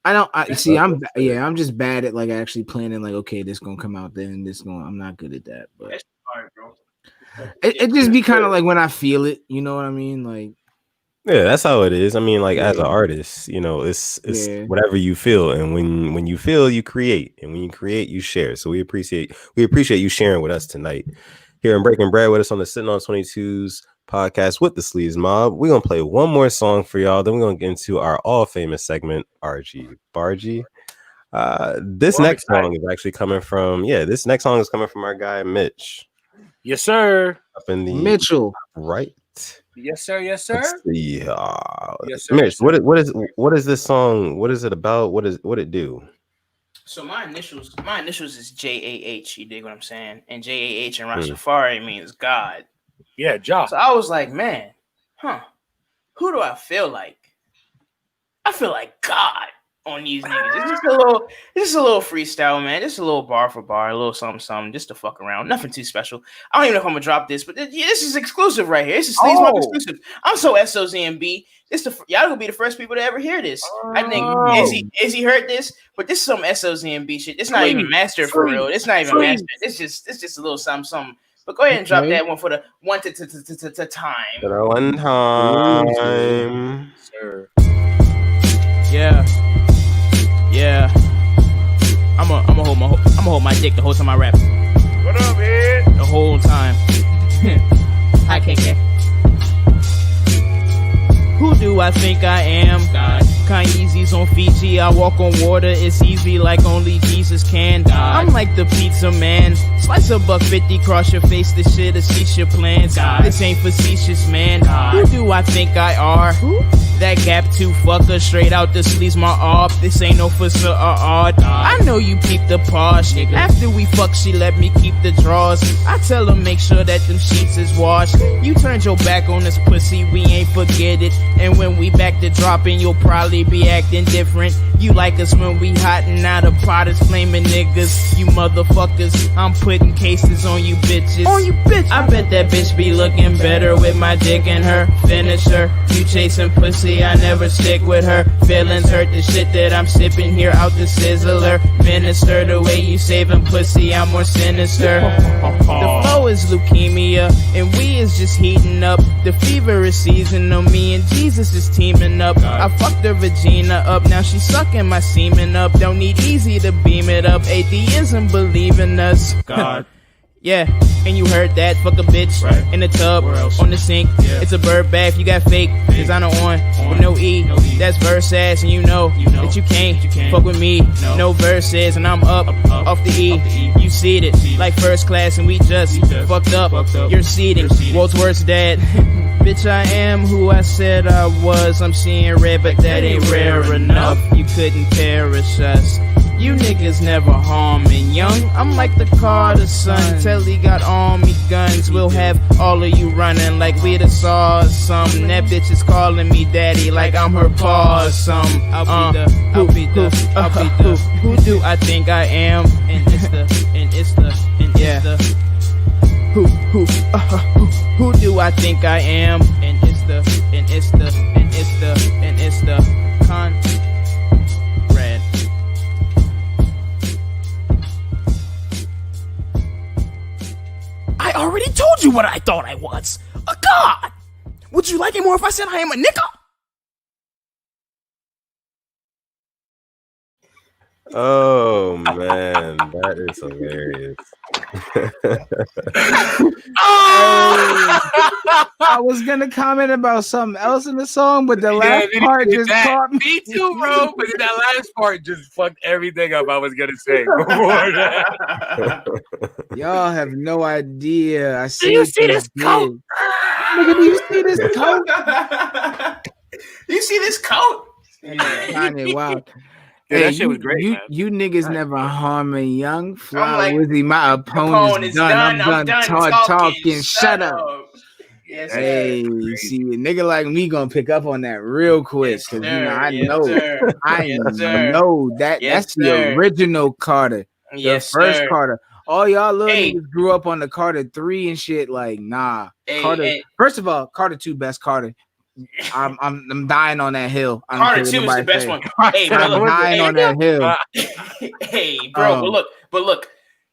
I'm just bad at like actually planning, like, okay, this gonna come out then, I'm not good at that. But that's hard, bro. It just be kind of like when I feel it, you know what I mean? Like, yeah, that's how it is. I mean, like, as an artist, you know, it's whatever you feel, and when you feel, you create, and when you create, you share. So we appreciate you sharing with us tonight here in Breaking Bread with us on the Sitting on 22's podcast with the Sleaze Mob. We're gonna play one more song for y'all, then we're gonna get into our all famous segment, RG Bargy. This next song is actually coming from our guy Mitch. Yes, sir. Up in the Mitchell, right? Yes, sir. Yes, sir. Yes, sir. Mitch, what is this song? What is it about? What it do? So my initials is JAH. You dig what I'm saying? And JAH in Rastafari means God. Yeah, Jah. So I was like, man, who do I feel like? I feel like God on these niggas. It's just a little freestyle, man. Just a little bar for bar, a little something, just to fuck around. Nothing too special. I don't even know if I'm gonna drop this, but this is exclusive right here. This is Sleaze Mob exclusive. I'm so SOZMB. Y'all gonna be the first people to ever hear this. I think Izzy heard this, but this is some SOZMB shit. It's not even mastered for real. It's not even mastered. It's just a little something. But go ahead and drop that one for the one time. For the one time, sir. Yeah. I'm gonna hold my dick the whole time I rap. What up, man? The whole time. Hi, KK. Who do I think I am? God. Kanye's on Fiji, I walk on water, it's easy like only Jesus can. God. I'm like the pizza man, slice a $1.50, cross your face, this shit is cease your plans. God. This ain't facetious, man. God. Who do I think I are? Who? That Gap 2 fucker, straight out the Sleaze my off. This ain't no fussa or odd. I know you peep the posh. After we fuck, she let me keep the drawers. I tell her make sure that them sheets is washed. You turned your back on this pussy, we ain't forget it. And when we back to dropping, you'll probably be acting different. You like us when we hot and now the pot is flaming niggas. You motherfuckers, I'm putting cases on you bitches. I bet that bitch be looking better with my dick in her. Finish her. You chasing pussy, I never stick with her. Feelings hurt the shit that I'm sipping here out the sizzler. Minister, the way you saving pussy, I'm more sinister. The flow is leukemia, and we is just heating up. The fever is seasonal, me and Jesus is teaming up. I fucked her Regina up, now she sucking my semen up. Don't need easy to beam it up. Atheism believe in us. God. Yeah, and you heard that, fuck a bitch in the tub, on the sink. It's a bird bath, you got fake designer on with no E. That's verse ass, and you know that you can't fuck with me. No verses, and I'm up off the E. You see it like first class, and we just fucked up. You're seating, Walt's worst dad. Bitch, I am who I said I was. I'm seeing red, but that ain't rare enough. You couldn't perish us. You niggas never harming young. I'm like the Carter son. Telly got army guns. We'll have all of you running like we the saw some. That bitch is calling me daddy like I'm her pa or some. I'll be the. Who do I think I am? And it's the. Who do I think I am? And it's the Conrad. I already told you what I thought I was. A god. Would you like it more if I said I am a nigga? Oh man, that is hilarious. I was gonna comment about something else in the song, but the last part just caught me. Me too, bro. But that last part just fucked everything up I was gonna say before that. Y'all have no idea. I see. Do you see this coat? Nigga, do you see this coat? Do you see this coat? Kanye, wow. Yeah, Hey, that shit was great, man. You niggas never harm a young fly. I'm like, Wizzy, my opponent's done. I'm done talking. Shut up. Yes, hey, see, a nigga like me gonna pick up on that real quick because I know that that's the original Carter, the first Carter. All y'all little niggas grew up on the Carter 3 and shit. Like, nah, Carter. First of all, Carter 2 best Carter. I'm dying on that hill. Carter 2 is the best one. Hey, bro, I'm dying on that hill. Hey, bro, but look.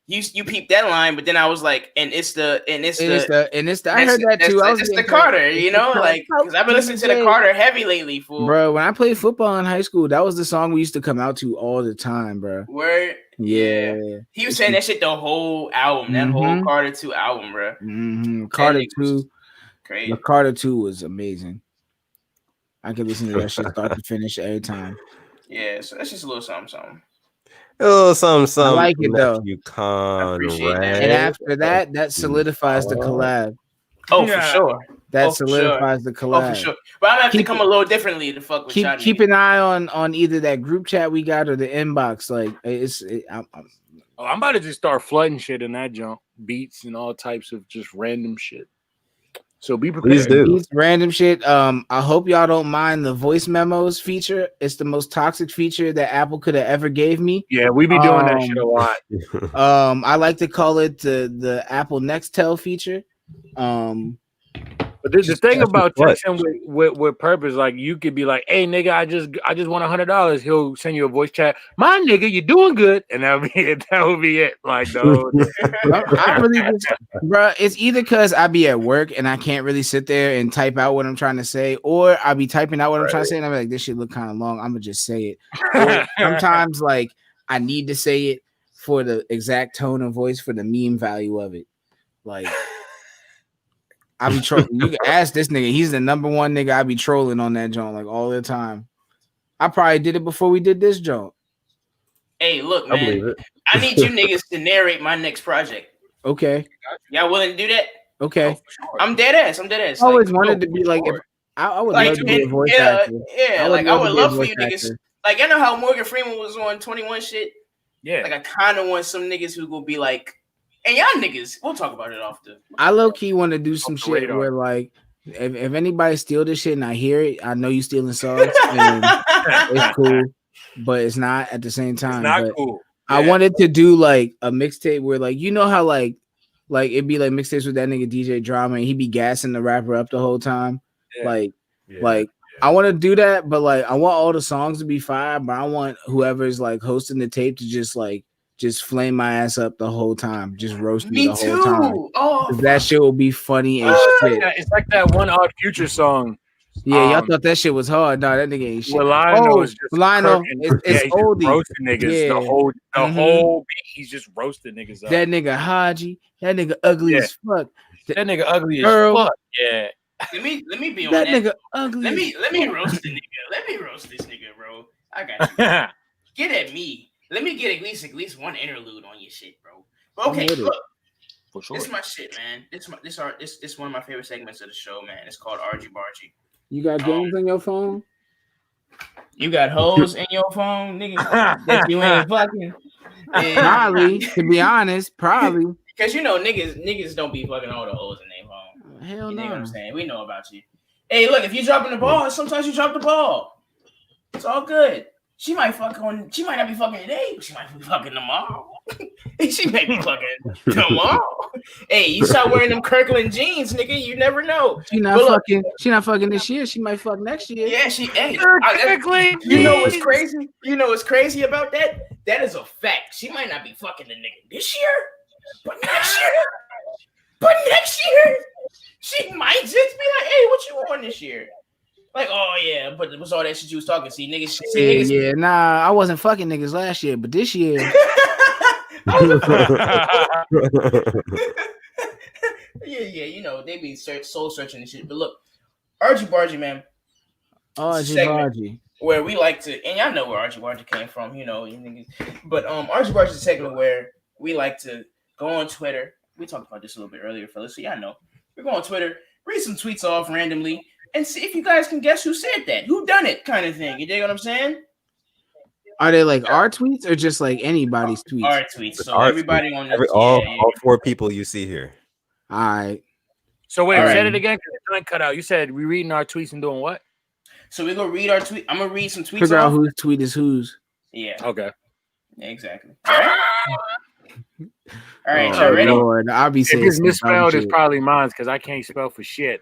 You peeped that line, but then I was like, and it's the. I heard that too. It's the Carter, you know, like because I've been listening to the Carter heavy lately, fool. Bro, when I played football in high school, that was the song we used to come out to all the time, bro. Word. Yeah. He was saying that shit the whole album, that whole Carter 2 album, bro. Carter 2, crazy. The Carter 2 was amazing. I could listen to that shit start to finish every time. Yeah, so that's just a little something. Oh, something. I like it though. And after that solidifies the collab. Oh, for sure. That solidifies the collab. Oh, for sure. But I'm gonna have to come a little differently to fuck with y'all. Keep an eye on either that group chat we got or the inbox. Like I'm about to just start flooding shit in that junk, beats and all types of just random shit. So be prepared. Please do. Beats, random shit. I hope y'all don't mind the voice memos feature. It's the most toxic feature that Apple could have ever gave me. Yeah, we be doing that shit a lot. I like to call it the Apple Nextel feature. But the thing about texting with purpose, like you could be like, "Hey, nigga, I just want $100." He'll send you a voice chat. My nigga, you doing good, and that'll be it. That will be it. Like, no, I really just, bro. It's either because I be at work and I can't really sit there and type out what I'm trying to say, or I be typing out what I'm trying to say, and I'm like, this shit look kind of long. I'm gonna just say it. Or sometimes, like, I need to say it for the exact tone of voice for the meme value of it, like. I be trolling. You can ask this nigga. He's the number one nigga I be trolling on that joint like all the time. I probably did it before we did this joint. Hey, look, man. I need you niggas to narrate my next project. Okay. Y'all willing to do that? Okay. Oh, sure. I'm dead ass. I always wanted to be like, I would love to be a voice actor. Yeah, like I would love for you niggas. Like, you know how Morgan Freeman was on 21 shit? Yeah. Like, I kind of want some niggas who will be like, and y'all niggas, we'll talk about it after. I low key want to do some shit where, like, if anybody steal this shit and I hear it, I know you stealing songs. And it's cool, but it's not at the same time. It's not cool. Yeah. I wanted to do like a mixtape where, like, you know how like it'd be like mixtapes with that nigga DJ Drama and he be gassing the rapper up the whole time. Yeah. Like I want to do that, but like I want all the songs to be fire, but I want whoever's like hosting the tape to just flame my ass up the whole time, just roast me the whole time. Oh, that shit will be funny as shit. It's like that one Odd Future song. Yeah, y'all thought that shit was hard. No, that nigga ain't shit. Well, Lionel is just Lionel, it's he's oldie. roasting niggas. Yeah. The whole beat, he's just roasting niggas up. That nigga Haji, that nigga ugly as fuck. That nigga ugly Earl. as fuck. Yeah. Let me be on That that. nigga ugly. Let me roast the nigga. Let me roast this nigga, bro. I got you. Get at me. Let me get at least one interlude on your shit, bro. But okay, look. For sure. This is my shit, man. This one of my favorite segments of the show, man. It's called Argy Bargy. You got games on your phone? You got hoes in your phone, nigga, that you ain't fucking. Probably, to be honest, probably. Because you know niggas don't be fucking all the hoes in their phone. Hell you no. know what I'm saying? We know about you. Hey, look, if you dropping the ball, sometimes you drop the ball. It's all good. She might not be fucking today, but she might be fucking tomorrow. She might be fucking tomorrow. Hey, you start wearing them Kirkland jeans, nigga. You never know. She not fucking this year. She might fuck next year. Yeah, you know what's crazy? You know what's crazy about that? That is a fact. She might not be fucking the nigga this year, but next year, she might just be like, hey, what you want this year? Like, oh yeah, but it was all that shit you was talking. See, niggas. Yeah, nah, I wasn't fucking niggas last year, but this year. yeah, you know, they be soul searching and shit. But look, Argy Bargy, man. Argy Bargy. Where we like to, and y'all know where Argy Bargy came from, you know, you niggas. But Argy Bargy is a segment where we like to go on Twitter. We talked about this a little bit earlier, fellas, so y'all know. We go on Twitter, read some tweets off randomly, and see if you guys can guess who said that, who done it, kind of thing. You dig what I'm saying? Are they like our tweets or just like anybody's tweets? Our tweets. So everybody on the all four people you see here. All right. So wait, say it again because it cut out. You said we reading our tweets and doing what? So we gonna read our tweet. I'm gonna read some tweets. Figure out whose tweet is whose. Yeah. Okay. Yeah, exactly. All right. All right, y'all ready? Lord, I'll be saying if it's misspelled, it's probably mine because I can't spell for shit.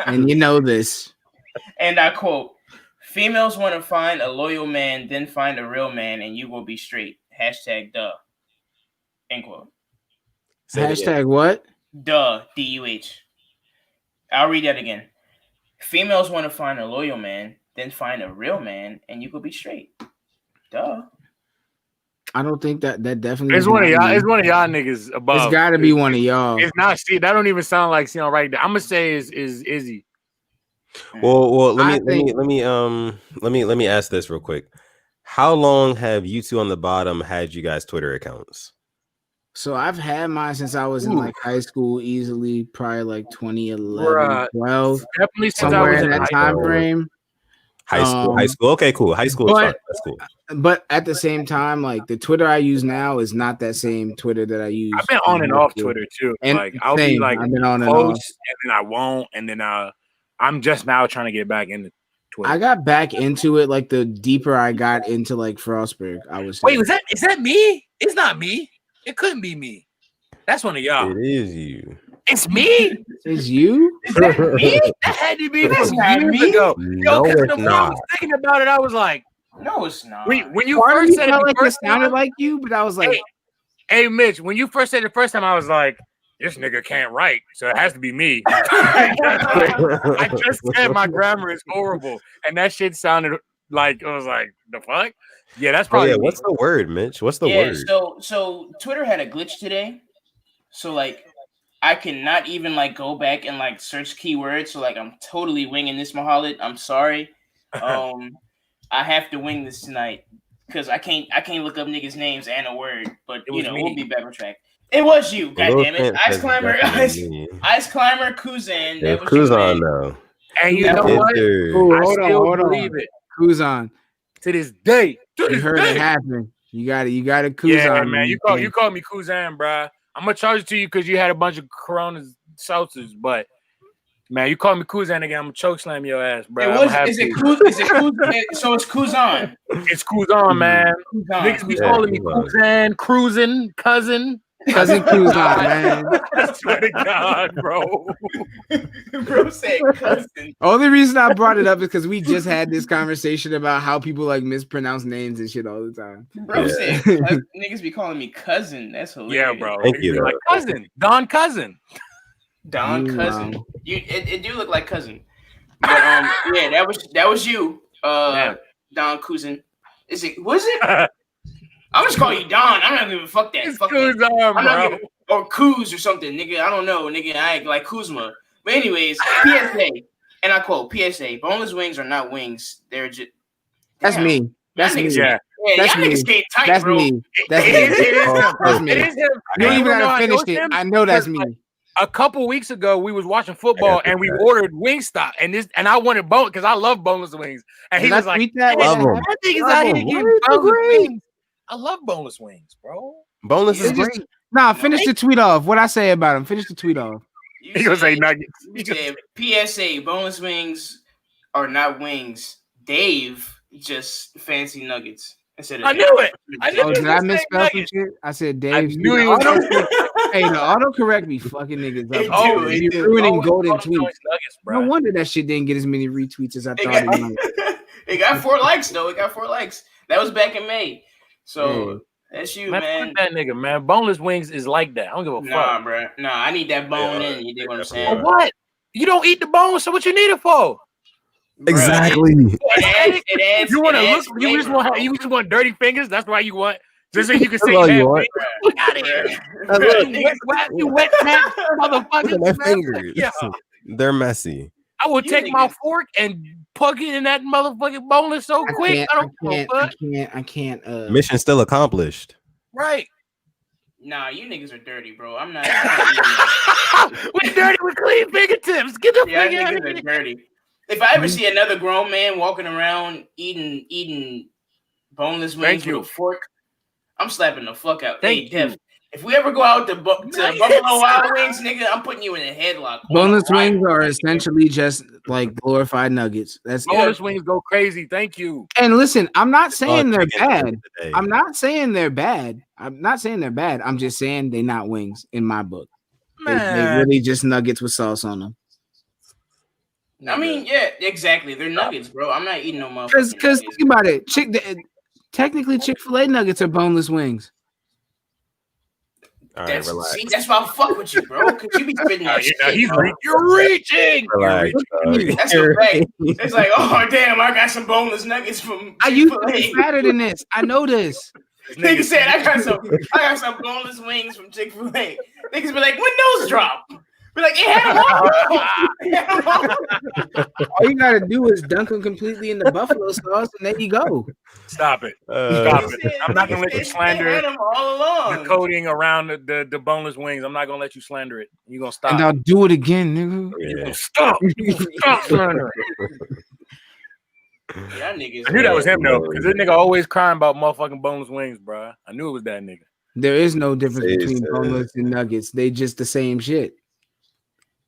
And you know this. And I quote: "Females want to find a loyal man, then find a real man, and you will be straight." Hashtag duh. End quote. Hashtag what? Duh. D-U-H. I'll read that again. Females want to find a loyal man, then find a real man, and you will be straight. Duh. I don't think that definitely. It's one of y'all. It's one of y'all niggas above. It's got to be one of y'all. It's not. See, that don't even sound like right there. I'm gonna say is Izzy. Well, let me ask this real quick. How long have you two on the bottom had you guys' Twitter accounts? So I've had mine since I was in like high school, easily probably like 2011, 12. Definitely since somewhere I was in that time frame. High school. Okay, cool. High school. That's cool. But at the same time, like the Twitter I use now is not that same Twitter that I use. I've been on and off Twitter too. And like I'll be like I've been on post, and off, and then I won't, and then I'm just now trying to get back into Twitter. I got back into it like the deeper I got into like Frostburg. I was wait, is that me? It's not me. It couldn't be me. That's one of y'all. It is you. It's me. It's you. Is that me? That had to be from years ago. No, Yo, it's when I not. was thinking about it, I was like, no, it's not. When you first said it, like it sounded like you, but I was like, hey, Mitch, when you first said it the first time, I was like, this nigga can't write, so it has to be me. I just said my grammar is horrible, and that shit sounded like I was like, the fuck? Yeah, that's probably. Me. What's the word, Mitch? What's the word? So Twitter had a glitch today, so like I cannot even like go back and like search keywords. So like I'm totally winging this, Mahalit. I'm sorry. I have to wing this tonight because I can't look up niggas' names and a word. But you know, we'll be back on track. It was you, goddammit. Ice Climber, Kuzan. Yeah, Kuzan though. And you know what? Hold on. It. Kuzan. To this day. You heard it happen. You got it, Kuzan. Yeah, man. You call me Kuzan, bro. I'm gonna charge it to you because you had a bunch of Corona seltzers, but man, you call me Kuzan again, I'm gonna choke slam your ass, bro. Is it Kuzan? So it's Kuzan. It's Kuzan, man. Niggas be calling me Kuzan, cruising, cousin Kuzan, man. I swear to God, bro. Bro said cousin. Only reason I brought it up is because we just had this conversation about how people like mispronounce names and shit all the time. Bro said niggas be calling me cousin. That's hilarious. Yeah, bro. Thank you. Like cousin, Don Cousin. Cousin. It do look like cousin. But yeah, that was you, Don Cousin. Is it? Was it? I'm just calling you Don. I'm not gonna fuck that. Fuck that. I'm not gonna, or Kuz or something, nigga. I don't know, nigga. I act like Kuzma. But anyways, PSA, and I quote PSA: boneless wings are not wings. They're just. That's me. That's me. Yeah, that's y'all me. niggas getting tight, That's bro. me. That's me. That's me. You don't even gotta finish it. I know that's me. A couple weeks ago, we was watching football and we ordered Wingstop, and I wanted bone because I love boneless wings. And he was like, "Love them. I think he's out here getting boneless wings. I love boneless wings, bro. Boneless is great." Nah, finish the tweet off. What I say about him? Finish the tweet off. He gonna say nuggets. You said PSA: boneless wings are not wings. Dave just fancy nuggets. I knew it. I knew did I misspell some shit? I said Dave. I knew he was Hey, the autocorrect be fucking niggas up. Oh, you're ruining golden tweets. Nuggets, no wonder that shit didn't get as many retweets as I thought it might. It got 4 likes though. It got 4 likes. That was back in May. So that's you, man. Fuck that nigga, man. Boneless wings is like that. I don't give a fuck. Nah, bro. Nah, I need that bone in. You dig what I'm saying? For what? You don't eat the bone, so what you need it for? Exactly. It adds, you want to look? You just want dirty fingers? That's why you want. Just so you can say, "Hey, you out of here." You wet that motherfucker. Their fingers. Yeah. They're messy. I will take my fork and plug it in that motherfucking boneless so quick. I can't. Mission still accomplished. Right. Nah, you niggas are dirty, bro. I'm not. We're dirty with clean fingertips. Get the fuck out of here. Niggas are dirty. If I ever see another grown man walking around eating boneless wings with a fork, I'm slapping the fuck out. Hey, Def, if we ever go out to Buffalo Wild Wings, nigga, I'm putting you in a headlock. Boneless wings are essentially just like glorified nuggets. That's boneless wings go crazy. Thank you. And listen, I'm not saying they're bad. I'm not saying they're bad. I'm just saying they're not wings in my book. They really just nuggets with sauce on them. I mean, yeah, exactly. They're nuggets, bro. I'm not eating no motherfucking Because think about it. Technically, Chick-fil-A nuggets are boneless wings. All right, relax. See, that's why I fuck with you, bro. Because you be spitting that shit. You're reaching. Relax, that's a fact. It's like, oh, damn, I got some boneless nuggets from I used to be fatter than this. I know this. Nigga said, I got some boneless wings from Chick-fil-A. Niggas be like, when those drop? Be like, it had them all. All you gotta do is dunk them completely in the buffalo sauce, and there you go. Stop it. Stop it. I'm not gonna let you slander them all along. the coating around the boneless wings. I'm not gonna let you slander it. You're gonna stop. And I'll do it again, nigga. You're gonna stop. Stop slandering. Yeah, niggas. I knew that was him though, because this nigga always crying about motherfucking boneless wings, bro. I knew it was that nigga. There is no difference between boneless and nuggets. They just the same shit.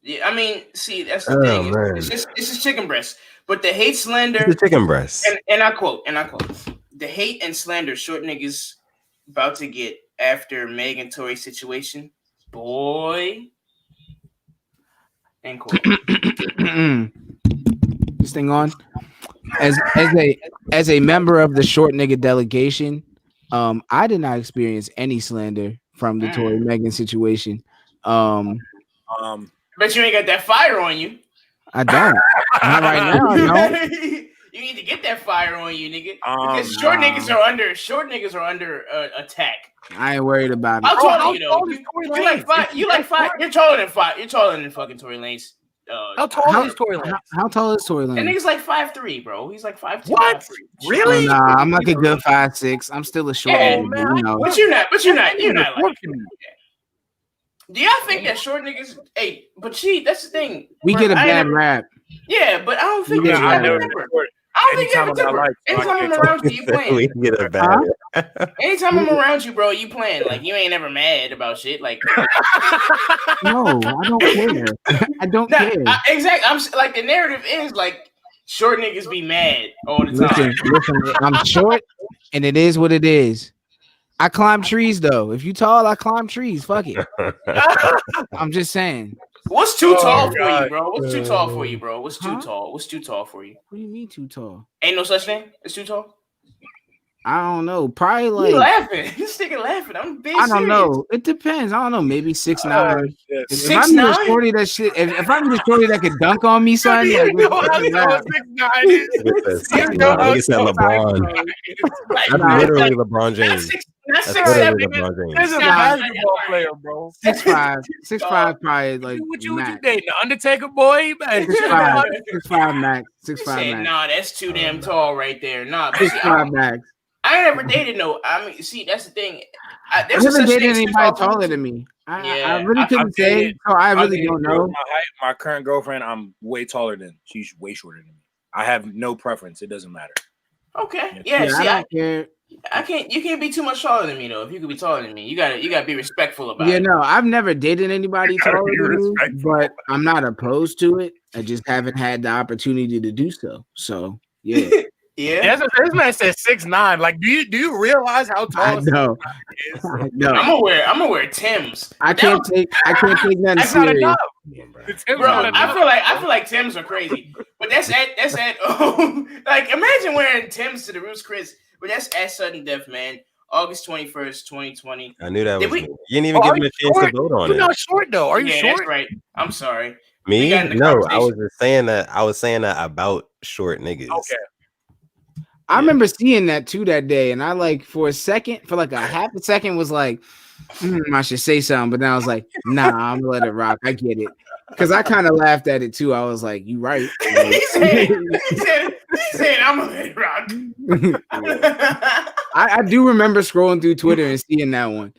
Yeah, I mean, see, that's the thing. It's just chicken breast. But the hate slander, the chicken breast. And I quote, the hate and slander short niggas about to get after Meg and Tory situation, boy. End quote. This thing on. As a member of the short nigga delegation, I did not experience any slander from the Tory Megan situation. Bet you ain't got that fire on you. I don't. Not right now. No. You need to get that fire on you, nigga. Because short niggas are under attack. I ain't worried about it. I'm telling you though. You like five. You're taller than five. You're taller than fucking Tory Lanez. How tall is Tory Lanez? How tall is Tory Lanez? That nigga's like 5'3", bro. He's like 5'2". What? 5'3". Really? Oh, nah, I'm like a good 5'6". I'm still a short nigga, you know. But you're not like do y'all think that short niggas? Hey, but that's the thing. We get a bad rap. Yeah, but I don't think that I don't think you have a temper. Anytime I'm around you, you playing. We get a bad. Anytime I'm around you, bro, you playing. Like you ain't ever mad about shit. Like no, I don't care. I don't care. Exactly. I'm like the narrative is like short niggas be mad all the time. Listen, I'm short, and it is what it is. I climb trees though. If you tall, I climb trees. Fuck it. I'm just saying. What's too tall for you, bro? What's too tall for you, bro? What's too tall? What's too tall for you? What do you mean too tall? Ain't no such thing. It's too tall. I don't know. Probably You like laughing? This nigga laughing. I'm being I don't serious. know. It depends. I don't know. Maybe 6'9". If I 6'9"? need a shorty that shit, if I need a shorty that could dunk on me, son, You like, know how tall 6'9" is. Nigga said LeBron. That's literally LeBron James. Not That's 6'7". literally LeBron James. This is a basketball player, bro. 6'5", probably like What you max. dating? The Undertaker boy? 6'5", max. 6'5", max. Nah, that's too damn tall right there. Nah, 6'5", max. I ain't never dated no. I mean, see, that's the thing. I haven't dated anybody taller than me. I really couldn't say. So I really don't know. My current girlfriend, I'm way taller than. She's way shorter than me. I have no preference. It doesn't matter. Okay. Yeah. See, I don't care. I can't. You can't be too much taller than me though. If you could be taller than me, you gotta be respectful about it. Yeah, no, I've never dated anybody taller than me, but I'm not opposed to it. I just haven't had the opportunity to do so. So yeah. Yeah. This man said 6'9". Like, do you realize how tall? I know. I'm gonna wear Timbs. I can't take nothing that's serious. not enough. Bro, I feel like Timbs are crazy. But that's at like imagine wearing Timbs to the Roots, Chris. But that's at sudden death, man. August 21st, 2020. I knew that was me. You didn't even give me a chance to vote on it. You're not short though. Are you short? That's right. I'm sorry. Me? No, I was just saying that. I was saying that about short niggas. Okay. I remember seeing that too that day, and I like for like a half a second was like, I should say something, but then I was like, nah, I'm gonna let it rock. I get it. Because I kind of laughed at it too. I was like, you right. he said, I'm gonna let it rock. I do remember scrolling through Twitter and seeing that one.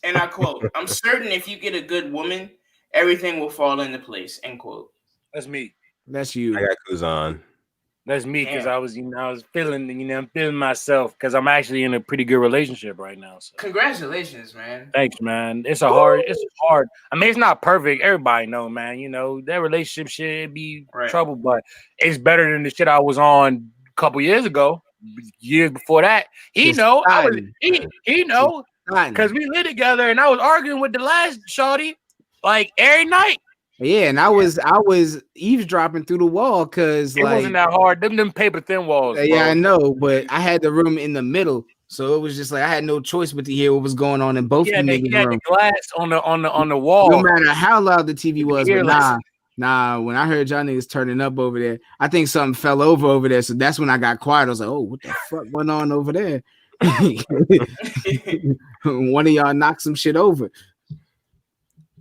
And I quote, I'm certain if you get a good woman, everything will fall into place. End quote. That's me. That's you. I got Kuzan. That's me because I was feeling, I'm feeling myself because I'm actually in a pretty good relationship right now. So. Congratulations, man. Thanks, man. It's hard. I mean, it's not perfect. Everybody know, man. You know, that relationship shit be trouble, but it's better than the shit I was on a couple years ago. Years before that, he know because we lived together and I was arguing with the last shorty like every night. Yeah, and I was eavesdropping through the wall because it wasn't that hard. Them paper thin walls. Yeah, bro. I know, but I had the room in the middle, so it was just like I had no choice but to hear what was going on in both the niggas' room. The glass on the wall. No matter how loud the TV was, but nah. When I heard y'all niggas turning up over there, I think something fell over there. So that's when I got quiet. I was like, "Oh, what the fuck went on over there?" One of y'all knocked some shit over.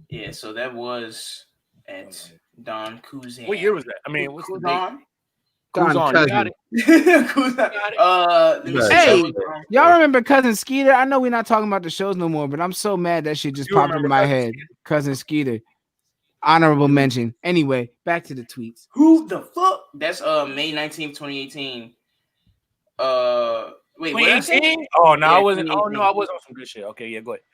Yeah, so that was. At Don Kuzan. What year was that? I mean, what's Kuzan? Kuzan, you got it. Hey, y'all remember Cousin Skeeter? I know we're not talking about the shows no more, but I'm so mad that shit just popped in my head. Cousin Skeeter. Honorable mention. Anyway, back to the tweets. Who the fuck? That's May 19th, 2018. Wait, 2018? Oh no, I wasn't. Oh no, I was on some good shit. Okay, yeah, go ahead.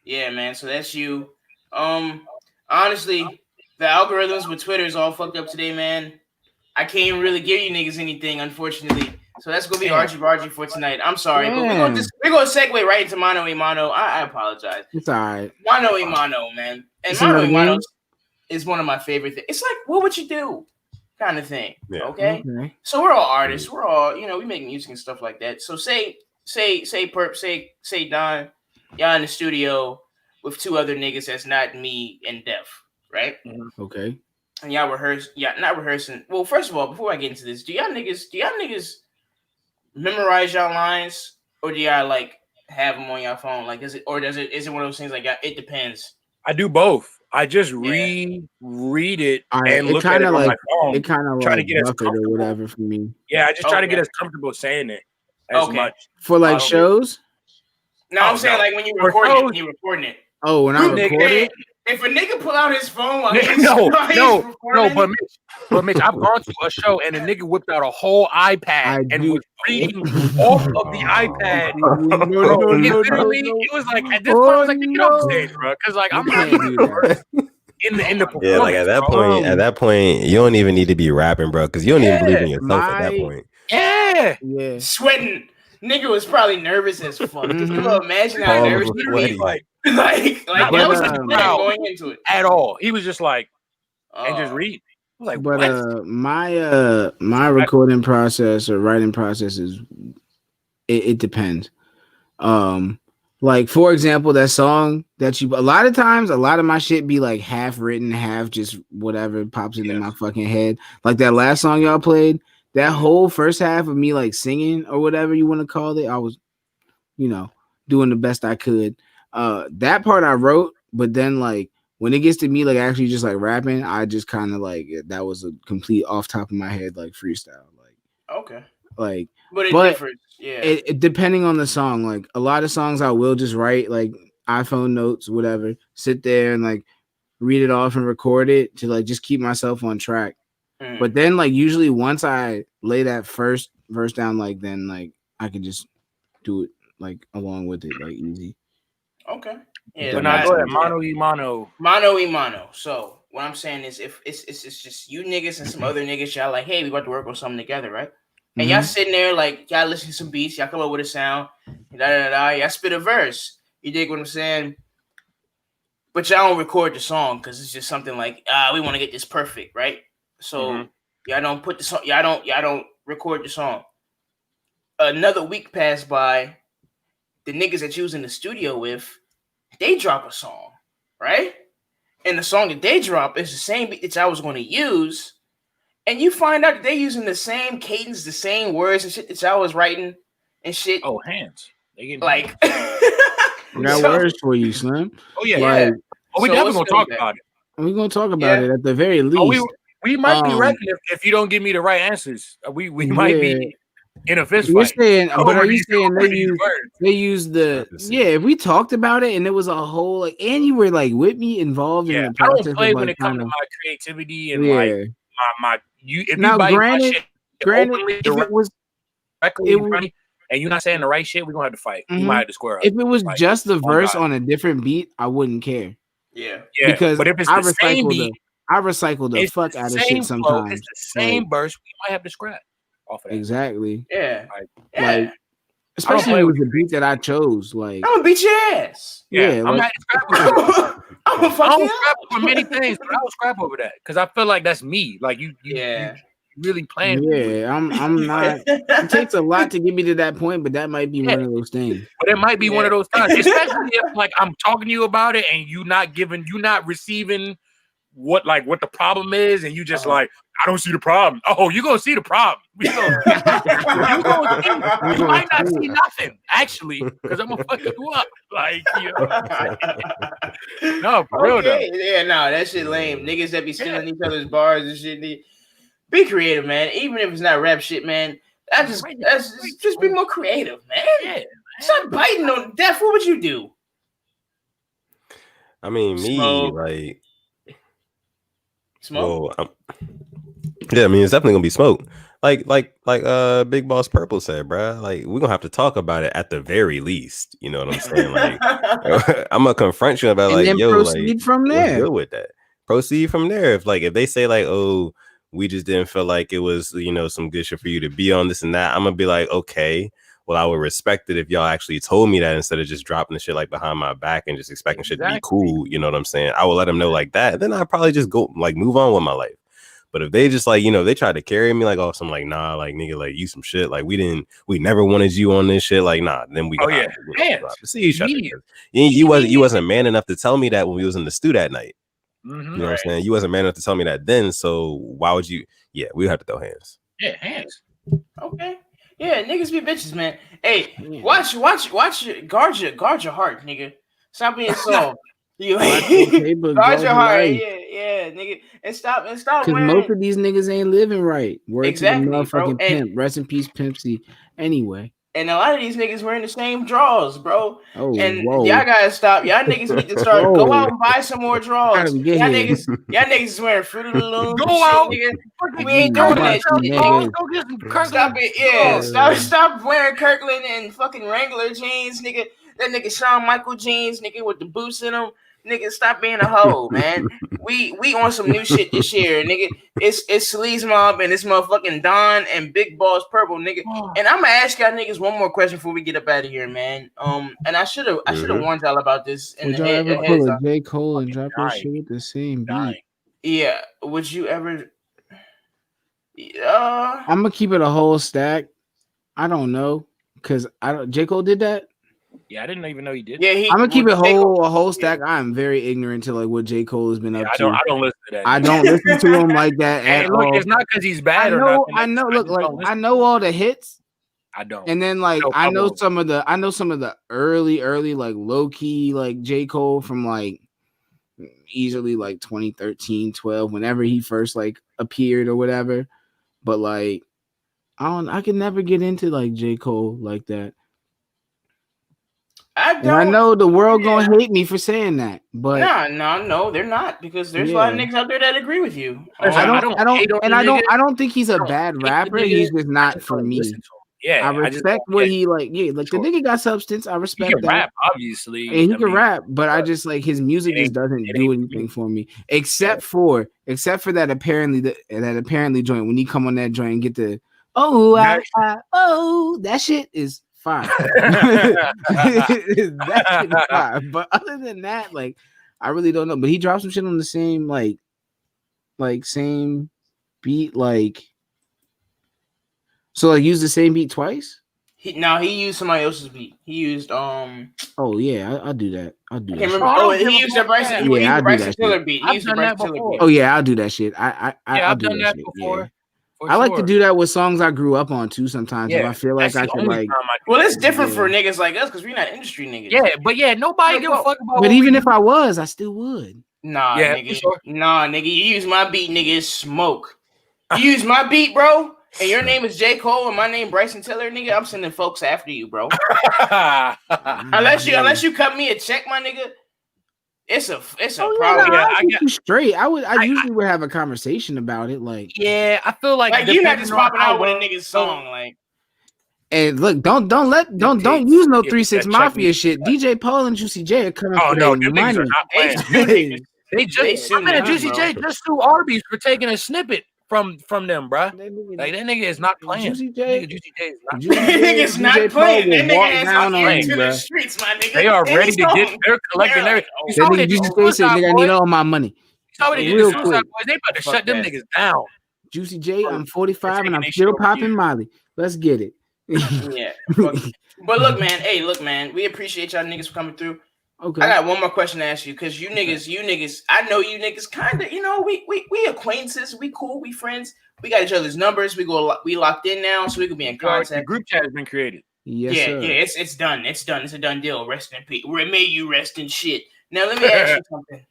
Yeah, man. So that's you. Honestly. The algorithms with Twitter is all fucked up today, man. I can't really give you niggas anything, unfortunately. So that's gonna be Archie Bargy for tonight. I'm sorry, but we're gonna segue right into Mano a Mano. I apologize. It's all right. Mano a Mano, man. And Mano a Mano is one of my favorite things. It's like, what would you do? Kind of thing. Yeah. Okay. So we're all artists. We're all, we make music and stuff like that. So say Perp, say Don, y'all in the studio with two other niggas that's not me and Def. Right? Okay. And y'all not rehearsing. Well, first of all, before I get into this, do y'all niggas memorize y'all lines, or do y'all like have them on your phone? Like, is it one of those things like it depends? I do both. I just read it and look at it on my phone. It kind of try to get as comfortable or whatever for me. Yeah, I just try to get as comfortable saying it as much for like shows. No, I'm saying like when you're recording it. Oh, when I record it. If a nigga pull out his phone while but Mitch, I've gone to a show and a nigga whipped out a whole iPad and was reading off of the iPad. It was like at this point, I was like, get off the stage, bro, because like I'm not in the performance. Yeah, like at that point, you don't even need to be rapping, bro, because you don't even believe in yourself at that point. Yeah, sweating. Nigga was probably nervous as fuck. Just imagine how nervous he was. Like that was going into it at all. He was just like, and just read. Like, but what? my recording process or writing process is it depends. Like for example, that song that you a lot of times, a lot of my shit be like half written, half just whatever pops into my fucking head. Like that last song y'all played, that whole first half of me like singing or whatever you want to call it, I was, doing the best I could. That part I wrote, but then like when it gets to me like actually just like rapping, I just kind of like that was a complete off top of my head like freestyle. Okay. Like, but it but differs. Yeah. it depending on the song. Like a lot of songs I will just write like iPhone notes, whatever, sit there and like read it off and record it to like just keep myself on track. But then like usually once I lay that first verse down, like then like I can just do it like along with it, like easy. Okay. Yeah. But now go ahead, mano y mano. Mano y mano. So what I'm saying is, if it's just you niggas and some other niggas, y'all like, hey, we about to work on something together, right? And y'all sitting there like y'all listen to some beats, y'all come up with a sound, y'all spit a verse. You dig what I'm saying? But y'all don't record the song because it's just something like, we want to get this perfect, right? So y'all don't put the song, y'all don't record the song. Another week passed by, the niggas that you was in the studio with, they drop a song, right? And the song that they drop is the same beat that I was going to use. And you find out that they're using the same cadence, the same words and shit that I was writing and shit. Oh, hands. They get like I got words for you, Slim. Oh yeah, like, Oh, we definitely gonna talk about it. We're gonna talk about it at the very least. We might be reckoning if you don't give me the right answers. We might be in a fist fight. Are you saying they use the if we talked about it and it was a whole like, and you were like with me involved in the process. I don't play of, when like, it comes to my creativity and like my you. If now, you buy granted, my shit openly, if it was directly, and you're not saying the right shit, we're gonna have to fight. We might have to square up. If it was like, just the verse on a different beat, I wouldn't care. Yeah. Because but if it's the same beat, I recycle the fuck out of shit sometimes. It's the same verse. We might have to scrap off of that. Exactly. Yeah. Like especially if it was the beat that I chose. Like I'm gonna beat your ass. Yeah. I'm not scrap. I'm gonna fuck you scrap for many things, but I will scrap over that because I feel like that's me. Like you really playing. Yeah, I'm not. It takes a lot to get me to that point, but that might be one of those things. But it might be one of those times, especially if like I'm talking to you about it and you not receiving what the problem is, and you just like, I don't see the problem. Oh, you gonna see the problem. You might not see nothing actually, because I'm gonna fuck you up. Like, no, for real though. Yeah, no, that shit lame. Niggas that be stealing each other's bars and shit. Be creative, man. Even if it's not rap shit, man. That's just be more creative, man. Yeah. Stop biting on death. What would you do? I mean, Smoke. like Smoke. Well, yeah, I mean, it's definitely gonna be smoke. Like Big Boss Purple said, bro. Like, we're gonna have to talk about it at the very least. You know what I'm saying? Like, I'm gonna confront you about like, yo, like, from there. Deal with that. Proceed from there. If they say like, oh, we just didn't feel like it was, some good shit for you to be on this and that, I'm gonna be like, okay, well, I would respect it if y'all actually told me that instead of just dropping the shit like behind my back and just expecting shit to be cool. You know what I'm saying? I will let them know like that. Then I'd probably just go like move on with my life. But if they just like, they tried to carry me like, oh, some like, nah, like nigga, like you some shit. Like we never wanted you on this shit. Like, nah, then we see each other. You wasn't man enough to tell me that when we was in the stew that night. You know what I'm saying? You wasn't man enough to tell me that then. So why would you? Yeah, we have to throw hands. Yeah, hands. Okay. Yeah, niggas be bitches, man. Hey, watch guard your heart, nigga. Stop being soft. Guard your heart, yeah, nigga, and stop. Because most of these niggas ain't living right. Exactly, motherfucking pimp. Rest in peace, Pimpsy. Anyway, and a lot of these niggas wearing the same drawers, bro. Oh, and y'all gotta stop. Y'all niggas need to start go out and buy some more drawers. Y'all niggas is wearing Fruit of the Loom. Go out, nigga. We ain't doing that shit. Go get some Kirkland. Stop it, yeah. Stop wearing Kirkland and fucking Wrangler jeans, nigga. That nigga Shawn Michael jeans, nigga, with the boots in them. Nigga, stop being a hoe, man. We on some new shit this year, nigga. It's Sleaze Mob and it's motherfucking Don and Big Boss Purple, nigga. And I'm gonna ask y'all niggas one more question before we get up out of here, man. And I should have warned y'all about this. Would y'all ever pull a J. Cole and drop your shit with the same beat? Yeah. Would you ever I'm gonna keep it a whole stack. I don't know because J. Cole did that. Yeah, I didn't even know he did. Yeah, I'm gonna keep it a whole stack. I'm very ignorant to like what J. Cole has been up to. I don't listen to that. I don't listen to him like that at all. It's not because he's bad or nothing. I know. Look, like I know all the hits. I don't. And then like I know some of the early like low key like J. Cole from like easily like 2013, 12, whenever he first like appeared or whatever. But like I can never get into like J. Cole like that. I know the world gonna hate me for saying that, but no, they're not, because there's a lot of niggas out there that agree with you. I don't think he's a bad rapper. He's just not for me. Yeah, I respect what he like. Yeah, like the nigga got substance. I respect he can that. Rap, obviously, and he can rap, but I just like his music just doesn't do anything for me, except for that apparently joint when he come on that joint and get the that shit is fine. That shit is fine. But other than that, like I really don't know. But he dropped some shit on the same same beat, like. So like use the same beat twice? He used somebody else's beat. He used Oh yeah, I'll do that. I'll do that. I can't remember. He used the Bryson. Yeah, I'll do that Tiller beat. He used the Bryson Tiller beat. Oh yeah, I'll do that shit. I've done that before. I like to do that with songs I grew up on too. Sometimes if I feel like I can like. Well, it's different for niggas like us because we're not industry niggas. Yeah, but nobody give a fuck about. But even if I was, I still would. Nah, nigga. Nah, nigga. You use my beat, nigga. It's smoke. You use my beat, bro. And your name is J. Cole and my name Bryson Tiller, nigga. I'm sending folks after you, bro. unless you cut me a check, my nigga. It's a problem. I get you straight. I usually would have a conversation about it, like. Yeah, I feel like you're not just popping out with a nigga's song, like. And look, don't use no 3-6 Mafia shit. DJ Paul and Juicy J are coming for no, their money. They Juicy J just sued Arby's for taking a snippet from them, bro. Like that nigga is not playing. Juicy J is not playing. That nigga is not playing to the streets, my nigga. They are ready to get. They're collecting their. Nigga, I need all my money. Real quick. They about to shut them niggas down. Juicy J, I'm 45 and I'm still popping Molly. Let's get it. Yeah, but look, man. Hey, look, man. We appreciate y'all niggas for coming through. Okay. I got one more question to ask you because you niggas, I know you niggas kind of, we acquaintances, we cool, we friends, we got each other's numbers, we locked in now, so we can be in contact. The group chat has been created. Yes, sir. It's done. It's a done deal. Rest in peace. May you rest in shit. Now let me ask you something.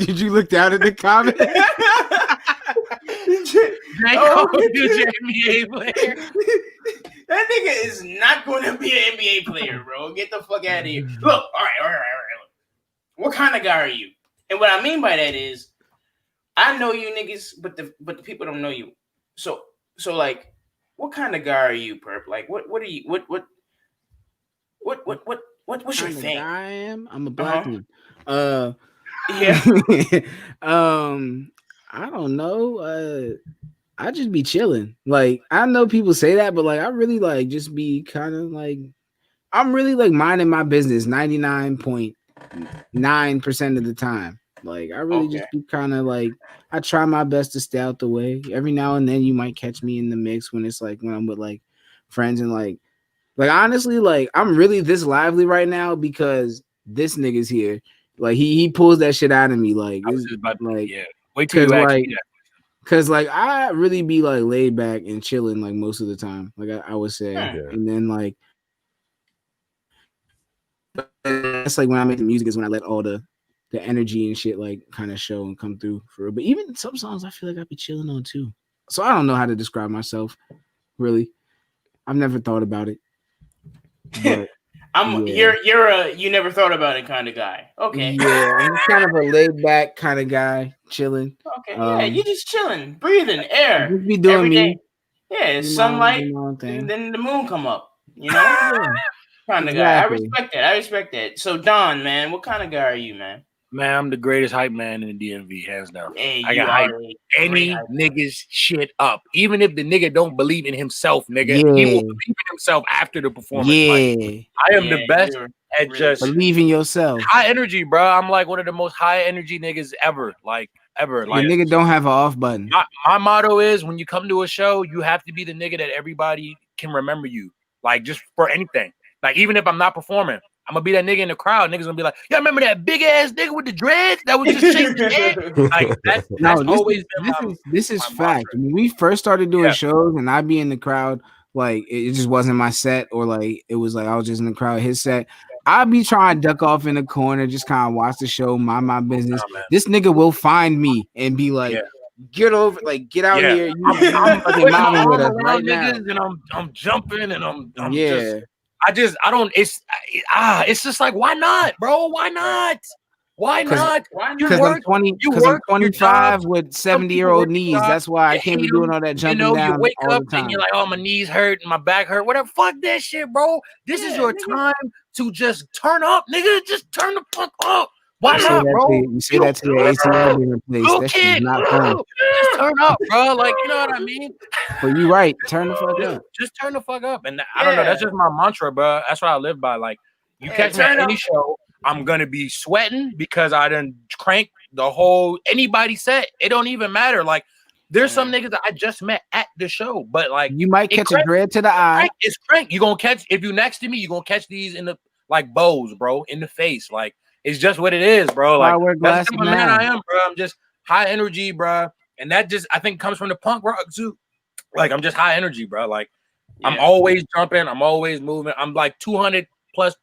Did you look down at the comment? NBA player. That nigga is not going to be an NBA player, bro. Get the fuck out of here. Look, all right. What kind of guy are you? And what I mean by that is, I know you niggas, but the people don't know you. So like, what kind of guy are you, Perp? Like, what are you? What's your thing? I am. I'm a black man. Yeah. I don't know. I just be chilling. Like I know people say that, but like I really like just be kind of like I'm really like minding my business 99.9% of the time. Like I really just be kind of like I try my best to stay out the way. Every now and then you might catch me in the mix when it's like when I'm with like friends and like honestly like I'm really this lively right now because this nigga's here. Like he pulls that shit out of me. Like wait till you actually do that. Cause like I really be like laid back and chilling like most of the time, like I would say, and then like that's like when I make the music is when I let all the energy and shit like kind of show and come through for real. But even some songs I feel like I be chilling on too. So I don't know how to describe myself. Really, I've never thought about it. But, you're you never thought about it kind of guy. Okay. Yeah, I'm kind of a laid back kind of guy, chilling. Okay, you just chilling, breathing air. Just be doing me. Yeah, sunlight, and then the moon come up. You know, kind of guy. I respect that. So Don, man, what kind of guy are you, man? Man, I'm the greatest hype man in the DMV, hands down. Hey, I got hype any nigga's shit up. Even if the nigga don't believe in himself, nigga, he will believe in himself after the performance. Yeah. Like, I am the best and just believe in yourself. High energy, bro. I'm like one of the most high energy niggas ever. Like ever. The Like nigga don't have an off button. My motto is when you come to a show, you have to be the nigga that everybody can remember you. Like just for anything. Like even if I'm not performing, I'm gonna be that nigga in the crowd. Niggas gonna be like, "Y'all remember that big ass nigga with the dreads that was just shaking his head?" Like that's always been this is fact. When we first started doing shows and I'd be in the crowd, like it just wasn't my set, or like it was like I was just in the crowd, his set. I'd be trying to duck off in the corner, just kind of watch the show, mind my business. This nigga will find me and be like, "Get over, like get out here." I'm fucking mobbing with us right right now. and I'm jumping and I'm yeah. it's just like, why not, bro? Why not? Why not? Because I'm 25 with 70-year-old knees. That's why I can't be doing all that jumping down. You wake all up the time. and you're like, "Oh, my knees hurt and my back hurt." Whatever. Fuck that shit, bro. This is your time to just turn up, nigga. Just turn the fuck up. Why not, bro? You say that to your ACL being replaced. That shit's not fun. Just turn up, bro. Like, you know what I mean? But you right. Turn the fuck up. Just turn the fuck up. And I don't know. That's just my mantra, bro. That's what I live by. Like, you catch me at any show, I'm gonna be sweating because I done crank the whole anybody set. It don't even matter. Like, there's some niggas that I just met at the show, but like you might catch a dread to the eye. It's crank. You gonna catch if you next to me. You gonna catch these in the like bows, bro, in the face. Like it's just what it is, bro. Like that's the man I am, bro. I'm just high energy, bro, and that just I think comes from the punk rock too. Like I'm just high energy, bro. Like I'm always jumping. I'm always moving. I'm like 200+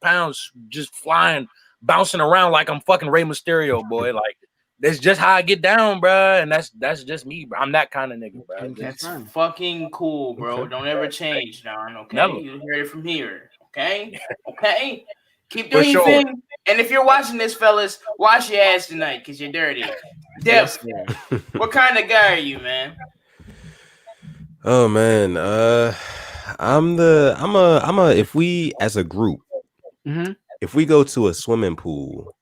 pounds, just flying, bouncing around like I'm fucking Rey Mysterio, boy. Like that's just how I get down, bro. And that's just me, bro. I'm that kind of nigga, bro. That's fucking cool, bro. Okay. Don't ever change, Don. Okay, Never. You heard it from here. Okay, okay. Keep doing your thing. And if you're watching this, fellas, wash your ass tonight because you're dirty. Def, what kind of guy are you, man? Oh man, I'm a if we as a group, if we go to a swimming pool,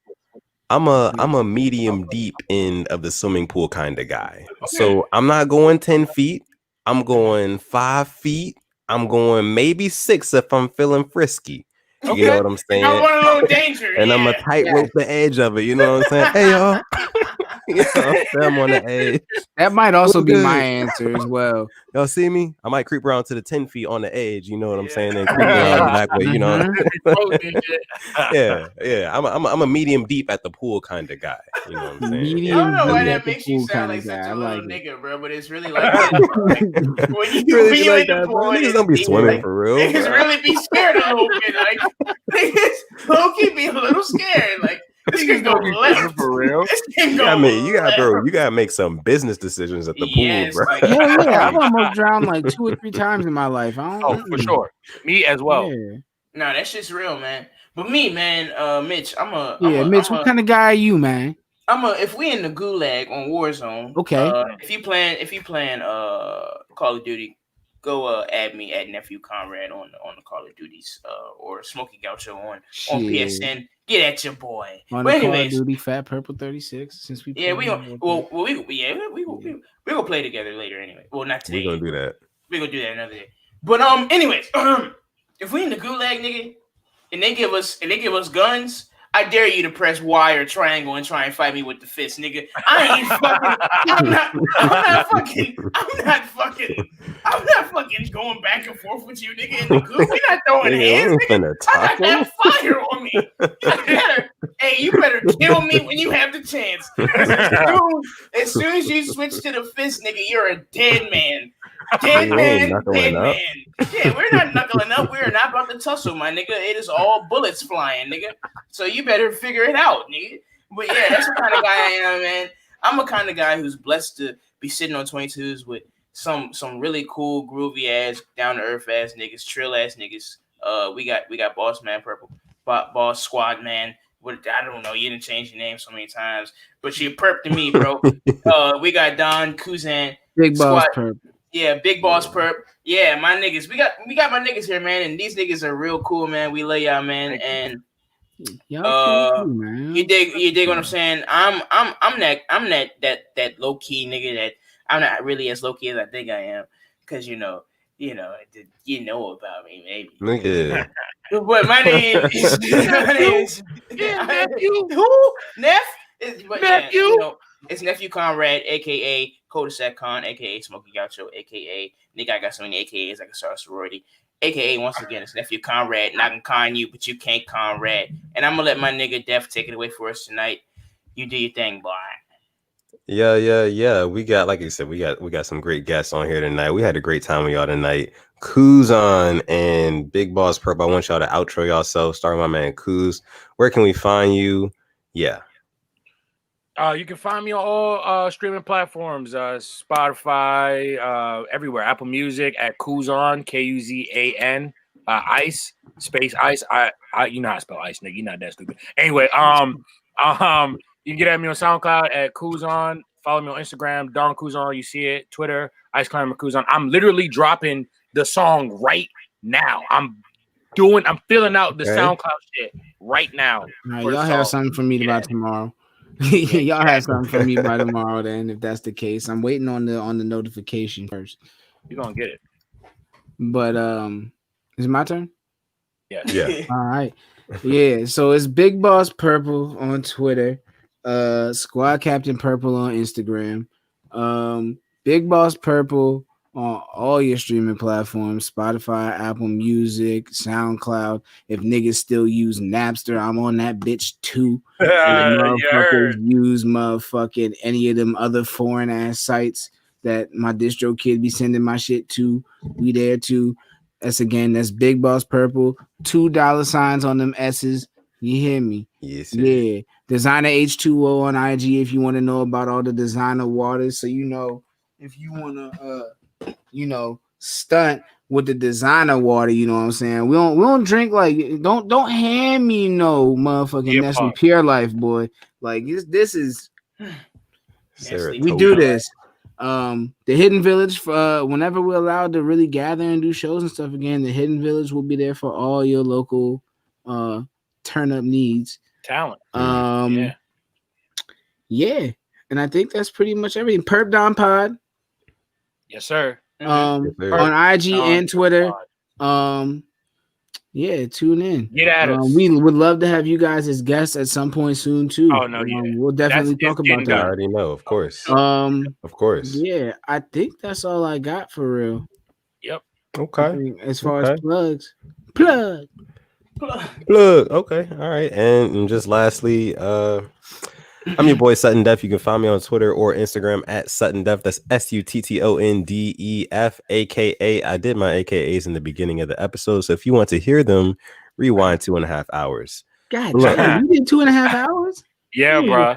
I'm a medium deep end of the swimming pool kind of guy. So I'm not going 10 feet. I'm going 5 feet. I'm going maybe 6 if I'm feeling frisky. Okay. You know what I'm saying? I want a little danger. And I'm a tightrope the edge of it. You know what I'm saying? Hey, y'all. You know, I'm on the edge. That might also be my answer as well. Y'all see me? I might creep around to the 10 feet on the edge. You know what I'm saying? And creep around the back way. You know? Yeah. I'm a medium deep at the pool kind of guy. You know what I'm saying? Medium I don't know why that makes you sound like such a little nigga, bro. But it's really like that. When you really like that, bro. Niggas don't be swimming for real. Niggas really be scared a little bit. Like niggas low-key be a little scared. Like this can go left for real. You gotta make some business decisions at the pool, bro. Like, yeah, I've almost drowned like 2 or 3 times in my life. For sure. Me as well. Yeah. No, that shit's real, man. But me, man, Mitch, Mitch, what kind of guy are you, man? If we in the gulag on Warzone, okay. If you playing Call of Duty, go add me at Nephew Conrad on the Call of Duties or Smokey Gaucho on PSN. Get at your boy. On the Call of Duty, Fat Purple 36. Since we we gonna play together later anyway. Well, not today. We're gonna do that. We're gonna do that another day. But anyways, if we in the gulag, nigga, and they give us guns, I dare you to press Y or triangle and try and fight me with the fist, nigga. I ain't fucking. I'm not fucking going back and forth with you, nigga. In the goo, we not throwing hands, nigga. I got that fire on me. You better kill me when you have the chance. As soon as you switch to the fist, nigga, you're a dead man. Dead man. Yeah, we're not knuckling up. We're not about to tussle, my nigga. It is all bullets flying, nigga. So you better figure it out, nigga. But yeah, that's the kind of guy I am, man. I'm a kind of guy who's blessed to be sitting on 22s with some really cool, groovy ass, down to earth ass niggas, trill ass niggas. We got Boss Man Purple, Boss Squad Man. I don't know. You didn't change your name so many times, but you perp to me, bro. We got Don Kuzan, Big Boss Perp. Yeah, Big Boss Perp. Yeah, my niggas. We got my niggas here, man, and these niggas are real cool, man. We lay y'all, man, and man. You dig what I'm saying? I'm that low key nigga that I'm not really as low key as I think I am, because you know you know about me, maybe. Nigga. But my name is nephew. Who? Neff? Nephew. Yeah, you know, it's Nephew Conrad, aka Cul-de-sac Con, aka Smokey Gaucho, aka nigga. I got so many AKAs I can start a sorority. AKA once again, it's Nephew Conrad. Not gonna con you, but you can't Conrad. And I'm gonna let my nigga Def take it away for us tonight. You do your thing, boy. Yeah. We got, like you said, we got some great guests on here tonight. We had a great time with y'all tonight. Kuzon and Big Boss Purple. I want y'all to outro yourself. Starting my man Kuz. Where can we find you? Yeah. You can find me on all streaming platforms, Spotify, everywhere, Apple Music at Kuzan, Kuzan, Ice, space Ice. I you know how to spell Ice, nigga. You're not that stupid. Anyway, you can get at me on SoundCloud at Kuzan. Follow me on Instagram, Don Kuzan. You see it. Twitter, Ice Climber Kuzan. I'm literally dropping the song right now. I'm filling out the SoundCloud shit right now. Y'all have something for me by tomorrow. Y'all have something for me by tomorrow. Then, if that's the case, I'm waiting on the notification first. You're gonna get it. But is it my turn? Yeah. All right. Yeah. So it's Big Boss Purple on Twitter. Squad Captain Purple on Instagram. Big Boss Purple on all your streaming platforms: Spotify, Apple Music, SoundCloud. If niggas still use Napster, I'm on that bitch too. Motherfuckers use motherfucking any of them other foreign ass sites that my distro kid be sending my shit to. We there too. That's Big Boss Purple. $2 on them S's. You hear me? Yes. Yeah. Designer H2O on IG if you want to know about all the designer waters. So if you want to stunt with the designer water, you know what I'm saying? We don't drink like don't hand me no motherfucking Nestle Pure Life, boy. Like this is we do this. The Hidden Village, whenever we're allowed to really gather and do shows and stuff again, the Hidden Village will be there for all your local turn up needs. Talent. Yeah. And I think that's pretty much everything. Perp Don Pod. Yes, sir. On IG and Twitter. Yeah, tune in. Get at us. We would love to have you guys as guests at some point soon too. Oh no, we'll definitely talk about that. I already know, of course. Of course. Yeah, I think that's all I got for real. Yep. Okay. As far as plugs. Plug. Okay. All right. And just lastly, I'm your boy Sutton Def. You can find me on Twitter or Instagram at Sutton Def. That's SUTTONDEF, aka. I did my AKAs in the beginning of the episode. So if you want to hear them, rewind 2.5 hours. God damn, you did 2.5 hours? Yeah, bro.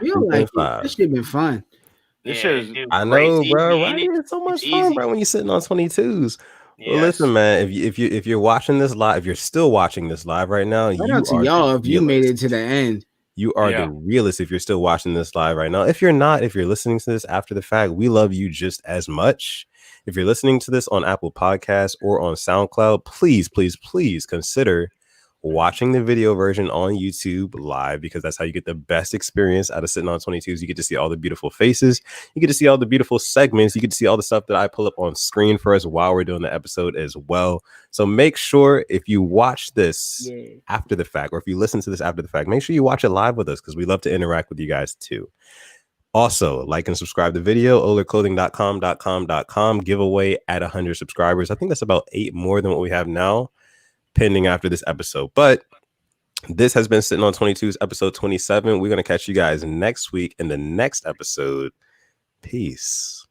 This shit been fun. This shit is I know, bro. Right? It's so much fun, bro, when you're sitting on 22s. Yes. Well, listen, man. If you're watching this live, if you're still watching this live right now, you are if you made it to the end. You are the realest if you're still watching this live right now. If you're not, if you're listening to this after the fact, we love you just as much. If you're listening to this on Apple Podcasts or on SoundCloud, please consider watching the video version on YouTube live, because that's how you get the best experience out of Sitting on 22s. You get to see all the beautiful faces. You get to see all the beautiful segments. You get to see all the stuff that I pull up on screen for us while we're doing the episode as well. So make sure if you watch this after the fact, or if you listen to this after the fact, make sure you watch it live with us, because we love to interact with you guys too. Also, like and subscribe to the video, olerclothing.com, giveaway at 100 subscribers. I think that's about 8 more than what we have now, pending after this episode. But this has been Sitting on 22's episode 27. We're going to catch you guys next week in the next episode. Peace.